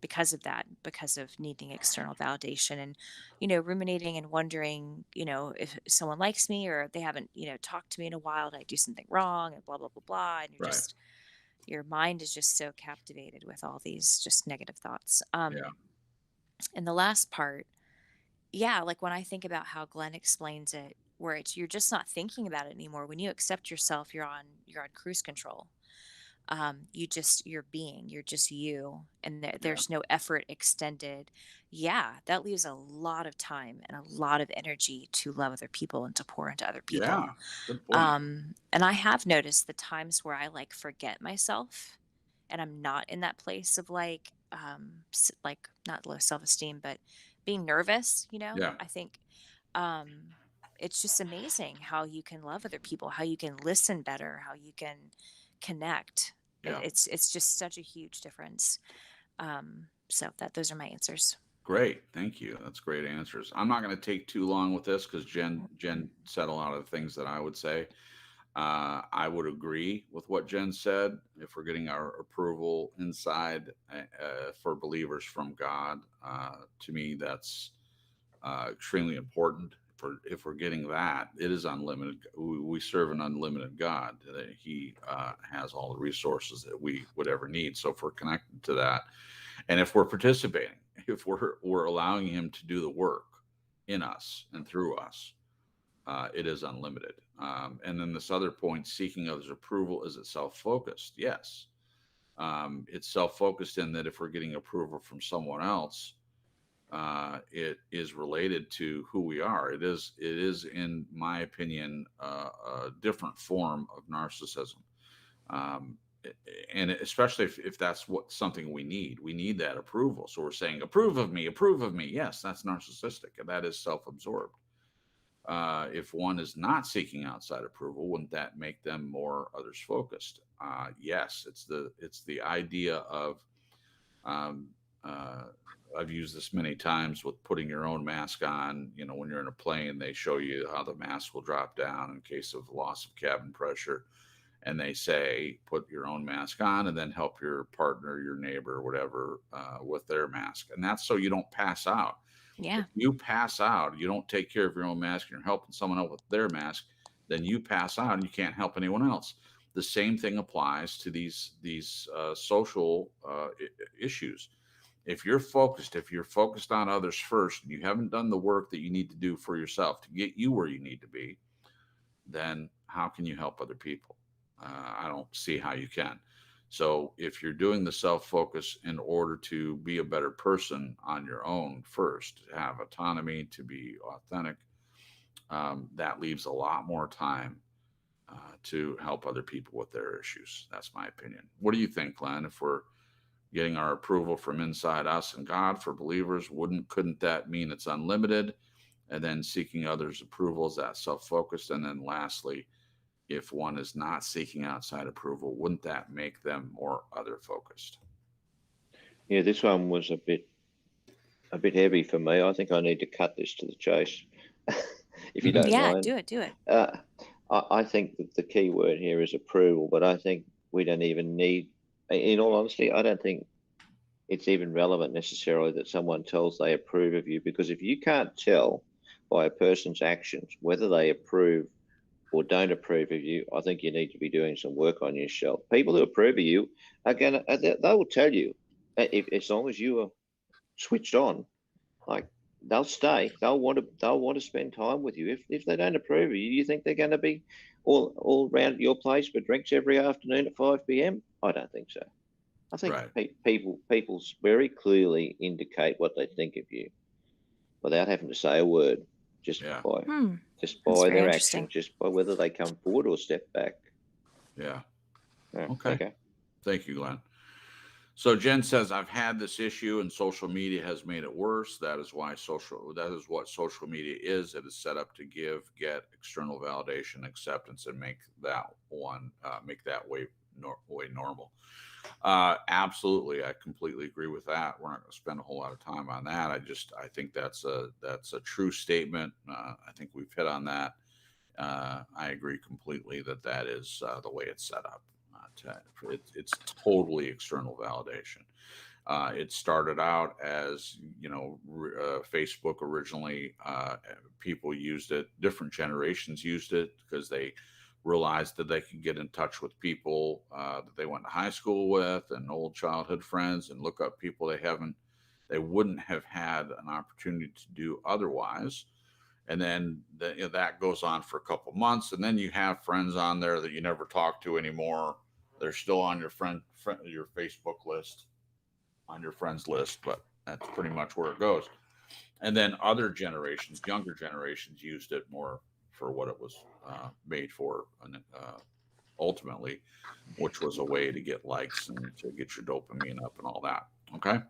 because of that, because of needing external validation, and, ruminating and wondering, if someone likes me, or they haven't, talked to me in a while, did I do something wrong, and blah, blah, blah, blah. And Right. your mind is just so captivated with all these just negative thoughts. Yeah. And the last part, yeah, like when I think about how Glenn explains it, where you're just not thinking about it anymore. When you accept yourself, you're on cruise control. You're just you, and there's no effort extended. Yeah, that leaves a lot of time and a lot of energy to love other people and to pour into other people. Yeah. Good point. And I have noticed the times where I forget myself, and I'm not in that place of like, like not low self-esteem, but being nervous, Yeah. I think, um, it's just amazing how you can love other people, how you can listen better, how you can connect. Yeah. It's just such a huge difference. So those are my answers. Great. Thank you. That's great answers. I'm not going to take too long with this because Jen said a lot of the things that I would say. I would agree with what Jen said. If we're getting our approval inside for believers from God, to me, that's extremely important. If we're getting that, it is unlimited. We serve an unlimited God. He has all the resources that we would ever need. So if we're connected to that, and if we're participating, if we're allowing Him to do the work in us and through us, it is unlimited. And then this other point, seeking others' approval, is it self-focused? Yes. It's self-focused in that if we're getting approval from someone else, it is related to who we are. It is, in my opinion, a different form of narcissism. Um, and especially if that's something we need that approval. So we're saying, approve of me, approve of me. Yes, that's narcissistic, and that is self-absorbed. If one is not seeking outside approval, wouldn't that make them more others focused? Yes, it's the idea of, um, uh, I've used this many times with putting your own mask on. When you're in a plane, they show you how the mask will drop down in case of loss of cabin pressure. And they say, put your own mask on and then help your partner, your neighbor, whatever, with their mask. And that's so you don't pass out. Yeah. If you pass out, you don't take care of your own mask, and you're helping someone else with their mask, then you pass out and you can't help anyone else. The same thing applies to these social issues. If you're focused on others first, and you haven't done the work that you need to do for yourself to get you where you need to be, then how can you help other people? I don't see how you can. So if you're doing the self-focus in order to be a better person on your own first, to have autonomy, to be authentic, that leaves a lot more time to help other people with their issues. That's my opinion. What do you think, Glenn? If we're getting our approval from inside us and God for believers, couldn't that mean it's unlimited? And then seeking others' approval, is that self-focused? And then lastly, if one is not seeking outside approval, wouldn't that make them more other focused? Yeah, this one was a bit heavy for me. I think I need to cut this to the chase, if you don't Yeah, mind. do it. I think that the key word here is approval, but I think we don't even need, in all honesty, I don't think it's even relevant necessarily that someone tells they approve of you, because if you can't tell by a person's actions whether they approve or don't approve of you, I think you need to be doing some work on yourself. People who approve of you are they will tell you, if as long as you are switched on, like they'll stay. They'll want to spend time with you. If they don't approve of you, you think they're going to be all around your place for drinks every afternoon at 5 p.m.? I don't think so. I think people very clearly indicate what they think of you without having to say a word, just by their action, just by whether they come forward or step back. Yeah. Okay. Thank you, Glenn. So Jen says, I've had this issue and social media has made it worse. That is what social media is. It is set up to get external validation, acceptance, and make that way normal. Absolutely. I completely agree with that. We're not going to spend a whole lot of time on that. I think that's a true statement. I think we've hit on that. I agree completely that is the way it's set up. It's totally external validation. It started out as, Facebook originally. People used it, different generations used it because they realized that they could get in touch with people that they went to high school with and old childhood friends, and look up people they wouldn't have had an opportunity to do otherwise. And then that goes on for a couple months, and then you have friends on there that you never talk to anymore. They're still on your your Facebook list, on your friends list, but that's pretty much where it goes. And then other generations, younger generations, used it more for what it was made for, ultimately, which was a way to get likes and to get your dopamine up and all that. Okay.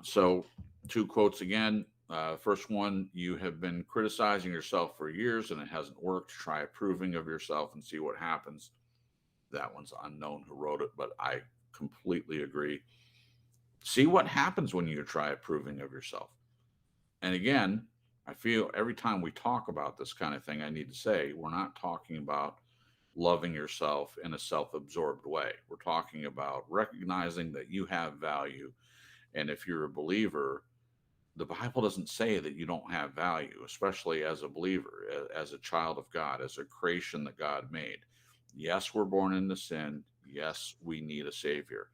So, two quotes again. First one, you have been criticizing yourself for years and it hasn't worked. Try approving of yourself and see what happens. That one's unknown who wrote it, but I completely agree. See what happens when you try approving of yourself. And again, I feel every time we talk about this kind of thing, I need to say we're not talking about loving yourself in a self absorbed way. We're talking about recognizing that you have value. And if you're a believer, the Bible doesn't say that you don't have value, especially as a believer, as a child of God, as a creation that God made. Yes, we're born into sin. Yes, we need a Savior.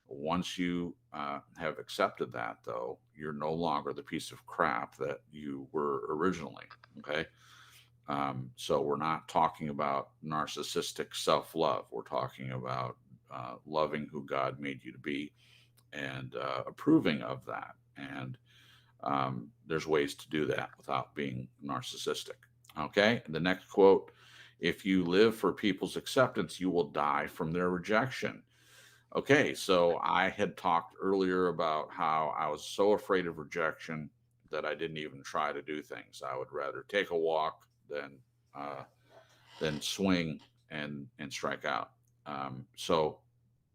Once you have accepted that, though, you're no longer the piece of crap that you were originally. Okay. So we're not talking about narcissistic self love. We're talking about loving who God made you to be and approving of that. And there's ways to do that without being narcissistic. Okay. The next quote, if you live for people's acceptance, you will die from their rejection. Okay. So I had talked earlier about how I was so afraid of rejection that I didn't even try to do things. I would rather take a walk uh, than swing and strike out.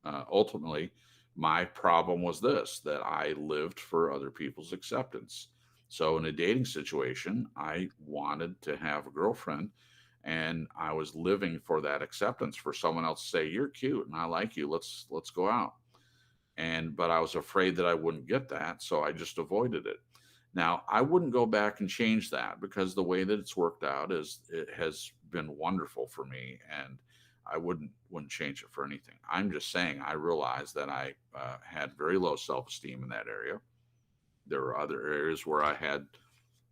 Ultimately, my problem was this, that I lived for other people's acceptance. So in a dating situation, I wanted to have a girlfriend and I was living for that acceptance, for someone else to say, you're cute and I like you. Let's go out. But I was afraid that I wouldn't get that, so I just avoided it. Now, I wouldn't go back and change that because the way that it's worked out is it has been wonderful for me, and I wouldn't change it for anything. I'm just saying I realized that I had very low self-esteem in that area. There were other areas where I had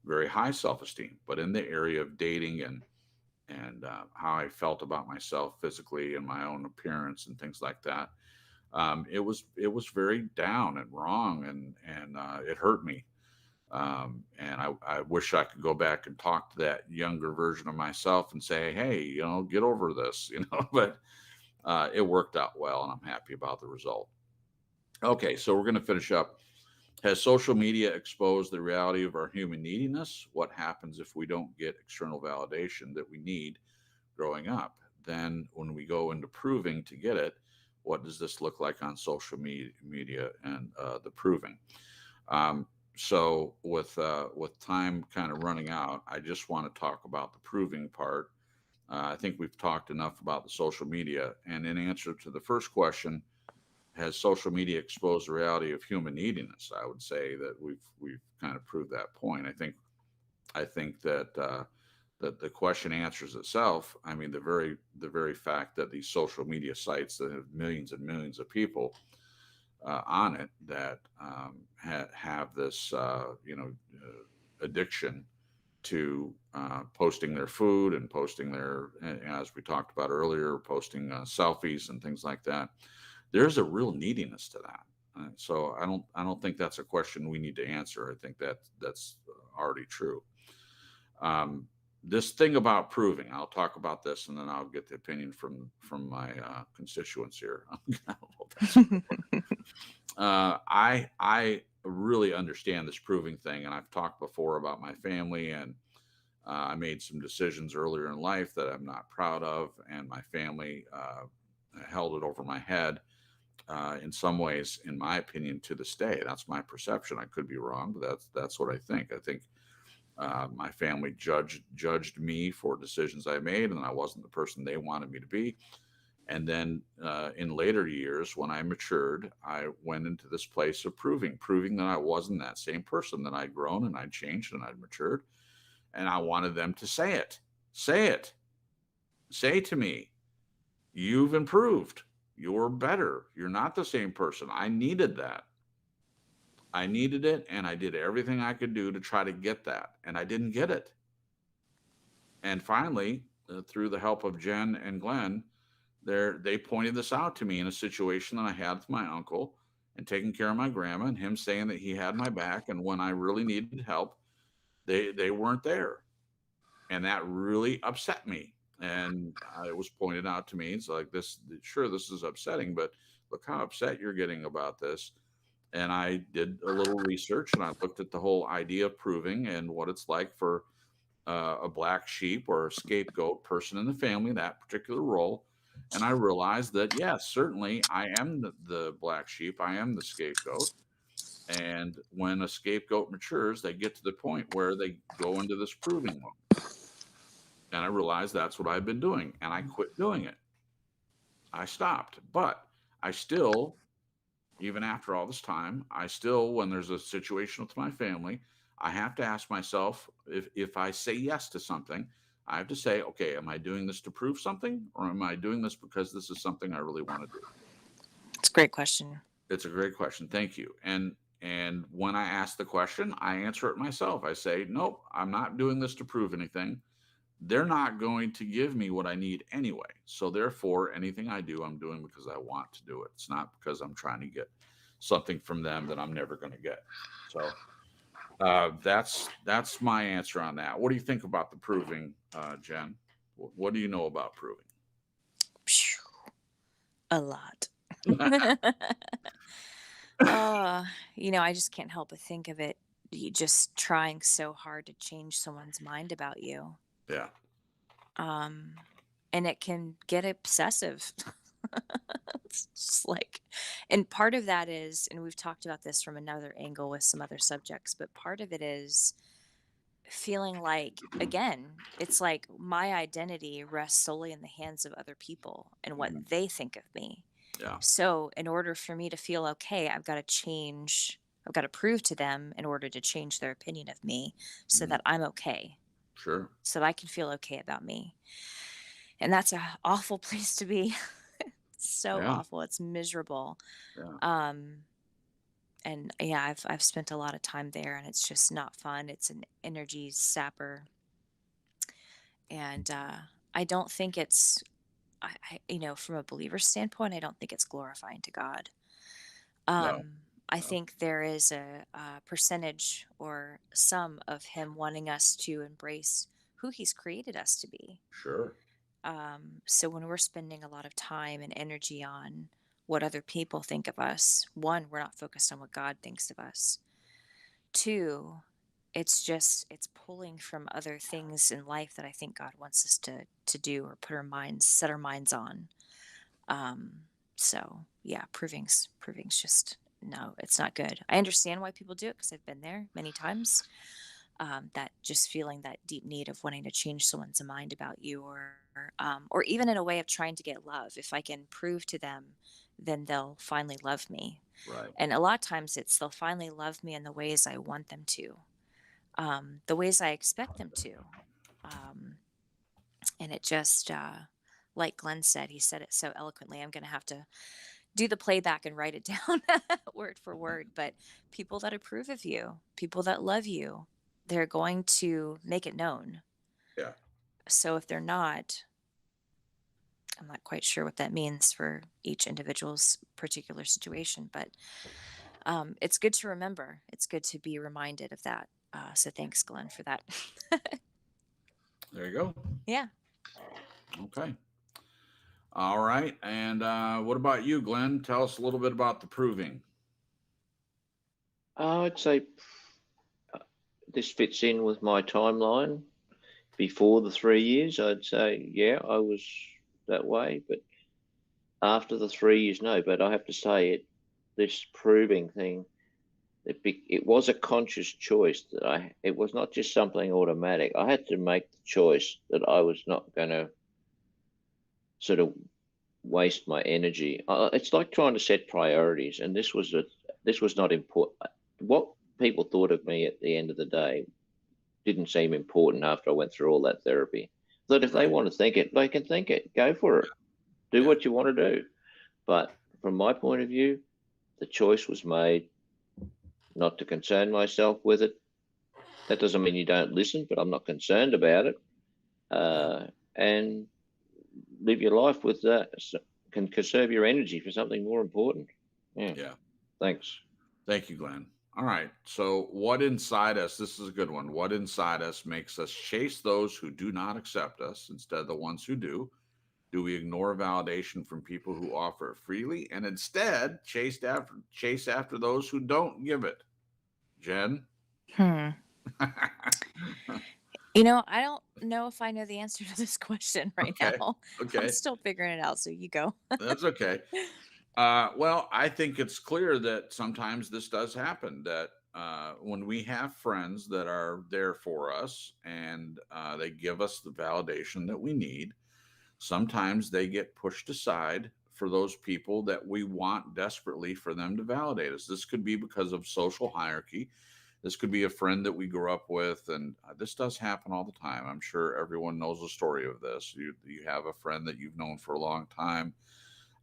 very high self-esteem, but in the area of dating and how I felt about myself physically and my own appearance and things like that, it was very down and wrong, and it hurt me. And I wish I could go back and talk to that younger version of myself and say, hey, get over this, but it worked out well and I'm happy about the result. Okay, so we're going to finish up. Has social media exposed the reality of our human neediness? What happens if we don't get external validation that we need growing up? Then when we go into proving to get it, what does this look like on social media and the proving? So with time kind of running out, I just want to talk about the proving part. I think we've talked enough about the social media. And in answer to the first question, has social media exposed the reality of human neediness? I would say that we've kind of proved that point. I think that the question answers itself. I mean, the very fact that these social media sites that have millions and millions of people on it that have this addiction to posting their food and posting their, as we talked about earlier, posting selfies and things like that. There's a real neediness to that. So I don't think that's a question we need to answer. I think that's already true. This thing about proving, I'll talk about this and then I'll get the opinion from my constituents here. I really understand this proving thing, and I've talked before about my family, and I made some decisions earlier in life that I'm not proud of, and my family held it over my head. In some ways, in my opinion, to this day, that's my perception. I could be wrong, but that's what I think. I think my family judged me for decisions I made, and I wasn't the person they wanted me to be. And then in later years, when I matured, I went into this place of proving that I wasn't that same person, that I'd grown and I'd changed and I'd matured. And I wanted them to say it. Say to me, you've improved. You're better. You're not the same person. I needed that. I needed it, and I did everything I could do to try to get that, and I didn't get it. And finally, through the help of Jen and Glenn, they pointed this out to me in a situation that I had with my uncle and taking care of my grandma, and him saying that he had my back, and when I really needed help, they weren't there. And that really upset me. And it was pointed out to me, it's like, this, sure, this is upsetting, but look how upset you're getting about this. And I did a little research and I looked at the whole idea of proving and what it's like for a black sheep or a scapegoat person in the family, that particular role. And I realized that, yes, certainly I am the black sheep, I am the scapegoat. And when a scapegoat matures, they get to the point where they go into this proving mode. And I realized that's what I've been doing. And I quit doing it. I stopped. But I still, even after all this time, I still, when there's a situation with my family, I have to ask myself, if I say yes to something, I have to say, okay, am I doing this to prove something, or am I doing this because this is something I really want to do? It's a great question. It's a great question. Thank you. And when I ask the question, I answer it myself. I say, nope, I'm not doing this to prove anything. They're not going to give me what I need anyway. So therefore, anything I do, I'm doing because I want to do it. It's not because I'm trying to get something from them that I'm never going to get. So that's my answer on that. What do you think about the proving, Jen? What do you know about proving? Phew, a lot. I just can't help but think of it. You just trying so hard to change someone's mind about you. Yeah. And it can get obsessive. It's just like, and part of that is, and we've talked about this from another angle with some other subjects, but part of it is feeling like, again, it's like my identity rests solely in the hands of other people and what they think of me. Yeah. So in order for me to feel okay, I've got to change, I've got to prove to them in order to change their opinion of me so that I'm okay, Sure. so that I can feel okay about me. And that's an awful place to be. So Yeah. awful. It's miserable. Yeah. And yeah, I've spent a lot of time there, and it's just not fun. It's an energy sapper. And I don't think it's, from a believer's standpoint, I don't think it's glorifying to God. No. I No. think there is a percentage or some of Him wanting us to embrace who He's created us to be. Sure. So when we're spending a lot of time and energy on what other people think of us, one, we're not focused on what God thinks of us. Two, it's pulling from other things in life that I think God wants us to do or set our minds on. So yeah, proving's just, no, it's not good. I understand why people do it because I've been there many times. That just feeling that deep need of wanting to change someone's mind about you, or even in a way of trying to get love. If I can prove to them, then they'll finally love me. Right. And a lot of times it's they'll finally love me in the ways I want them to, the ways I expect them to. Um, and it just, like Glenn said, he said it so eloquently. I'm going to have to do the playback and write it down word for word. But people that approve of you, people that love you, they're going to make it known. Yeah. So if they're not, I'm not quite sure what that means for each individual's particular situation, but it's good to remember. It's good to be reminded of that. So thanks, Glenn, for that. There you go. Yeah. Okay. All right. And what about you, Glenn? Tell us a little bit about the proving. I'd say this fits in with my timeline. Before the 3 years, I'd say, yeah, I was that way. But after the 3 years, no. But I have to say, this proving thing, it was a conscious choice that it was not just something automatic. I had to make the choice that I was not going to sort of waste my energy. It's like trying to set priorities, and this was not important. What people thought of me at the end of the day didn't seem important after I went through all that therapy. That if they Right. want to think it, they can think it. Go for it. Do what you want to do. But from my point of view, the choice was made not to concern myself with it. That doesn't mean you don't listen, but I'm not concerned about it. And live your life with that. Can conserve your energy for something more important. Yeah. Yeah. Thanks. Thank you, Glenn. All right. So, what inside us, this is a good one. What inside us makes us chase those who do not accept us instead of the ones who do? Do we ignore validation from people who offer it freely and instead chase after those who don't give it? Jen? Hmm. I don't know if I know the answer to this question right Okay. now. I'm Okay. still figuring it out, so you go. That's okay. Well, I think it's clear that sometimes this does happen, that when we have friends that are there for us and they give us the validation that we need, sometimes they get pushed aside for those people that we want desperately for them to validate us. This could be because of social hierarchy. This could be a friend that we grew up with, and this does happen all the time. I'm sure everyone knows the story of this. You have a friend that you've known for a long time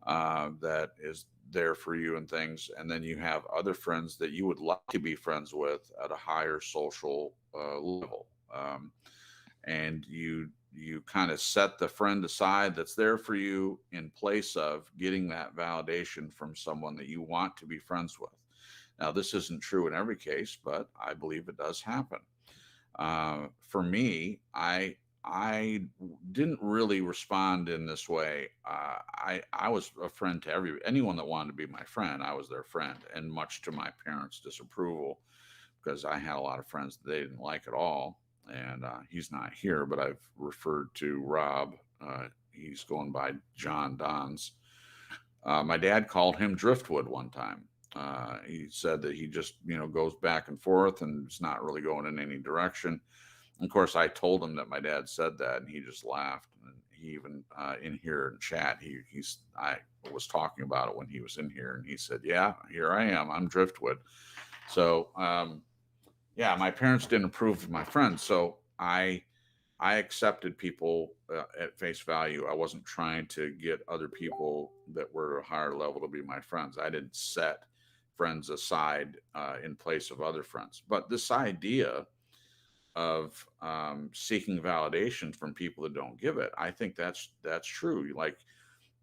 that is there for you and things, and then you have other friends that you would like to be friends with at a higher social level, and you kind of set the friend aside that's there for you in place of getting that validation from someone that you want to be friends with. Now, this isn't true in every case, but I believe it does happen. For me, I didn't really respond in this way. I was a friend to anyone that wanted to be my friend. I was their friend, and much to my parents' disapproval, because I had a lot of friends that they didn't like at all. And he's not here, but I've referred to Rob. He's going by John Dons. My dad called him Driftwood one time. He said that he just, goes back and forth and it's not really going in any direction. Of course, I told him that my dad said that, and he just laughed. And he even in here in chat, I was talking about it when he was in here, and he said, "Yeah, here I am. I'm Driftwood." So, yeah, my parents didn't approve of my friends, so I accepted people at face value. I wasn't trying to get other people that were a higher level to be my friends. I didn't set friends aside in place of other friends. But this idea of seeking validation from people that don't give it, I think that's true. Like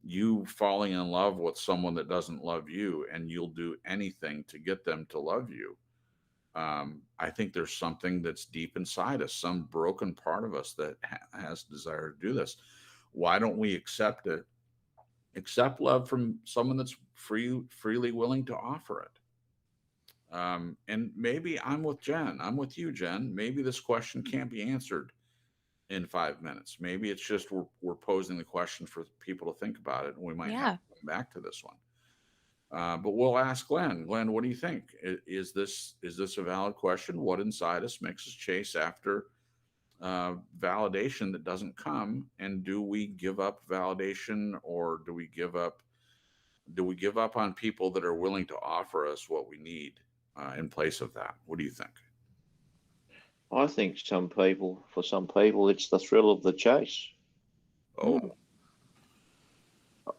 you falling in love with someone that doesn't love you, and you'll do anything to get them to love you. I think there's something that's deep inside us, some broken part of us that has desire to do this. Why don't we accept it? Accept love from someone that's freely willing to offer it. And maybe I'm with Jen. I'm with you, Jen. Maybe this question can't be answered in 5 minutes. Maybe it's just we're posing the question for people to think about it, and we might have Yeah. to come back to this one. But we'll ask Glenn. Glenn, what do you think? Is this a valid question? What inside us makes us chase after validation that doesn't come? And do we give up validation, or do we give up on people that are willing to offer us what we need in place of that? What do you think? I think for some people, it's the thrill of the chase. Oh,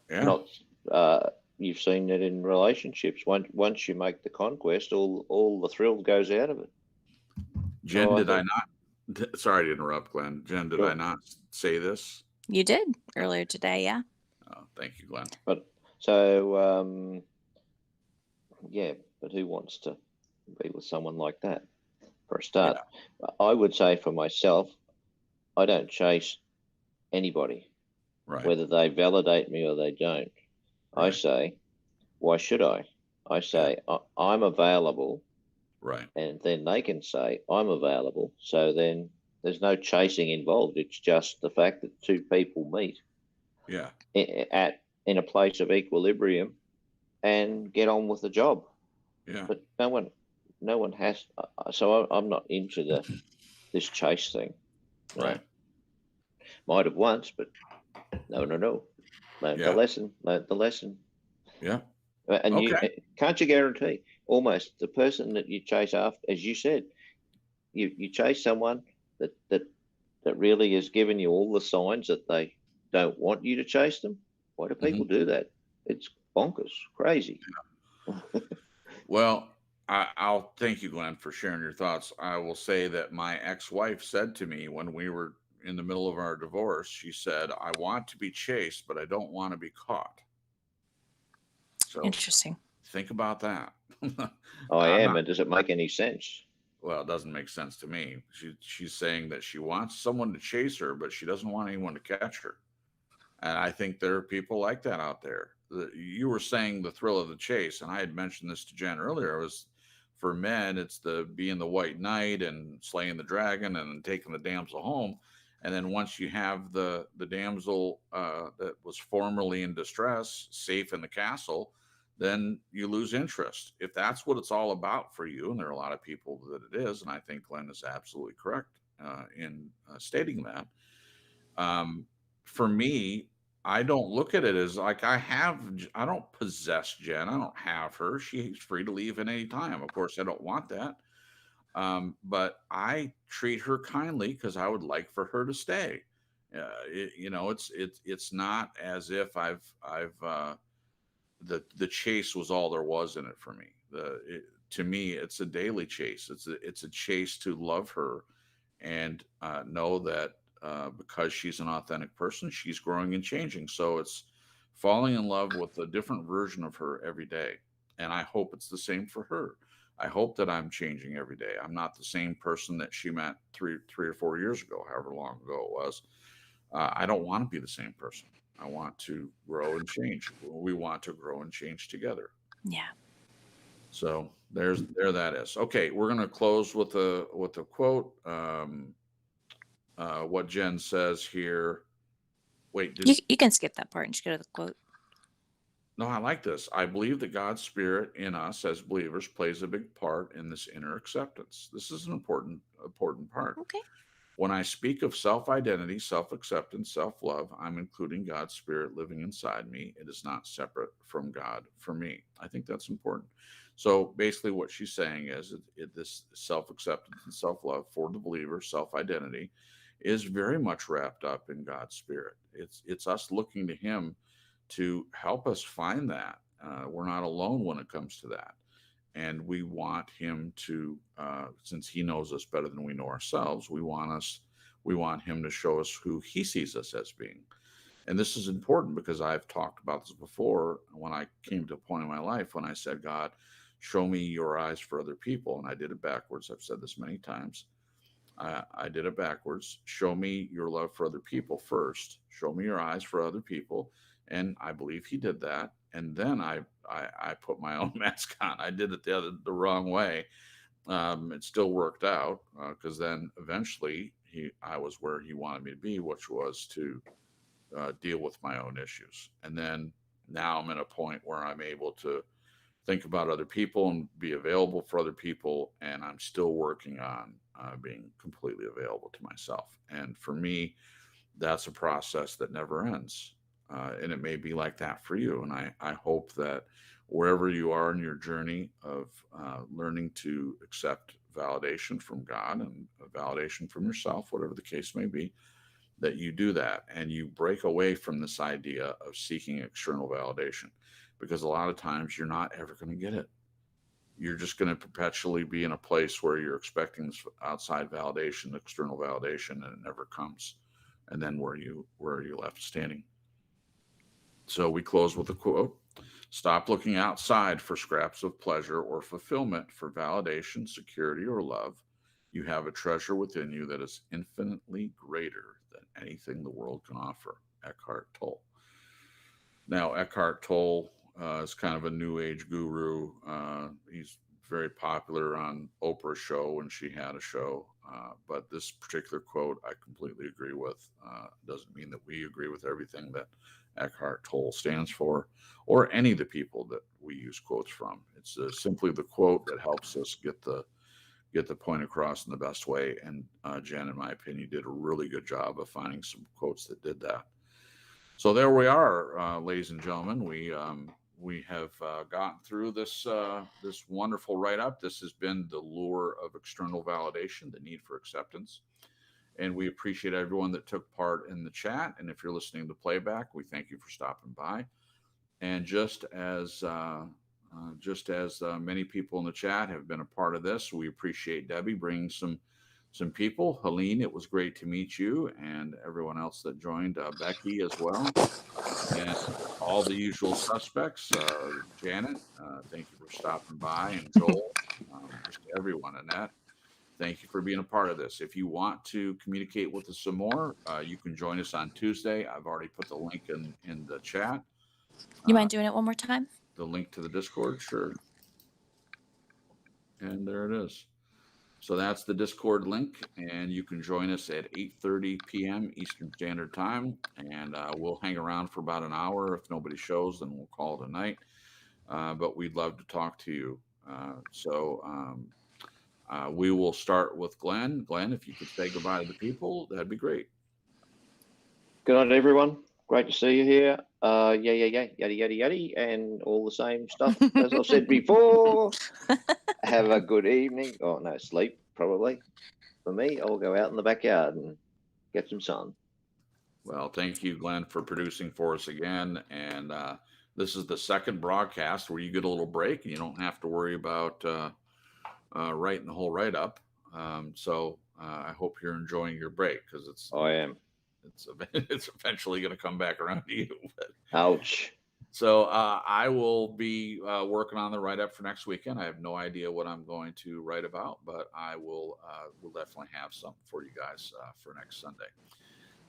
yeah. Not, you've seen it in relationships. Once you make the conquest, all the thrill goes out of it. Jen, So did I not? Sorry to interrupt, Glenn. Jen, did I Sure. not say this? You did earlier today, yeah. Oh, thank you, Glenn. But so yeah, but who wants to be with someone like that? For a start, I would say for myself, I don't chase anybody, Right. whether they validate me or they don't. I Right. say, why should I? I say, I'm available, Right. and then they can say, I'm available. So then there's no chasing involved. It's just the fact that two people meet Yeah. in a place of equilibrium and get on with the job. Yeah. But no one has. So I'm not into this chase thing. No. Right. Might have once, but no. Learned Yeah. the lesson. Yeah. And Okay. can't you guarantee almost the person that you chase after, as you said, you chase someone that really has given you all the signs that they don't want you to chase them. Why do people do that? It's bonkers, crazy. Well, I'll thank you, Glenn, for sharing your thoughts. I will say that my ex-wife said to me when we were in the middle of our divorce, she said, "I want to be chased, but I don't want to be caught." So Interesting. think about that. I I'm am, not. and does it make any sense? Well, it doesn't make sense to me. She's saying that she wants someone to chase her, but she doesn't want anyone to catch her. And I think there are people like that out there. You were saying the thrill of the chase, and I had mentioned this to Jen earlier. It was for men, it's the being the white knight and slaying the dragon and taking the damsel home. And then once you have the damsel that was formerly in distress safe in the castle, then you lose interest. If that's what it's all about for you, and there are a lot of people that it is, and I think Glenn is absolutely correct in stating that. Um, for me, I don't look at it as like I don't possess Jen. I don't have her. She's free to leave at any time. Of course, I don't want that. But I treat her kindly because I would like for her to stay. It's not as if the chase was all there was in it for me. To me, it's a daily chase. It's a chase to love her and know that because she's an authentic person, she's growing and changing. So it's falling in love with a different version of her every day. And I hope it's the same for her. I hope that I'm changing every day. I'm not the same person that she met three or 4 years ago, however long ago it was. I don't want to be the same person. I want to grow and change. We want to grow and change together. Yeah. So there that is. Okay, we're gonna close with a quote. What Jen says here. Wait, You can skip that part and just go to the quote. no, I like this. I believe that God's spirit in us as believers plays a big part in this inner acceptance. This is an important part. Okay. When I speak of self identity, self acceptance, self love, I'm including God's spirit living inside me. It is not separate from God for me. I think that's important. So basically, what she's saying is this self acceptance and self love for the believer, self identity, is very much wrapped up in God's spirit. It's us looking to Him to help us find that. We're not alone when it comes to that. And we want him to, since he knows us better than we know ourselves, we want him to show us who he sees us as being. And this is important because I've talked about this before when I came to a point in my life when I said, God, show me your eyes for other people. And I did it backwards. I've said this many times. I did it backwards. Show me your love for other people first. Show me your eyes for other people. And I believe he did that. And then I put my own mask on. I did it the wrong way. It still worked out because then eventually I was where he wanted me to be, which was to deal with my own issues. And then now I'm at a point where I'm able to think about other people and be available for other people. And I'm still working on being completely available to myself. And for me, that's a process that never ends. And it may be like that for you. And I hope that wherever you are in your journey of learning to accept validation from God and validation from yourself, whatever the case may be, that you do that and you break away from this idea of seeking external validation, because a lot of times you're not ever going to get it. You're just going to perpetually be in a place where you're expecting outside validation, external validation, and it never comes. And then where are you left standing? So we close with a quote. Stop looking outside for scraps of pleasure or fulfillment for validation, security, or love. You have a treasure within you that is infinitely greater than anything the world can offer. Eckhart Tolle. Now, Eckhart Tolle is kind of a new age guru. He's very popular on Oprah's show when she had a show. But this particular quote, I completely agree with. Doesn't mean that we agree with everything that Eckhart Tolle stands for, or any of the people that we use quotes from. It's simply the quote that helps us get the point across in the best way. And Jen, in my opinion, did a really good job of finding some quotes that did that. So there we are, ladies and gentlemen. We have gotten through this wonderful write-up. This has been The Lure of External Validation, the Need for Acceptance. And we appreciate everyone that took part in the chat. And if you're listening to playback, we thank you for stopping by. And just as many people in the chat have been a part of this, we appreciate Debbie bringing some some people. Helene, it was great to meet you, and everyone else that joined, Becky as well, and all the usual suspects. Janet, thank you for stopping by, and Joel, just everyone. Annette, thank you for being a part of this. If you want to communicate with us some more, you can join us on Tuesday. I've already put the link in the chat. You mind doing it one more time? The link to the Discord, sure. And there it is. So that's the Discord link, and you can join us at 8:30 p.m. Eastern Standard Time, and we'll hang around for about an hour. If nobody shows, then we'll call it a night. But we'd love to talk to you. We will start with Glenn. Glenn, if you could say goodbye to the people, that'd be great. Good night, everyone. Great to see you here. Yada, yada, yada, and all the same stuff as I've said before. Have a good evening. Oh, no, sleep, probably. For me, I'll go out in the backyard and get some sun. Well, thank you, Glenn, for producing for us again. And this is the second broadcast where you get a little break and you don't have to worry about writing the whole write-up. I hope you're enjoying your break, because I am. It's eventually going to come back around to you. But, ouch. So I will be working on the write-up for next weekend. I have no idea what I'm going to write about, but I will definitely have something for you guys for next Sunday.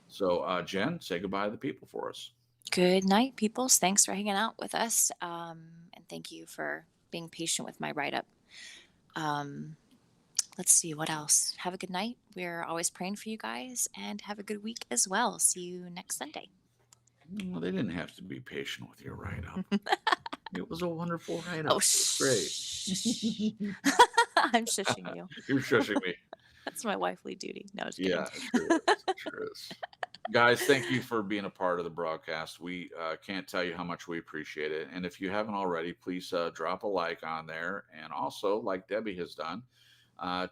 So Jen, say goodbye to the people for us. Good night, peoples. Thanks for hanging out with us. And thank you for being patient with my write-up. Let's see, what else? Have a good night. We're always praying for you guys, and have a good week as well. See you next Sunday. Well, they didn't have to be patient with your write-up. It was a wonderful write-up. Oh, Great. I'm shushing you. You're shushing me. That's my wifely duty. No, just kidding. Yeah, it sure is. Guys, thank you for being a part of the broadcast. We can't tell you how much we appreciate it. And if you haven't already, please drop a like on there. And also, like Debbie has done,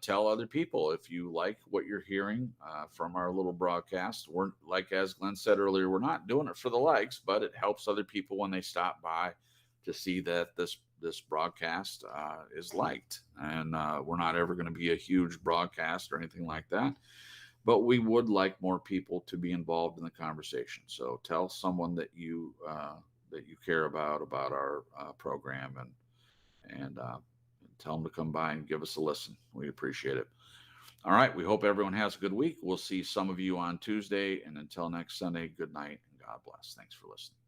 tell other people if you like what you're hearing from our little broadcast. We're, like as Glenn said earlier, we're not doing it for the likes, but it helps other people when they stop by to see that this broadcast is liked. And we're not ever going to be a huge broadcast or anything like that, but we would like more people to be involved in the conversation. So tell someone that you care about our program, and tell them to come by and give us a listen. We appreciate it. All right. We hope everyone has a good week. We'll see some of you on Tuesday. And until next Sunday, good night and God bless. Thanks for listening.